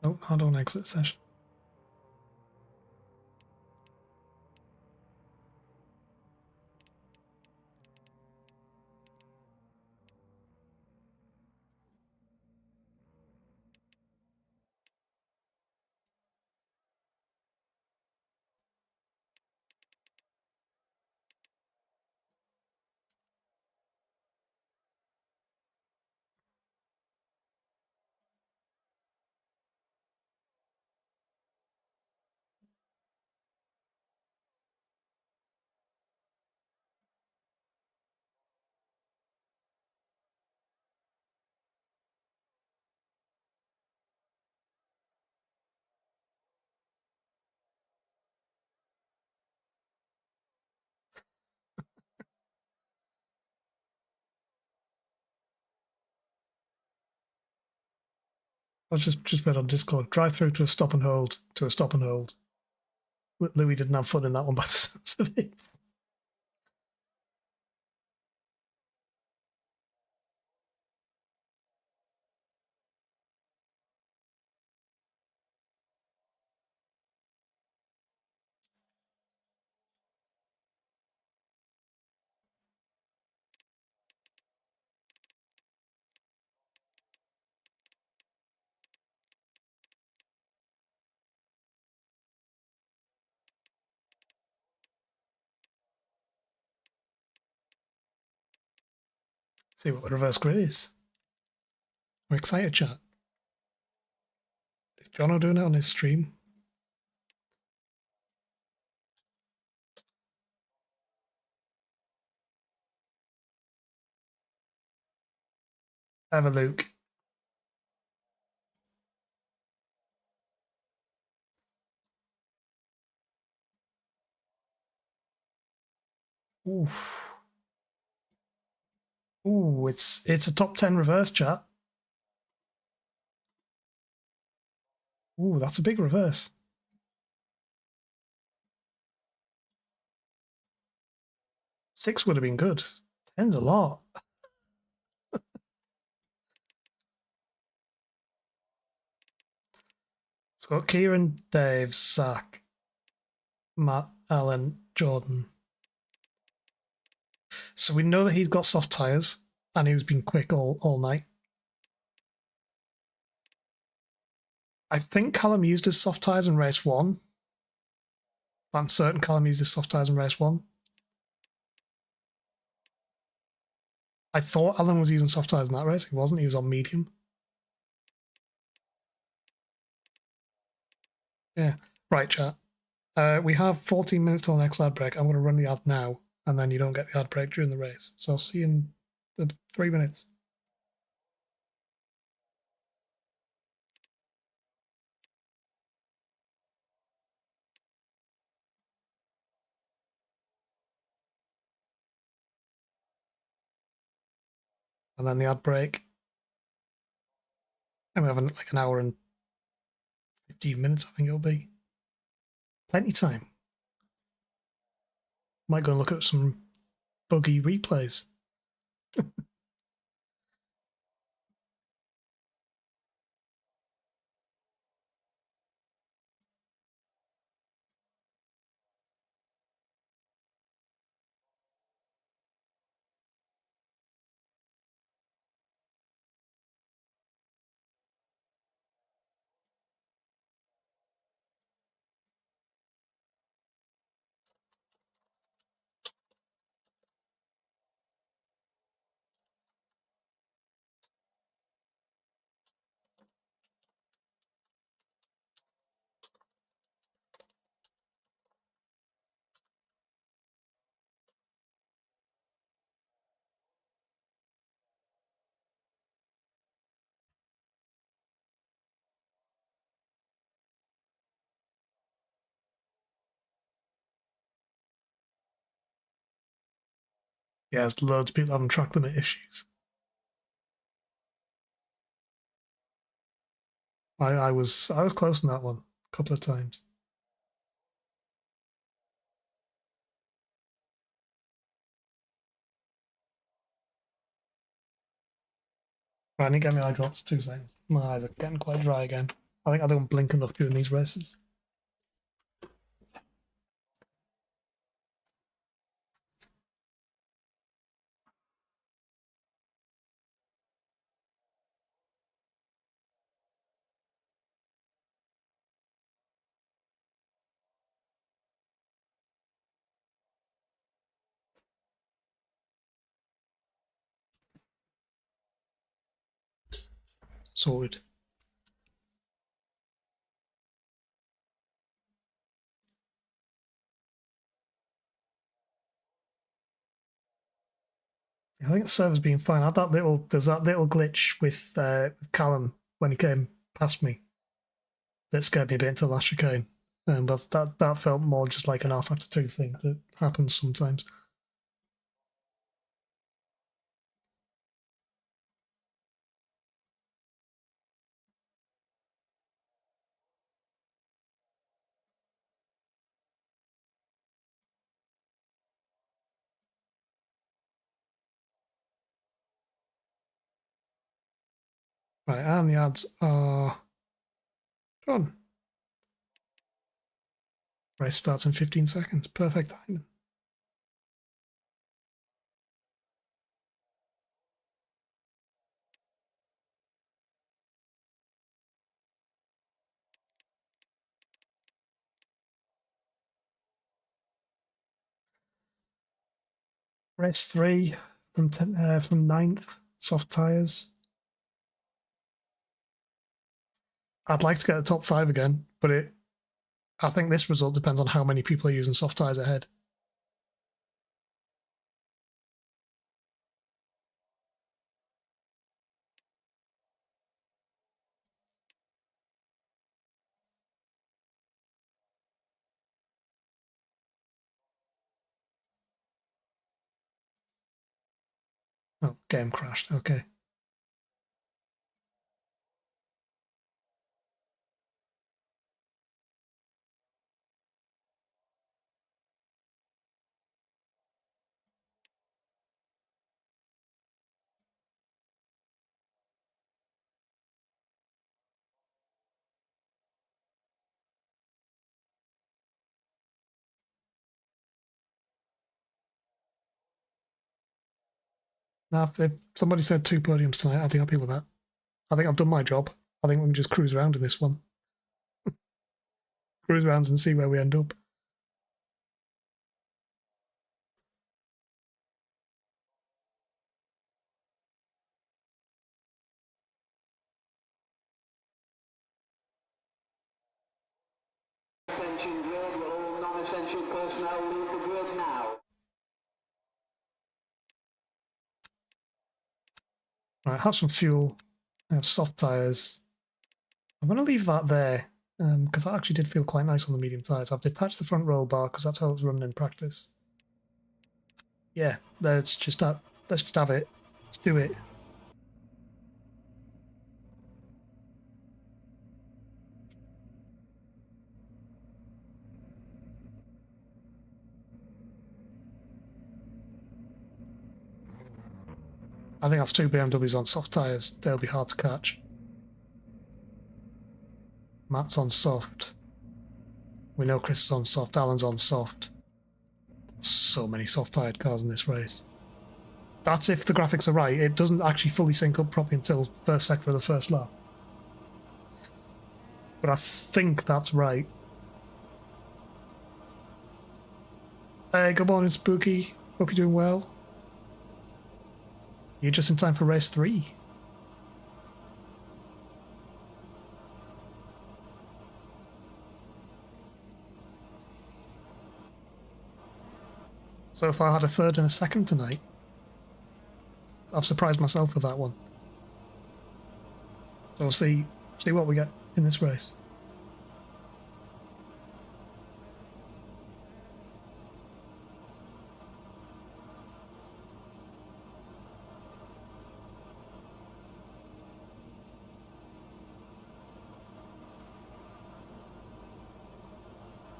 Oh, I don't exit session. I was just read on Discord. Drive through to a stop and hold to a stop and hold. Louis didn't have fun in that one by the sense of it. See what the reverse grid is. We're excited, chat. Is Jono doing it on his stream? Have a Luke. Oof. Ooh, it's a top 10 reverse, chat. Ooh, that's a big reverse. Six would have been good. 10's a lot. It's got Kieran, Dave, Zach, Matt, Alan, Jordan. So we know that he's got soft tyres and he's been quick all night. I think Callum used his soft tyres in race 1. I'm certain Callum used his soft tyres in race 1. I thought Alan was using soft tyres in that race. He wasn't. He was on medium. Yeah. Right, chat. We have 14 minutes till the next ad break. I'm going to run the ad now, and then you don't get the ad break during the race. So I'll see you in the 3 minutes. And then the ad break. And we have like an hour and 15 minutes, I think it'll be. Plenty time. Might go and look at some buggy replays. Yeah, there's loads of people having track limit issues. I was close on that one a couple of times. Right, I need to get my eye drops 2 seconds. My eyes are getting quite dry again. I think I don't blink enough during these races. Sorted. I think the server's been fine. I had there's that little glitch with Callum when he came past me that scared me a bit into the last chicane. But that felt more just like an rFactor 2 thing that happens sometimes. Right, and the ads are done. Race starts in 15 seconds. Perfect timing. Race 3 from 9th, soft tyres. I'd like to get the top 5 again, but I think this result depends on how many people are using soft tyres ahead. Oh, game crashed. Okay. Now, if somebody said 2 podiums tonight, I'd be happy with that. I think I've done my job. I think we can just cruise around in this one. Cruise around and see where we end up. Attention grid, will all non-essential personnel leave the grid now? Right, have some fuel. I have soft tyres. I'm going to leave that there because that actually did feel quite nice on the medium tyres. I've detached the front roll bar because that's how it was running in practice. Yeah, let's just have it. Let's do it. I think that's 2 BMWs on soft tyres. They'll be hard to catch. Matt's on soft. We know Chris is on soft. Alan's on soft. So many soft-tyred cars in this race. That's if the graphics are right. It doesn't actually fully sync up properly until first sector of the first lap. But I think that's right. Hey, good morning, Spooky. Hope you're doing well. You're just in time for race 3. So far, I had a third and a second tonight. I've surprised myself with that one. So we'll see what we get in this race.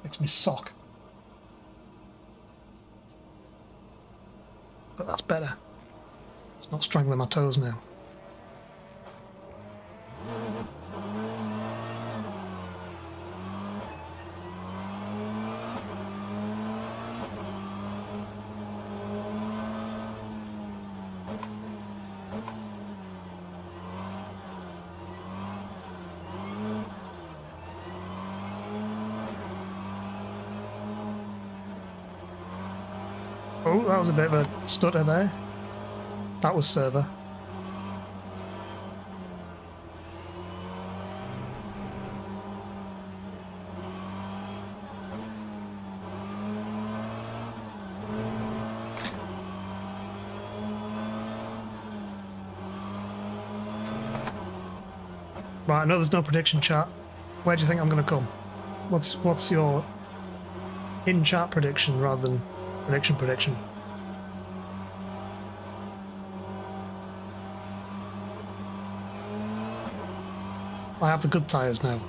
Makes me sock. But that's better. It's not strangling my toes now. Oh, that was a bit of a stutter there. That was server. Right, I know there's no prediction chat. Where do you think I'm going to come? What's your in-chat prediction rather than prediction? I have the good tyres now.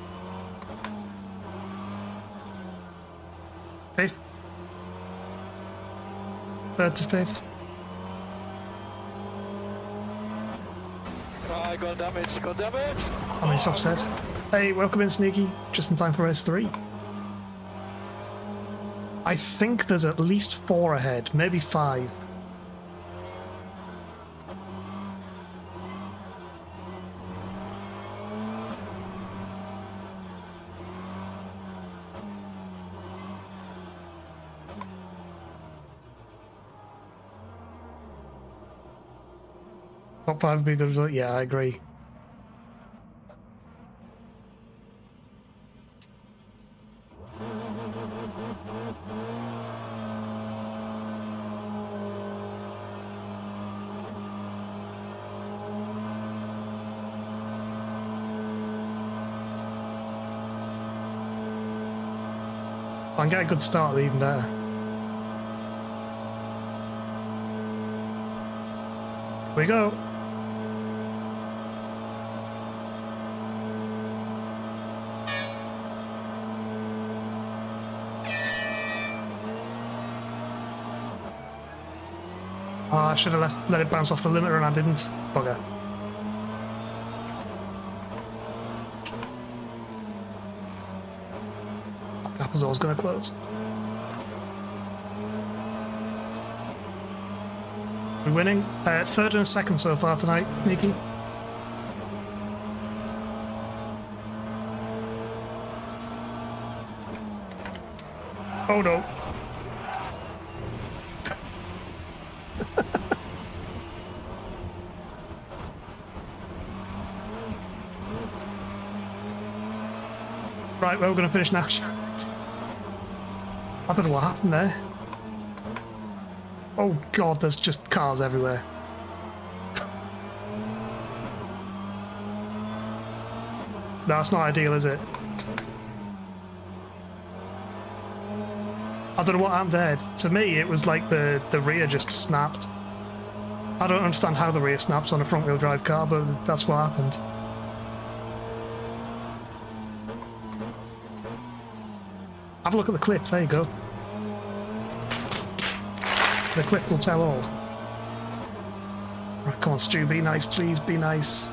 5th? 3rd to 5th? I got damage. I mean, soft said. Hey, welcome in, Sneaky. Just in time for race 3. I think there's at least 4 ahead, maybe 5. Top 5 would be a good result. Yeah, I agree. If I can get a good start, even better. We go. Oh, I should have let it bounce off the limiter and I didn't. Bugger. That gap was always going to close. We're winning. Third and second so far tonight, Nikki. Oh no. Right, well, we're going to finish now. I don't know what happened there. Oh god, there's just cars everywhere. That's not ideal, is it? I don't know what happened there. To me, it was like the rear just snapped. I don't understand how the rear snaps on a front-wheel drive car, but that's what happened. Have a look at the clip, there you go. The clip will tell all. Right, come on, Stu, be nice, please, be nice.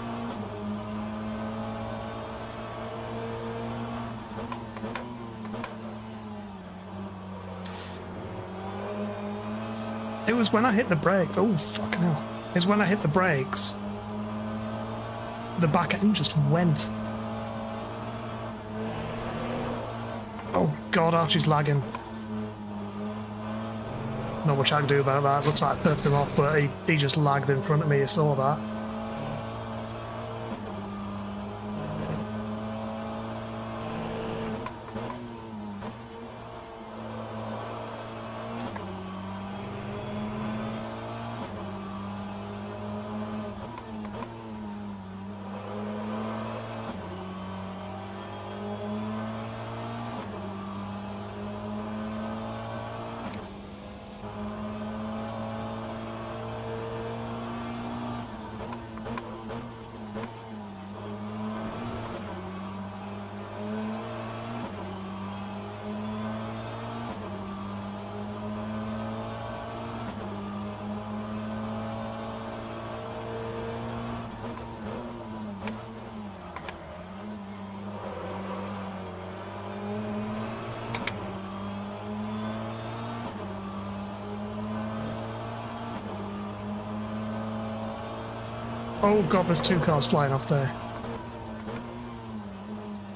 It was when I hit the brakes. Oh, fucking hell. It's when I hit the brakes. The back end just went. Oh, God, Archie's lagging. Not much I can do about that. Looks like I turfed him off, but he just lagged in front of me. I saw that. Oh god, there's two cars flying off there.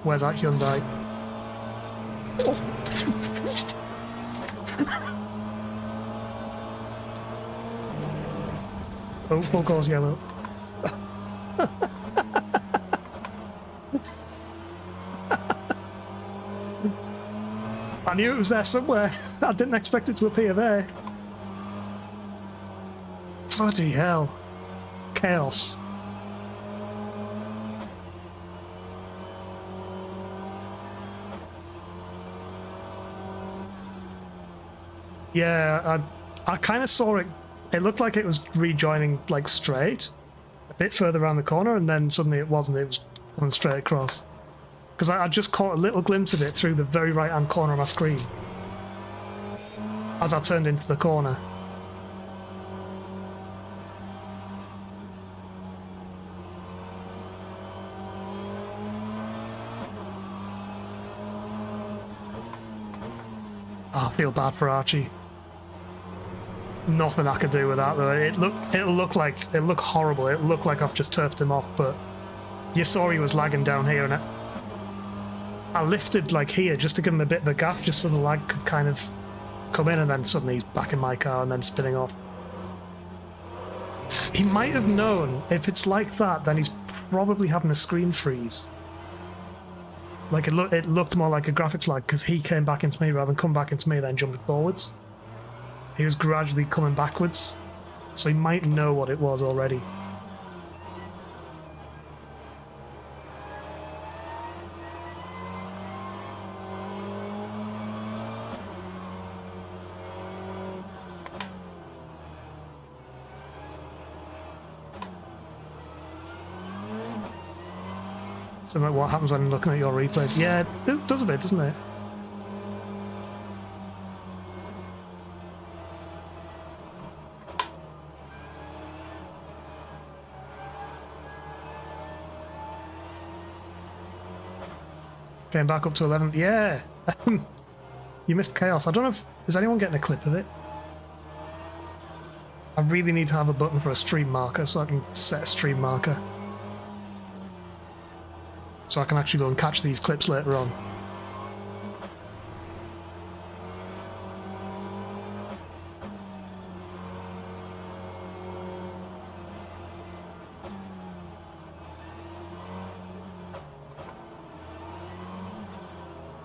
Where's that Hyundai? Oh, oh full car's yellow. I knew it was there somewhere. I didn't expect it to appear there. Bloody hell. Chaos. Yeah, I kind of saw it. It looked like it was rejoining like straight, a bit further around the corner, and then suddenly it wasn't. It was going straight across. Because I just caught a little glimpse of it through the very right-hand corner of my screen as I turned into the corner. I feel bad for Archie. Nothing I can do with that though. It'll look horrible. It'll look like I've just turfed him off, but you saw he was lagging down here, and I lifted like here just to give him a bit of a gap, just so the lag could kind of come in, and then suddenly he's back in my car and then spinning off. He might have known if it's like that, then he's probably having a screen freeze. Like it looked more like a graphics lag because he came back into me rather than come back into me then jumping forwards. He was gradually coming backwards, so he might know what it was already. Something like what happens when looking at your replays. Yeah, it does a bit, doesn't it? Getting back up to 11th. Yeah! You missed Chaos. I don't know if... Is anyone getting a clip of it? I really need to have a button for a stream marker so I can set a stream marker. So I can actually go and catch these clips later on.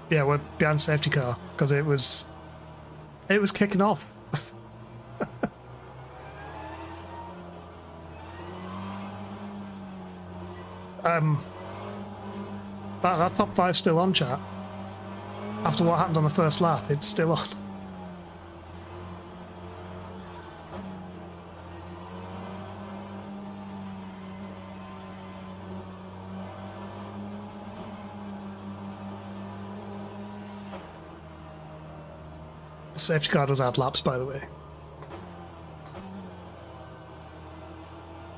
Yeah, we're behind safety car because it was kicking off. That top five's still on, chat. After what happened on the first lap, it's still on. The safety car does add laps, by the way.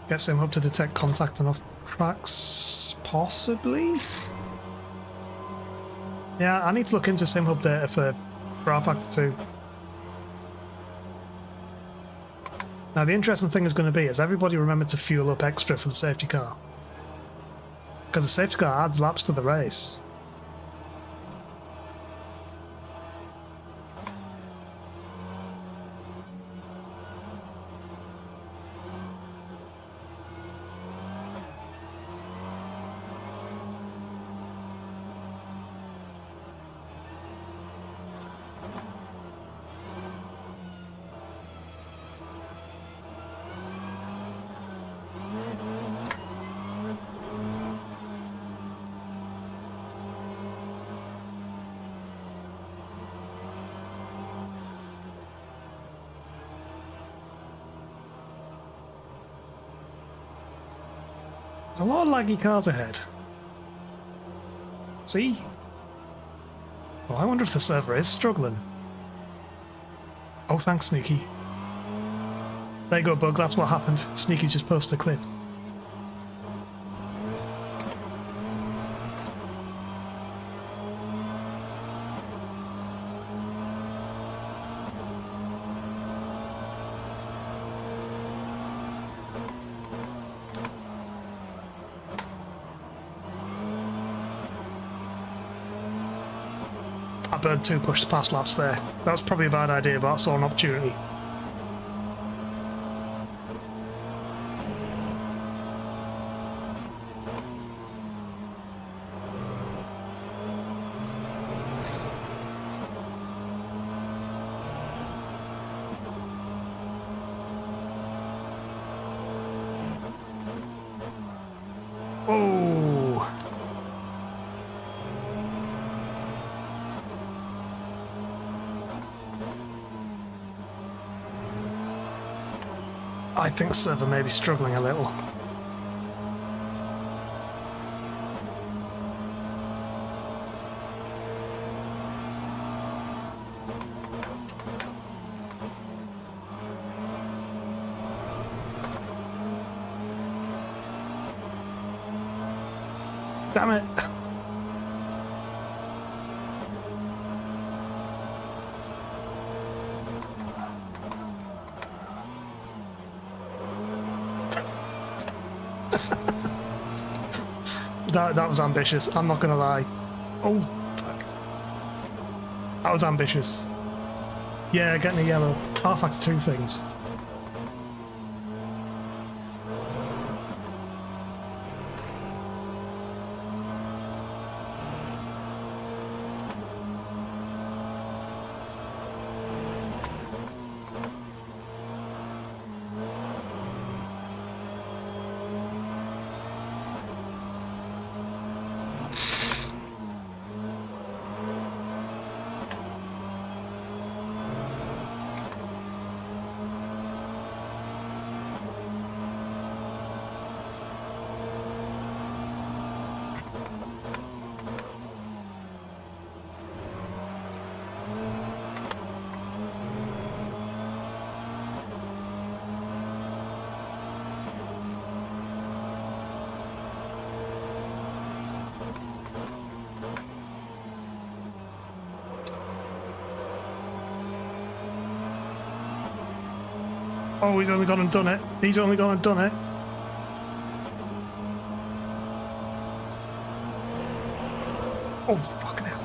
Get SimHub to detect contact on off tracks, possibly? Yeah, I need to look into SimHub data for rFactor 2. Now the interesting thing is going to be is everybody remember to fuel up extra for the safety car. Because the safety car adds laps to the race. A lot of laggy cars ahead. See? Well, I wonder if the server is struggling. Oh, thanks, Sneaky. There you go, Bug. That's what happened. Sneaky just posted a clip. I burned 2 push to pass laps there. That was probably a bad idea, but I saw an opportunity. Oh! I think server may be struggling a little. Damn it! That was ambitious, I'm not gonna lie. Oh, fuck. That was ambitious. Yeah, getting a yellow. rFactor 2 things. Oh, he's only gone and done it. He's only gone and done it. Oh, fucking hell.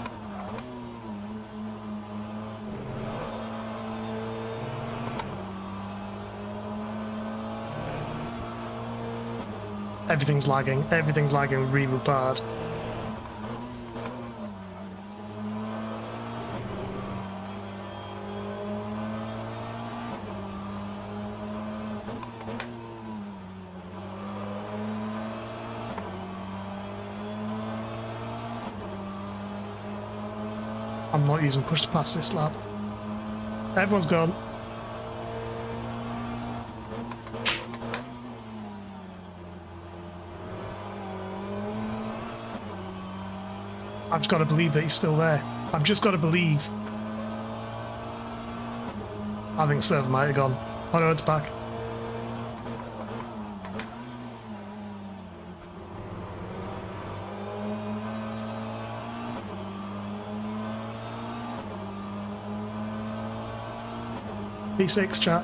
Everything's lagging. Everything's lagging really bad. I'm not using push to pass this lap. Everyone's gone. I've just got to believe that he's still there. I've just got to believe. I think server might have gone. Oh no, it's back. P6 chat.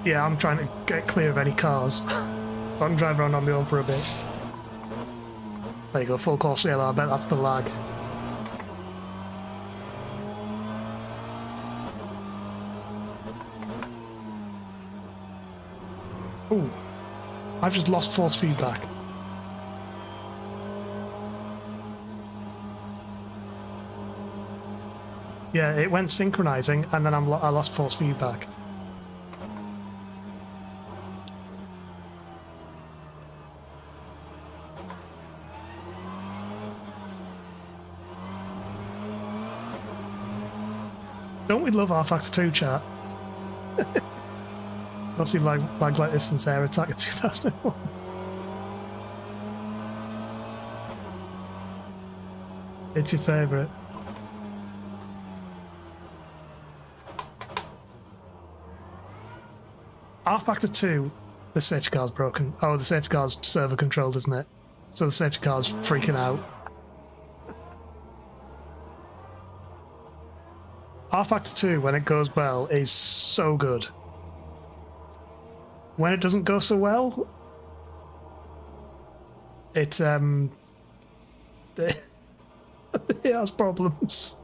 Yeah, I'm trying to get clear of any cars. So I can drive around on my own for a bit. There you go, full course yellow, I bet that's the lag. Ooh, I've just lost force feedback. Yeah, it went synchronizing and then I lost force feedback. Don't we love rFactor 2 chat? Not seen lag like this since Air Attack in 2001. It's your favourite. rFactor 2, the safety car's broken. Oh, the safety car's server controlled, isn't it? So the safety car's freaking out. rFactor 2, when it goes well, is so good. When it doesn't go so well, it it has problems.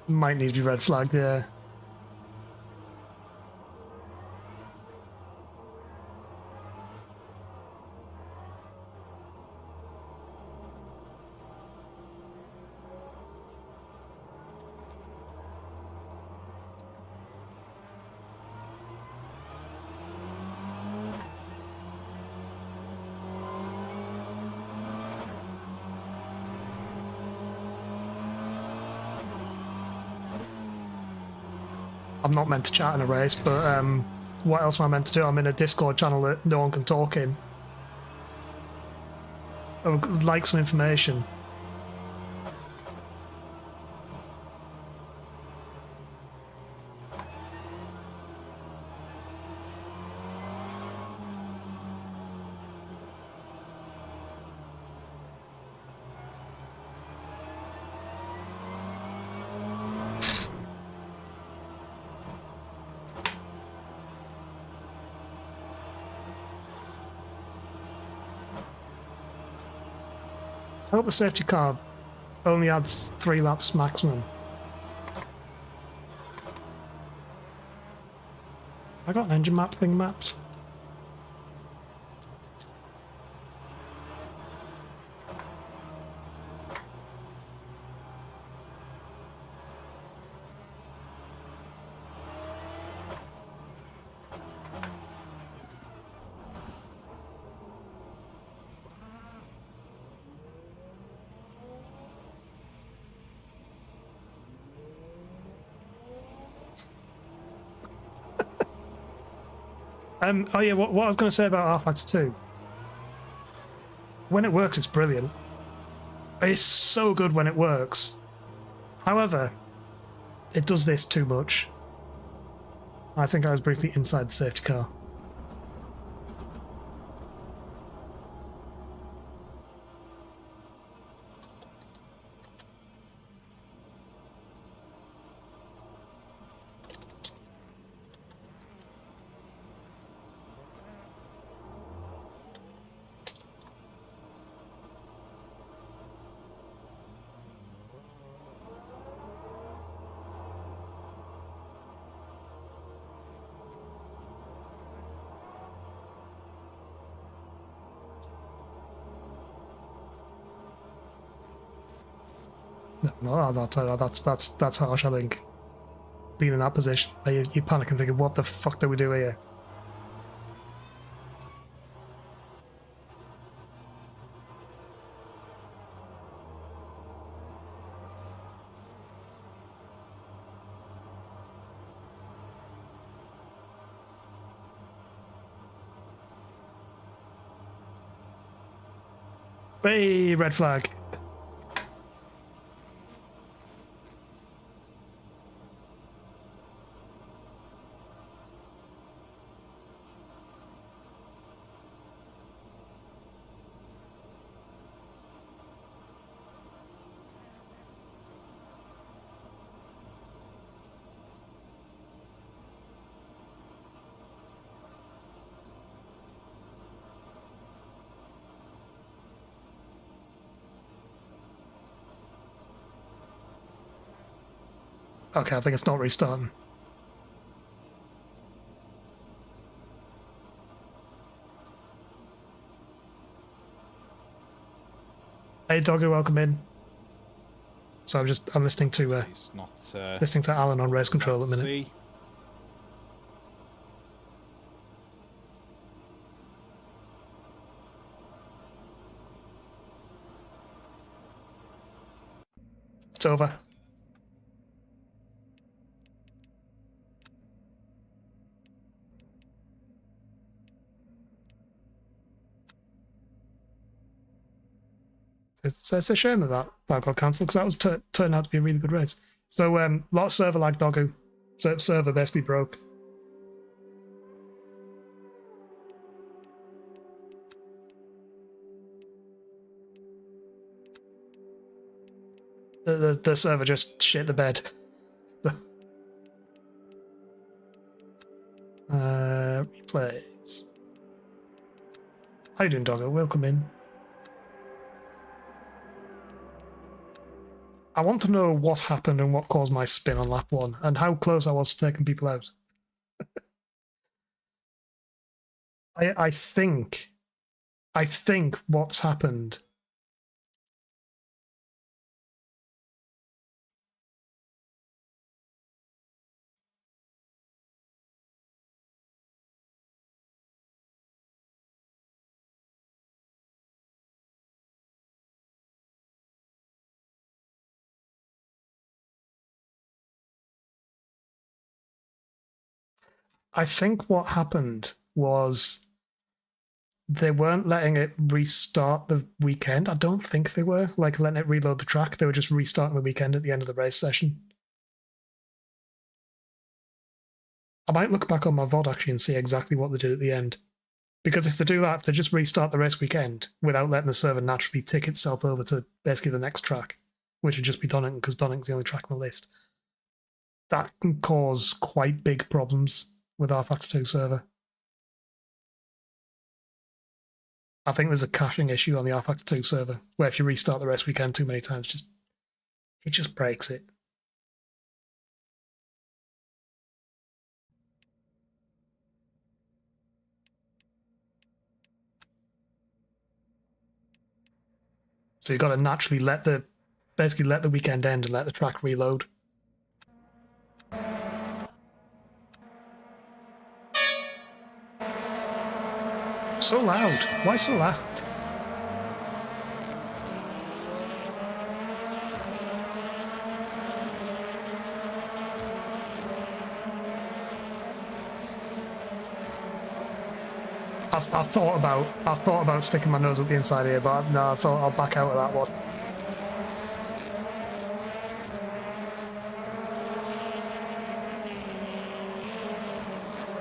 Might need to be red flagged, yeah. I'm not meant to chat in a race, but what else am I meant to do? I'm in a Discord channel that no one can talk in. I would like some information. I hope the safety car only adds 3 laps maximum. I got an engine map thing mapped. Oh yeah, what I was going to say about rFactor 2. When it works, it's brilliant. It's so good when it works. However, it does this too much. I think I was briefly inside the safety car. No, that's harsh, I think. Being in that position, you panic and thinking, what the fuck do we do here? Hey, red flag. Okay, I think it's not restarting. Hey, Doggo, welcome in. So I'm listening to It's not, listening to Alan on race control at the minute. see. It's over. It's a shame that got cancelled because that was turned out to be a really good race. So lot of server lag, Doggo. So server basically broke. The server just shit the bed. Replays. How you doing, Doggo? Welcome in. I want to know what happened and what caused my spin on lap 1 and how close I was to taking people out. I think what's happened. I think what happened was they weren't letting it restart the weekend. I don't think they were, like, letting it reload the track. They were just restarting the weekend at the end of the race session. I might look back on my VOD actually and see exactly what they did at the end. Because if they do that, if they just restart the race weekend without letting the server naturally tick itself over to basically the next track, which would just be Donington, because Donington's the only track on the list, that can cause quite big problems with rFactor 2 server. I think there's a caching issue on the rFactor 2 server, where if you restart the race weekend too many times, it just breaks it. So you've got to naturally basically let the weekend end and let the track reload. So loud. Why so loud? I thought about sticking my nose at the inside here, but no, I thought I'll back out of that one.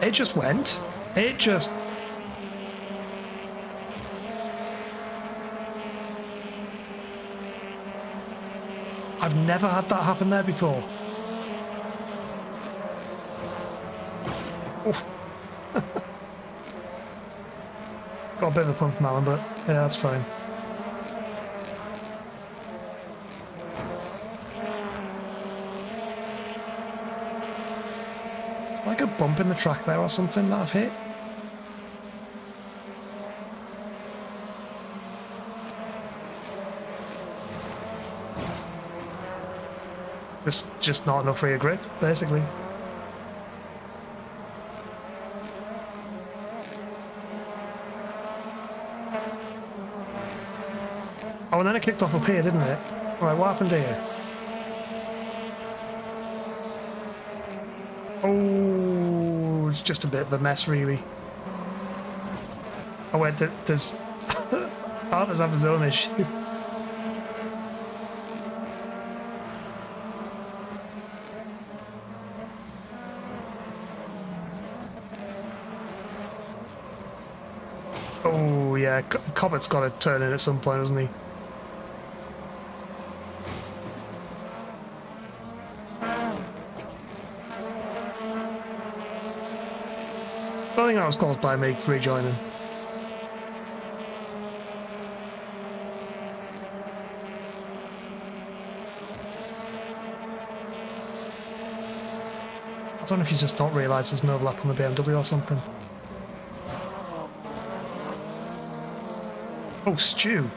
It just went. It just... I've never had that happen there before. Oof. Got a bit of a pump from Alan, but yeah, that's fine. It's like a bump in the track there or something that I've hit. Just not enough rear grip, basically. Oh, and then it kicked off up here, didn't it? Alright, what happened here? Oh, it's just a bit of a mess, really. Oh, wait, there's... Arthur's having his own issue. Oh, yeah, Cobbett's got to turn in at some point, hasn't he? I think that was caused by me rejoining. I don't know if you just don't realise there's no overlap on the BMW or something. Oh, Stu.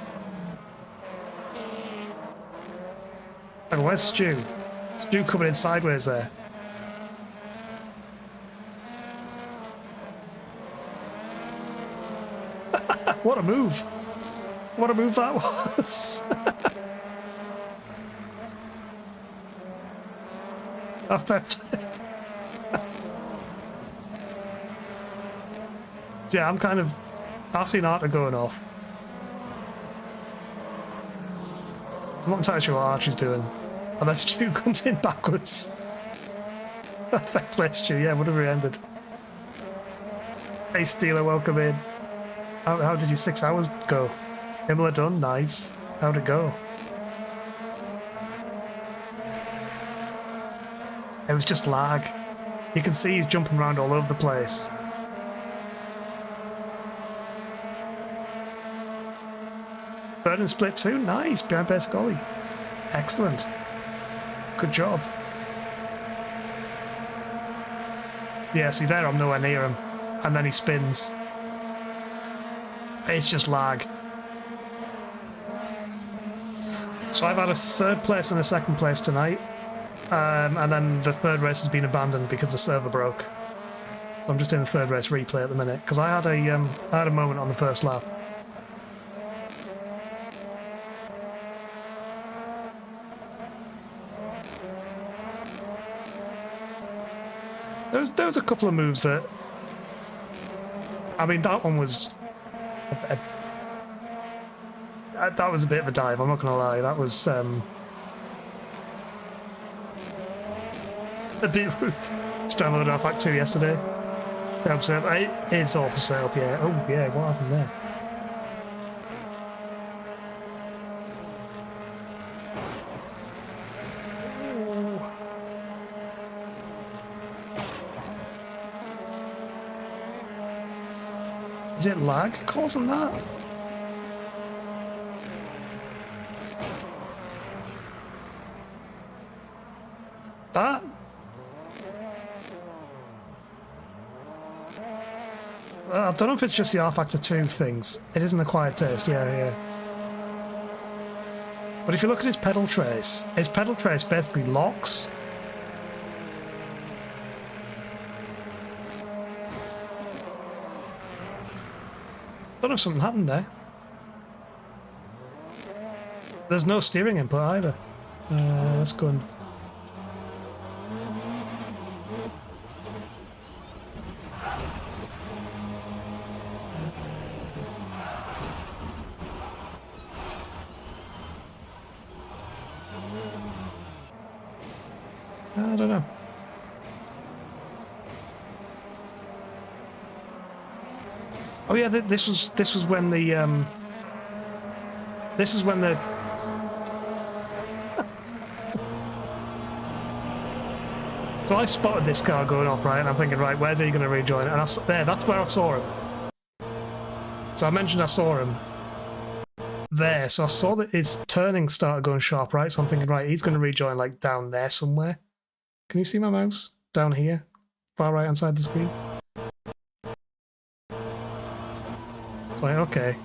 And where's Stu? Stu coming in sideways there. What a move! What a move that was! Yeah, I'm kind of after Arthur going off. I'm not entirely sure what Archie's doing. Unless Stu comes in backwards. Fair play, Stu, yeah, would have ended. Hey Steeler, welcome in. How did your 6 hours go? Imola done? Nice. How'd it go? It was just lag. You can see he's jumping around all over the place. Third and split 2, nice, behind basic Ollie. Excellent. Good job. Yeah, see there, I'm nowhere near him. And then he spins. It's just lag. So I've had a 3rd place and a 2nd place tonight. And then the 3rd race has been abandoned because the server broke. So I'm just in the 3rd race replay at the minute. Because I had a moment on the first lap. There was a couple of moves that... I mean, that one was... that was a bit of a dive, I'm not going to lie. That was... a bit... Just downloaded rFactor 2 yesterday. It's all for sale, yeah. Oh, yeah, what happened there? Is it lag causing that? That? I don't know if it's just the rFactor 2 things. It isn't a quiet taste, yeah. But if you look at his pedal trace basically locks. I don't know if something happened there. There's no steering input either. Let's go and... I don't know. Oh yeah, this was when the this is when the so I spotted this car going off, right, and I'm thinking, right, where's he going to rejoin? And there, that's where I saw him. So I mentioned I saw him there, so I saw that his turning started going sharp, right? So I'm thinking, right, he's going to rejoin like down there somewhere. Can you see my mouse? Down here, far right hand side of the screen. It's like, okay.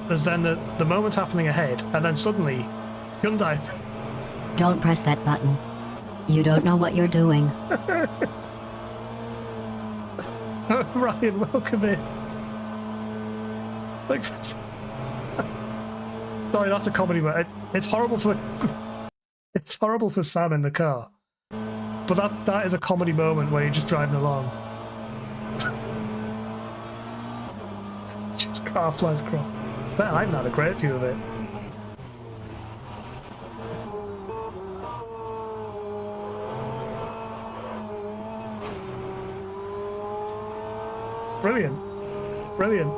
There's then the moment happening ahead, and then suddenly, Hyundai. Don't press that button. You don't know what you're doing. Ryan, welcome in. Like, sorry, that's a comedy, but it's horrible for it's horrible for Sam in the car. But that is a comedy moment where you're just driving along. Just car flies across. But I've had a great view of it. Brilliant. Brilliant.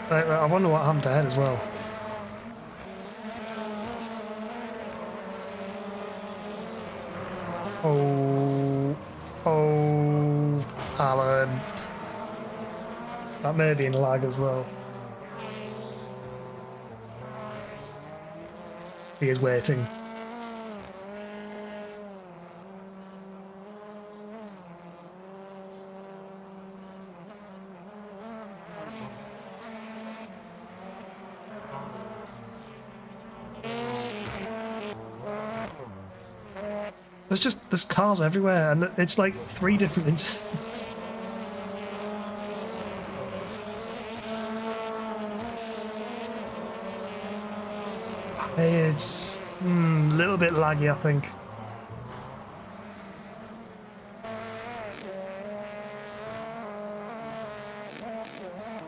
I wonder what happened to Head as well. Oh, Alan. That may be in lag as well. He is waiting. There's cars everywhere, and it's like 3 different incidents. It's a little bit laggy, I think.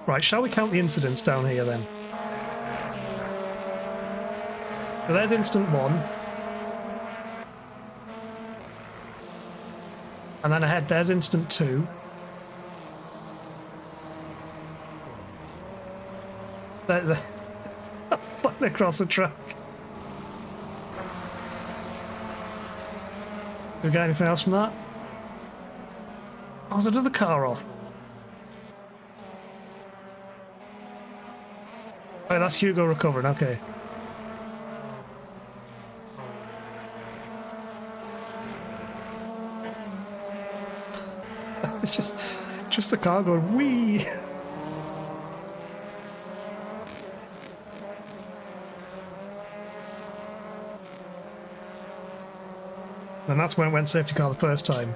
Right, shall we count the incidents down here then? So there's incident 1. And then ahead, there's instant 2. They're flying across the track. Do we get anything else from that? Oh, there's another car off. Oh, that's Hugo recovering, okay. It's just the car going wee. And that's when it went safety car the first time.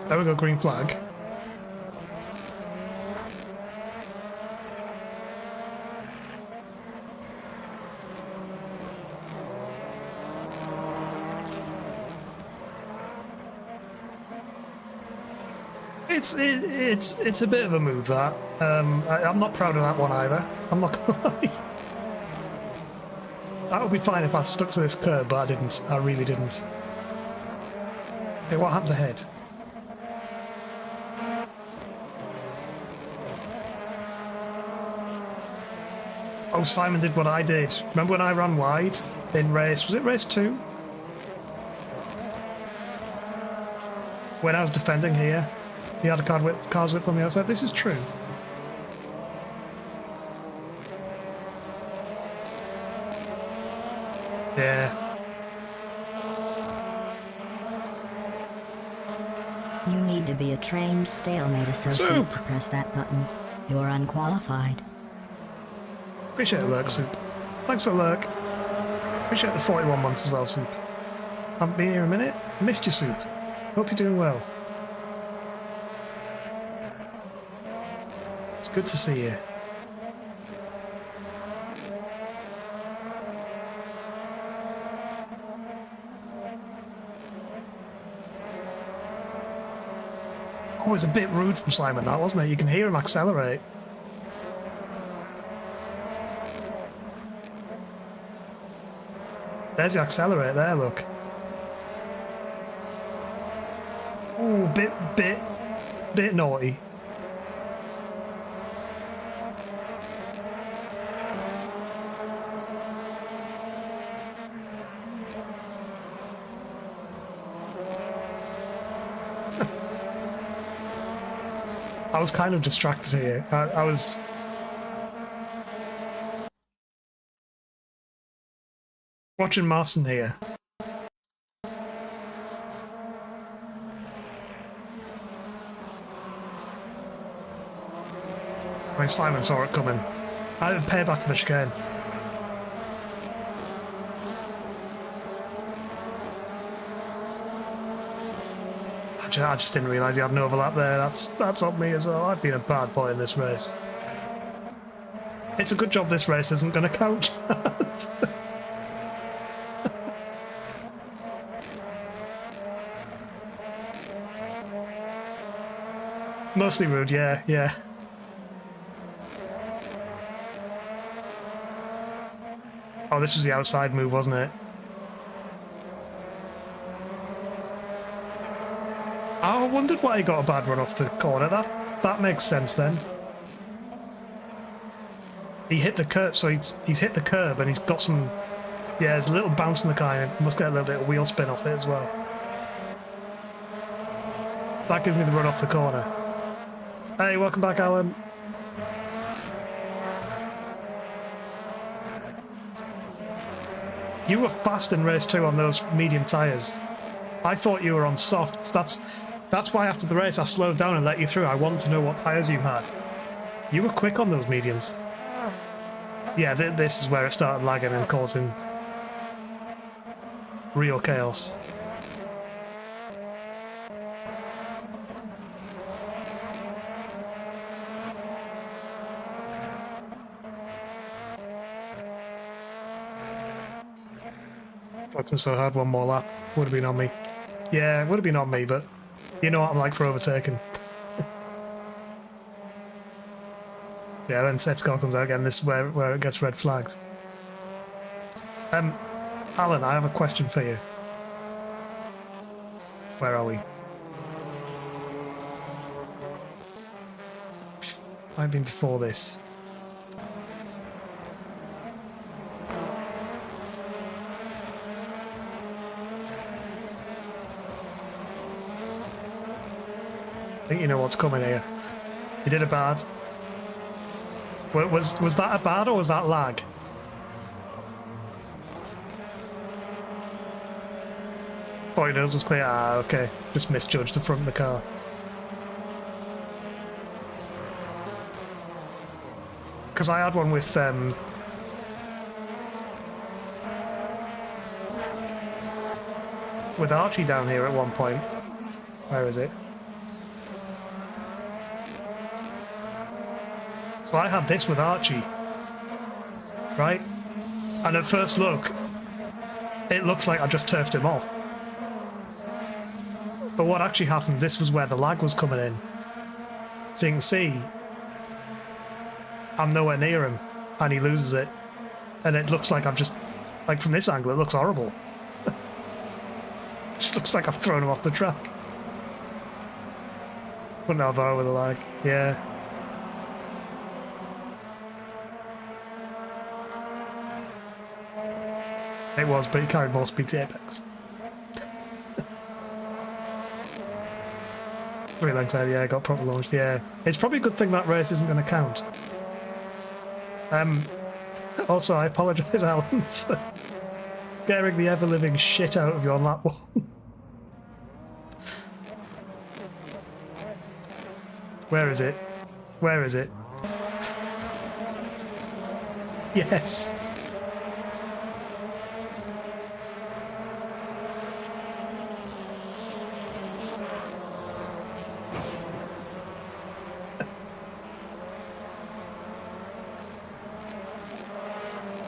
There we go, green flag. It's a bit of a move, that. I'm not proud of that one either. I'm not gonna lie. That would be fine if I stuck to this curb, but I didn't. I really didn't. Hey, what happened ahead? Oh, Simon did what I did. Remember when I ran wide in race? Was it race 2? When I was defending here. He had a car's width on the outside. This is true. Yeah. You need to be a trained stalemate associate Soup. to press that button. You're unqualified. Appreciate the lurk, Soup. Thanks for the lurk. Appreciate the 41 months as well, Soup. Haven't been here a minute. Missed you, Soup. Hope you're doing well. It's good to see you. Oh, it was a bit rude from Simon, that, wasn't it? You can hear him accelerate. There's the accelerator there, look. Oh, bit naughty. I was kind of distracted here. I was... watching Marson here. I mean, Simon saw it coming. I didn't pay back for the chicane. I just didn't realise you had an overlap there. That's on me as well. I've been a bad boy in this race. It's a good job this race isn't going to count. Mostly rude, yeah. Oh, this was the outside move, wasn't it? I wondered why he got a bad run off the corner. That makes sense then. He hit the curb, so he's hit the curb and he's got some... yeah, there's a little bounce in the car and must get a little bit of wheel spin off it as well. So that gives me the run off the corner. Hey, welcome back, Alan. You were fast in race 2 on those medium tyres. I thought you were on soft. That's why after the race I slowed down and let you through. I wanted to know what tyres you had. You were quick on those mediums. Yeah, this is where it started lagging and causing real chaos. Fucking so hard, one more lap. Would have been on me. Yeah, would have been on me, but you know what I'm like for overtaking. Yeah, then safety car comes out again. This is where it gets red flagged. Alan, I have a question for you. Where are we? I've been before this. I think you know what's coming here. You did a bad. Was that a bad or was that lag? Oh, your nose was clear. Ah, okay. Just misjudged the front of the car. Because I had one with Archie down here at one point. Where is it? So I had this with Archie, right? And at first look, it looks like I just turfed him off. But what actually happened, this was where the lag was coming in. So you can see, I'm nowhere near him, and he loses it. And it looks like I've just, like from this angle, it looks horrible. Just looks like I've thrown him off the track. Wouldn't have over with a lag, yeah. It was, but he carried more speed to apex. 3 lengths ahead, yeah, got proper launched, yeah. It's probably a good thing that race isn't going to count. Also, I apologise, Alan, for scaring the ever-living shit out of you on that one. Where is it? Where is it? Yes!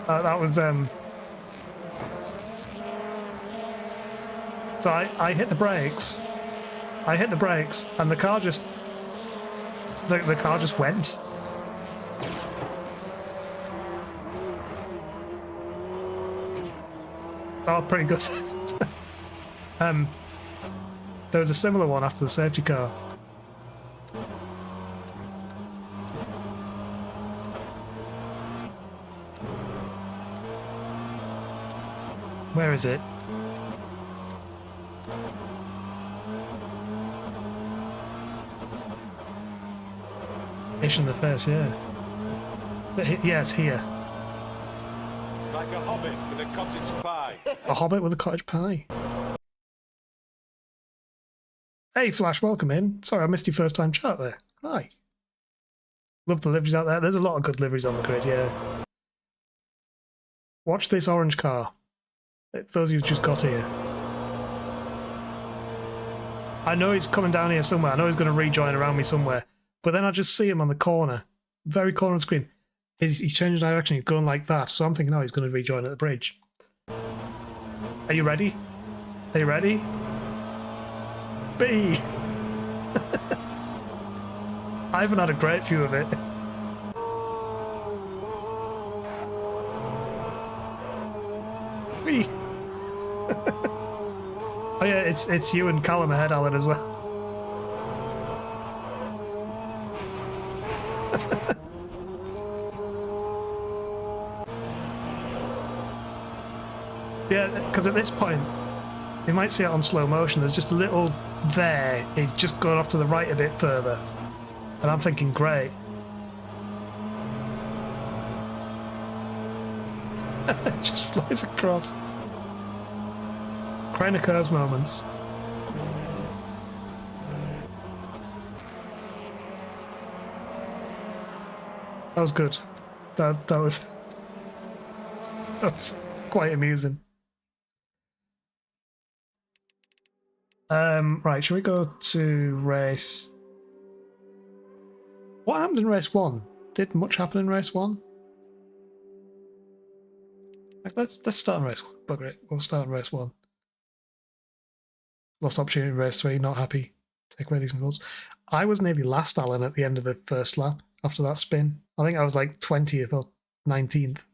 That was so I hit the brakes I hit the brakes and the car just the car just went. Oh, pretty good. There was a similar one after the safety car. Where is it? Ish in the face, yeah. Yeah, it's here. Like a hobbit with a cottage pie. A hobbit with a cottage pie. Hey, Flash, welcome in. Sorry, I missed your first time chat there. Hi. Love the liveries out there. There's a lot of good liveries on the grid, yeah. Watch this orange car. It's those who've just got here. I know he's coming down here somewhere. I know he's going to rejoin around me somewhere. But then I just see him on the corner. Very corner of the screen. He's changing direction. He's going like that. So I'm thinking, oh, he's going to rejoin at the bridge. Are you ready? Are you ready? B! I haven't had a great view of it. B! Oh yeah, it's you and Callum ahead, Alan, as well. Yeah, because at this point, you might see it on slow motion. There's just a little there. He's just gone off to the right a bit further. And I'm thinking, great. It just flies across. Crane of curves moments. That was good. That was quite amusing. Right, shall we go to race? What happened in race 1? Did much happen in race 1? Like, let's start in race 1. Bugger it. We'll start in race 1. Lost opportunity in race 3, not happy. Take away these results. I was nearly last, Alan, at the end of the first lap after that spin. I think I was like 20th or 19th.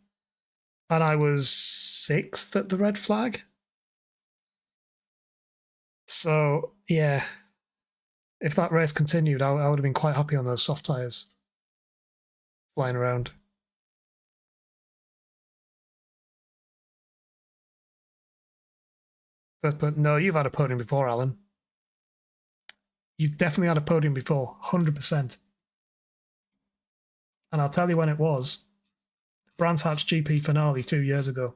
And I was 6th at the red flag. So, yeah. If that race continued, I would have been quite happy on those soft tyres. Flying around. But no, you've had a podium before, Alan. You've definitely had a podium before, 100%. And I'll tell you when it was. Brands Hatch GP finale 2 years ago.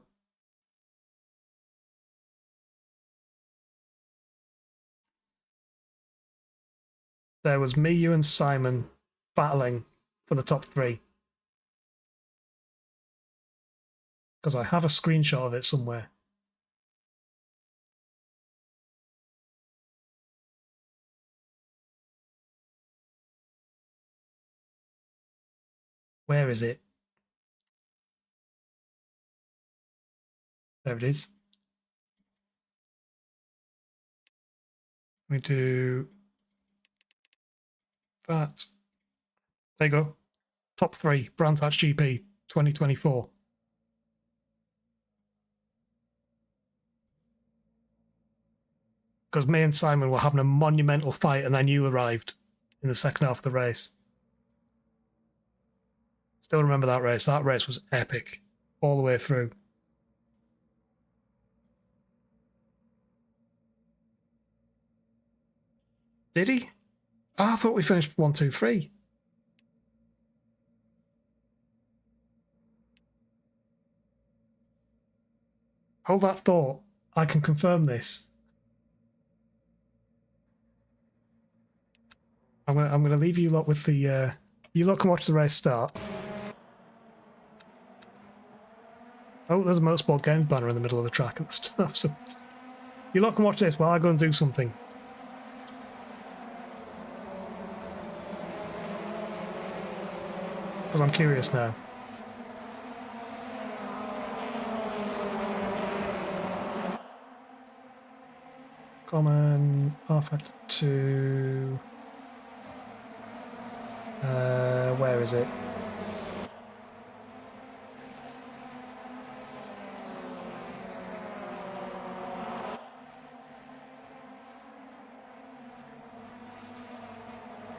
There was me, you and Simon battling for the top 3. Because I have a screenshot of it somewhere. Where is it? There it is. We do that. There you go. Top 3, Brands Hatch GP 2024. Because me and Simon were having a monumental fight and then you arrived in the second half of the race. Still remember that race. That race was epic all the way through. Did he? Oh, I thought we finished 1, 2, 3. Hold that thought. I can confirm this. I'm gonna leave you lot with the you lot can watch the race start. Oh, there's a Motorsport Games banner in the middle of the track at the start. So you lot can watch this while I go and do something. Because I'm curious now. Common, rFactor 2. Where is it?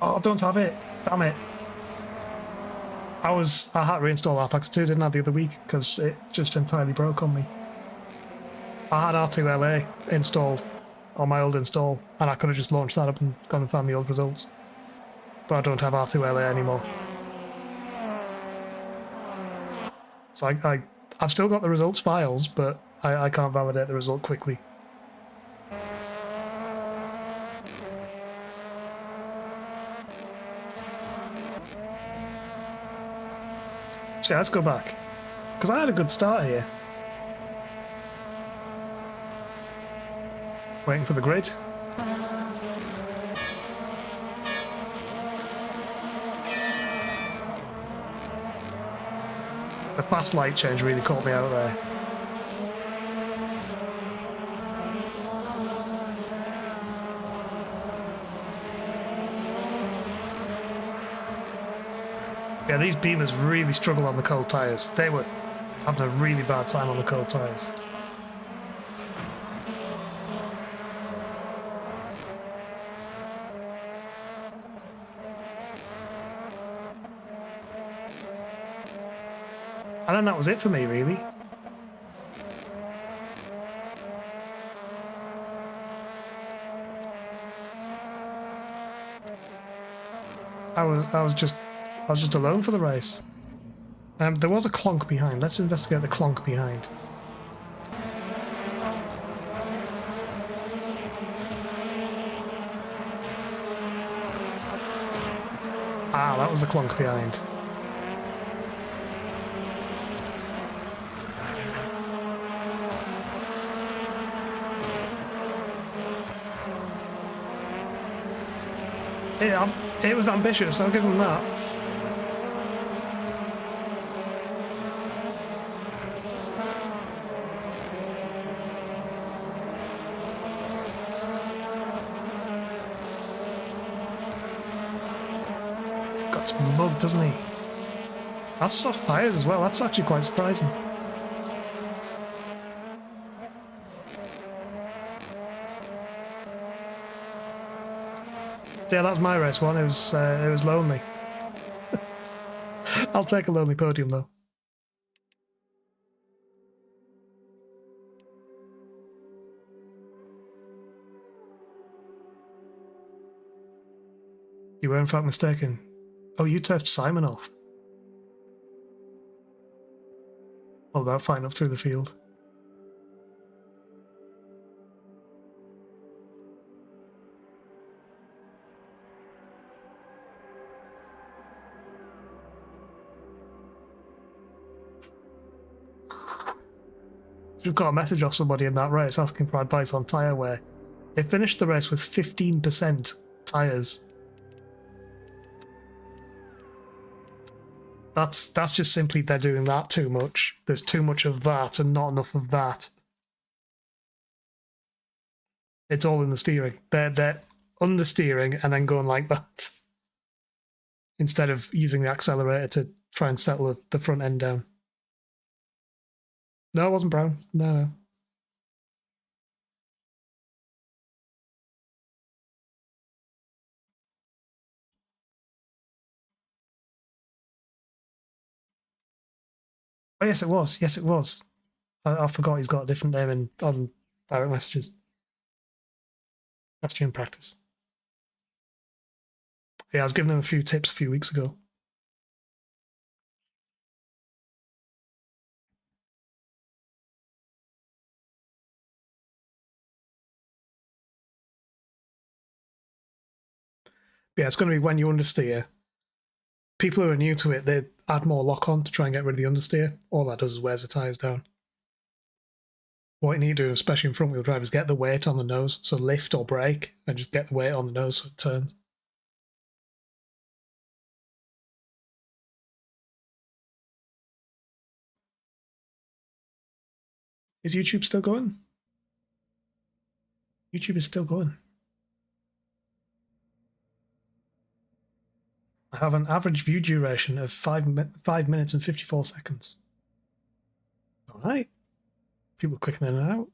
Oh, I don't have it. Damn it. I had to reinstall rFactor 2, didn't I, the other week, because it just entirely broke on me. I had R2LA installed on my old install, and I could have just launched that up and gone and found the old results. But I don't have R2LA anymore. So I've still got the results files, but I can't validate the result quickly. So yeah, let's go back. Because I had a good start here. Waiting for the grid. The fast light change really caught me out there. Yeah, these Beamers really struggle on the cold tyres. They were having a really bad time on the cold tyres. And then that was it for me, really. I was just alone for the race. There was a clonk behind. Let's investigate the clonk behind. Ah, that was the clonk behind. It was ambitious, I'll give him that. Got some mug, doesn't he? That's soft tyres as well, that's actually quite surprising. Yeah, that was my race one. It was lonely. I'll take a lonely podium though. You were in fact mistaken. Oh, you turfed Simon off. All about fighting up through the field. Just got a message off somebody in that race asking for advice on tyre wear. They finished the race with 15% tyres. That's just simply they're doing that too much. There's too much of that and not enough of that. It's all in the steering. They're understeering and then going like that. Instead of using the accelerator to try and settle the front end down. No, it wasn't Brown. No. Oh, yes, it was. Yes, it was. I forgot he's got a different name on direct messages. That's during practice. Yeah, I was giving him a few tips a few weeks ago. But yeah, it's going to be when you understeer. People who are new to it, they add more lock on to try and get rid of the understeer. All that does is wears the tyres down. What you need to do, especially in front wheel drive, is get the weight on the nose. So lift or brake and just get the weight on the nose so it turns. Is YouTube still going? YouTube is still going. I have an average view duration of 5 minutes and 54 seconds. Alright. People clicking in and out.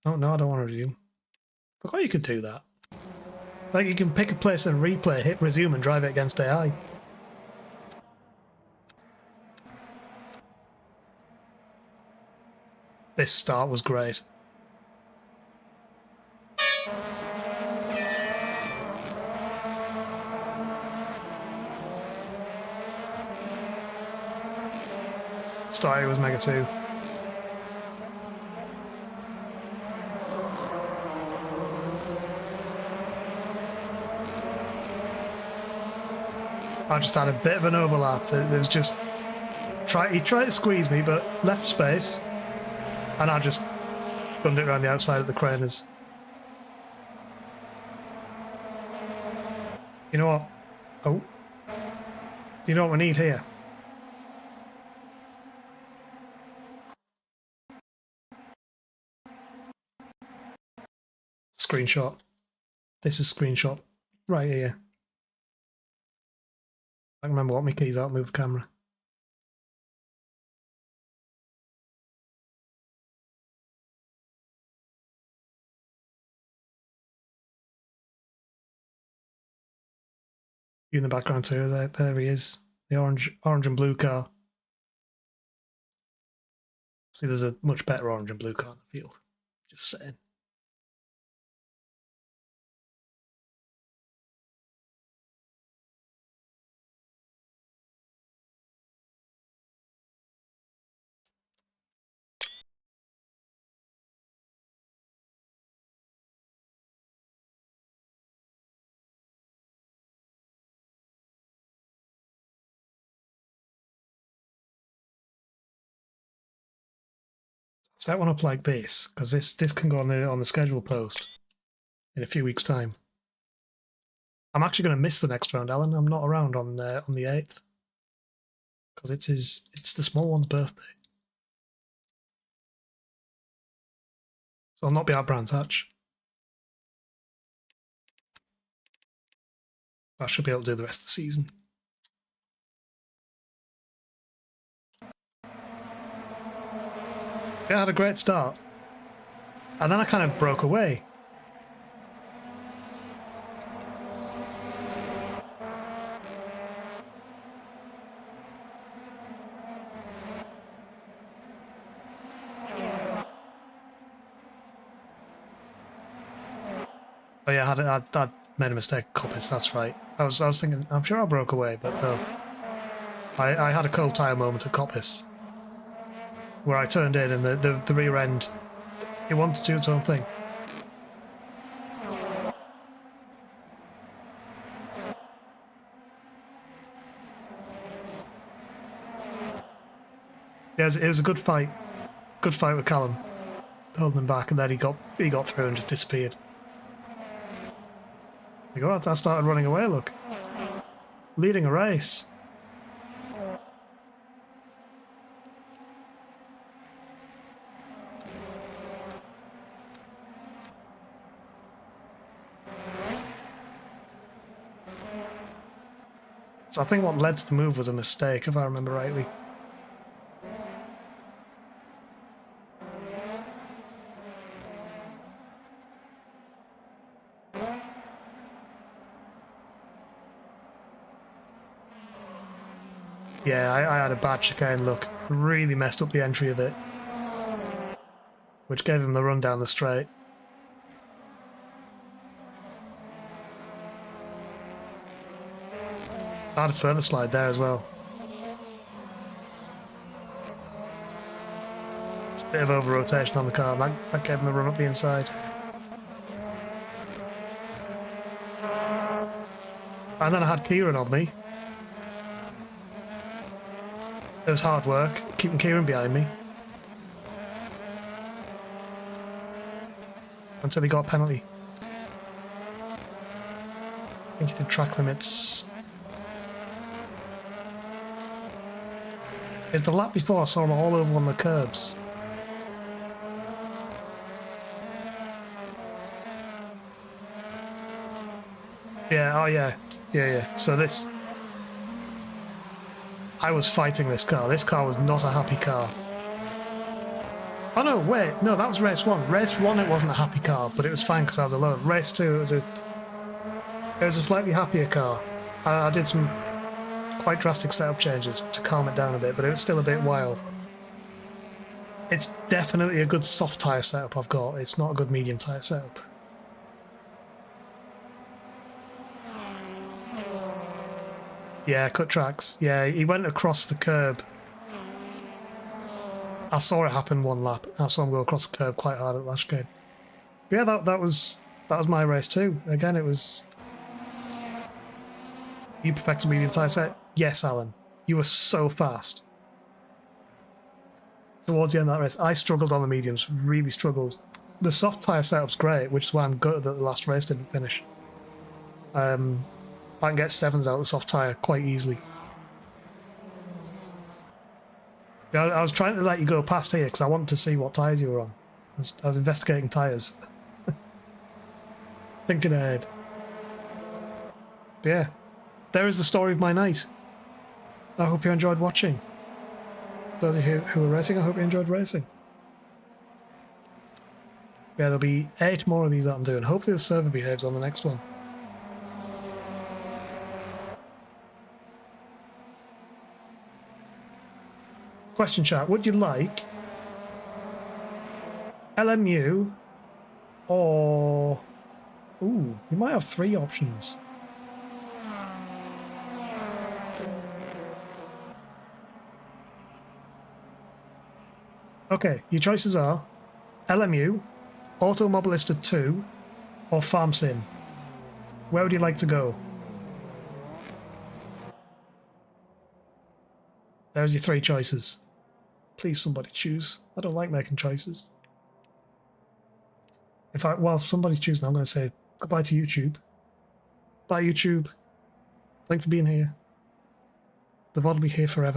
Oh no, I don't want to resume. I forgot you could do that. Like you can pick a place and replay, hit resume and drive it against AI. This start was great. Started was Mega 2. I just had a bit of an overlap. There's just he tried to squeeze me, but left space, and I just gunned it around the outside of the craners. You know what? Oh, you know what we need here? Screenshot. This is screenshot right here. I can remember what my keys are, move the camera. You in the background too, there he is. The orange and blue car. See, there's a much better orange and blue car in the field. Just saying. Set one up like this, because this can go on the schedule post in a few weeks' time. I'm actually going to miss the next round, Alan. I'm not around on the 8th because it's the small one's birthday, so I'll not be at Brands Hatch. I should be able to do the rest of the season. Yeah, I had a great start. And then I kind of broke away. Oh yeah, I made a mistake. Coppice, that's right. I was thinking, I'm sure I broke away, but no. I had a cold tire moment at Coppice, where I turned in and the rear end, it wanted to do its own thing. Yeah, it was a good fight. Good fight with Callum, holding him back, and then he got through and just disappeared. Like, oh, I started running away, look. Leading a race. So I think what led to the move was a mistake, if I remember rightly. Yeah, I had a bad chicane look. Really messed up the entry of it, which gave him the run down the straight. I had a further slide there as well. Just a bit of over rotation on the car, and that gave him a run up the inside. And then I had Kieran on me. It was hard work, keeping Kieran behind me. Until he got a penalty. I think he did track limits. It's the lap before I saw him all over one of the curbs. Yeah, oh yeah. Yeah. So this... I was fighting this car. This car was not a happy car. Oh no, wait. No, that was race 1. Race 1 it wasn't a happy car, but it was fine because I was alone. Race 2 it was a slightly happier car. I did some quite drastic setup changes to calm it down a bit, but it was still a bit wild. It's definitely a good soft tyre setup I've got. It's not a good medium tyre setup. Yeah, cut tracks. Yeah, he went across the curb. I saw it happen one lap. I saw him go across the curb quite hard at Lashgate. But yeah, that was my race too. Again, it was... You perfected medium tyre set? Yes, Alan. You were so fast. Towards the end of that race, I struggled on the mediums, really struggled. The soft tyre setup's great, which is why I'm gutted that the last race didn't finish. I can get 7s out of the soft tyre quite easily. Yeah, I was trying to let you go past here because I wanted to see what tyres you were on. I was investigating tyres. Thinking ahead. But yeah, there is the story of my night. I hope you enjoyed watching. Those of you who were racing, I hope you enjoyed racing. Yeah, there'll be 8 more of these that I'm doing. Hopefully the server behaves on the next one. Question chat, would you like LMU or... Ooh, you might have 3 options. Okay, your choices are LMU, Automobilista 2 or Farm Sim. Where would you like to go? There's your 3 choices. Please somebody choose. I don't like making choices. In fact, while somebody's choosing, I'm going to say goodbye to YouTube. Bye YouTube. Thanks for being here. The VOD will be here forever.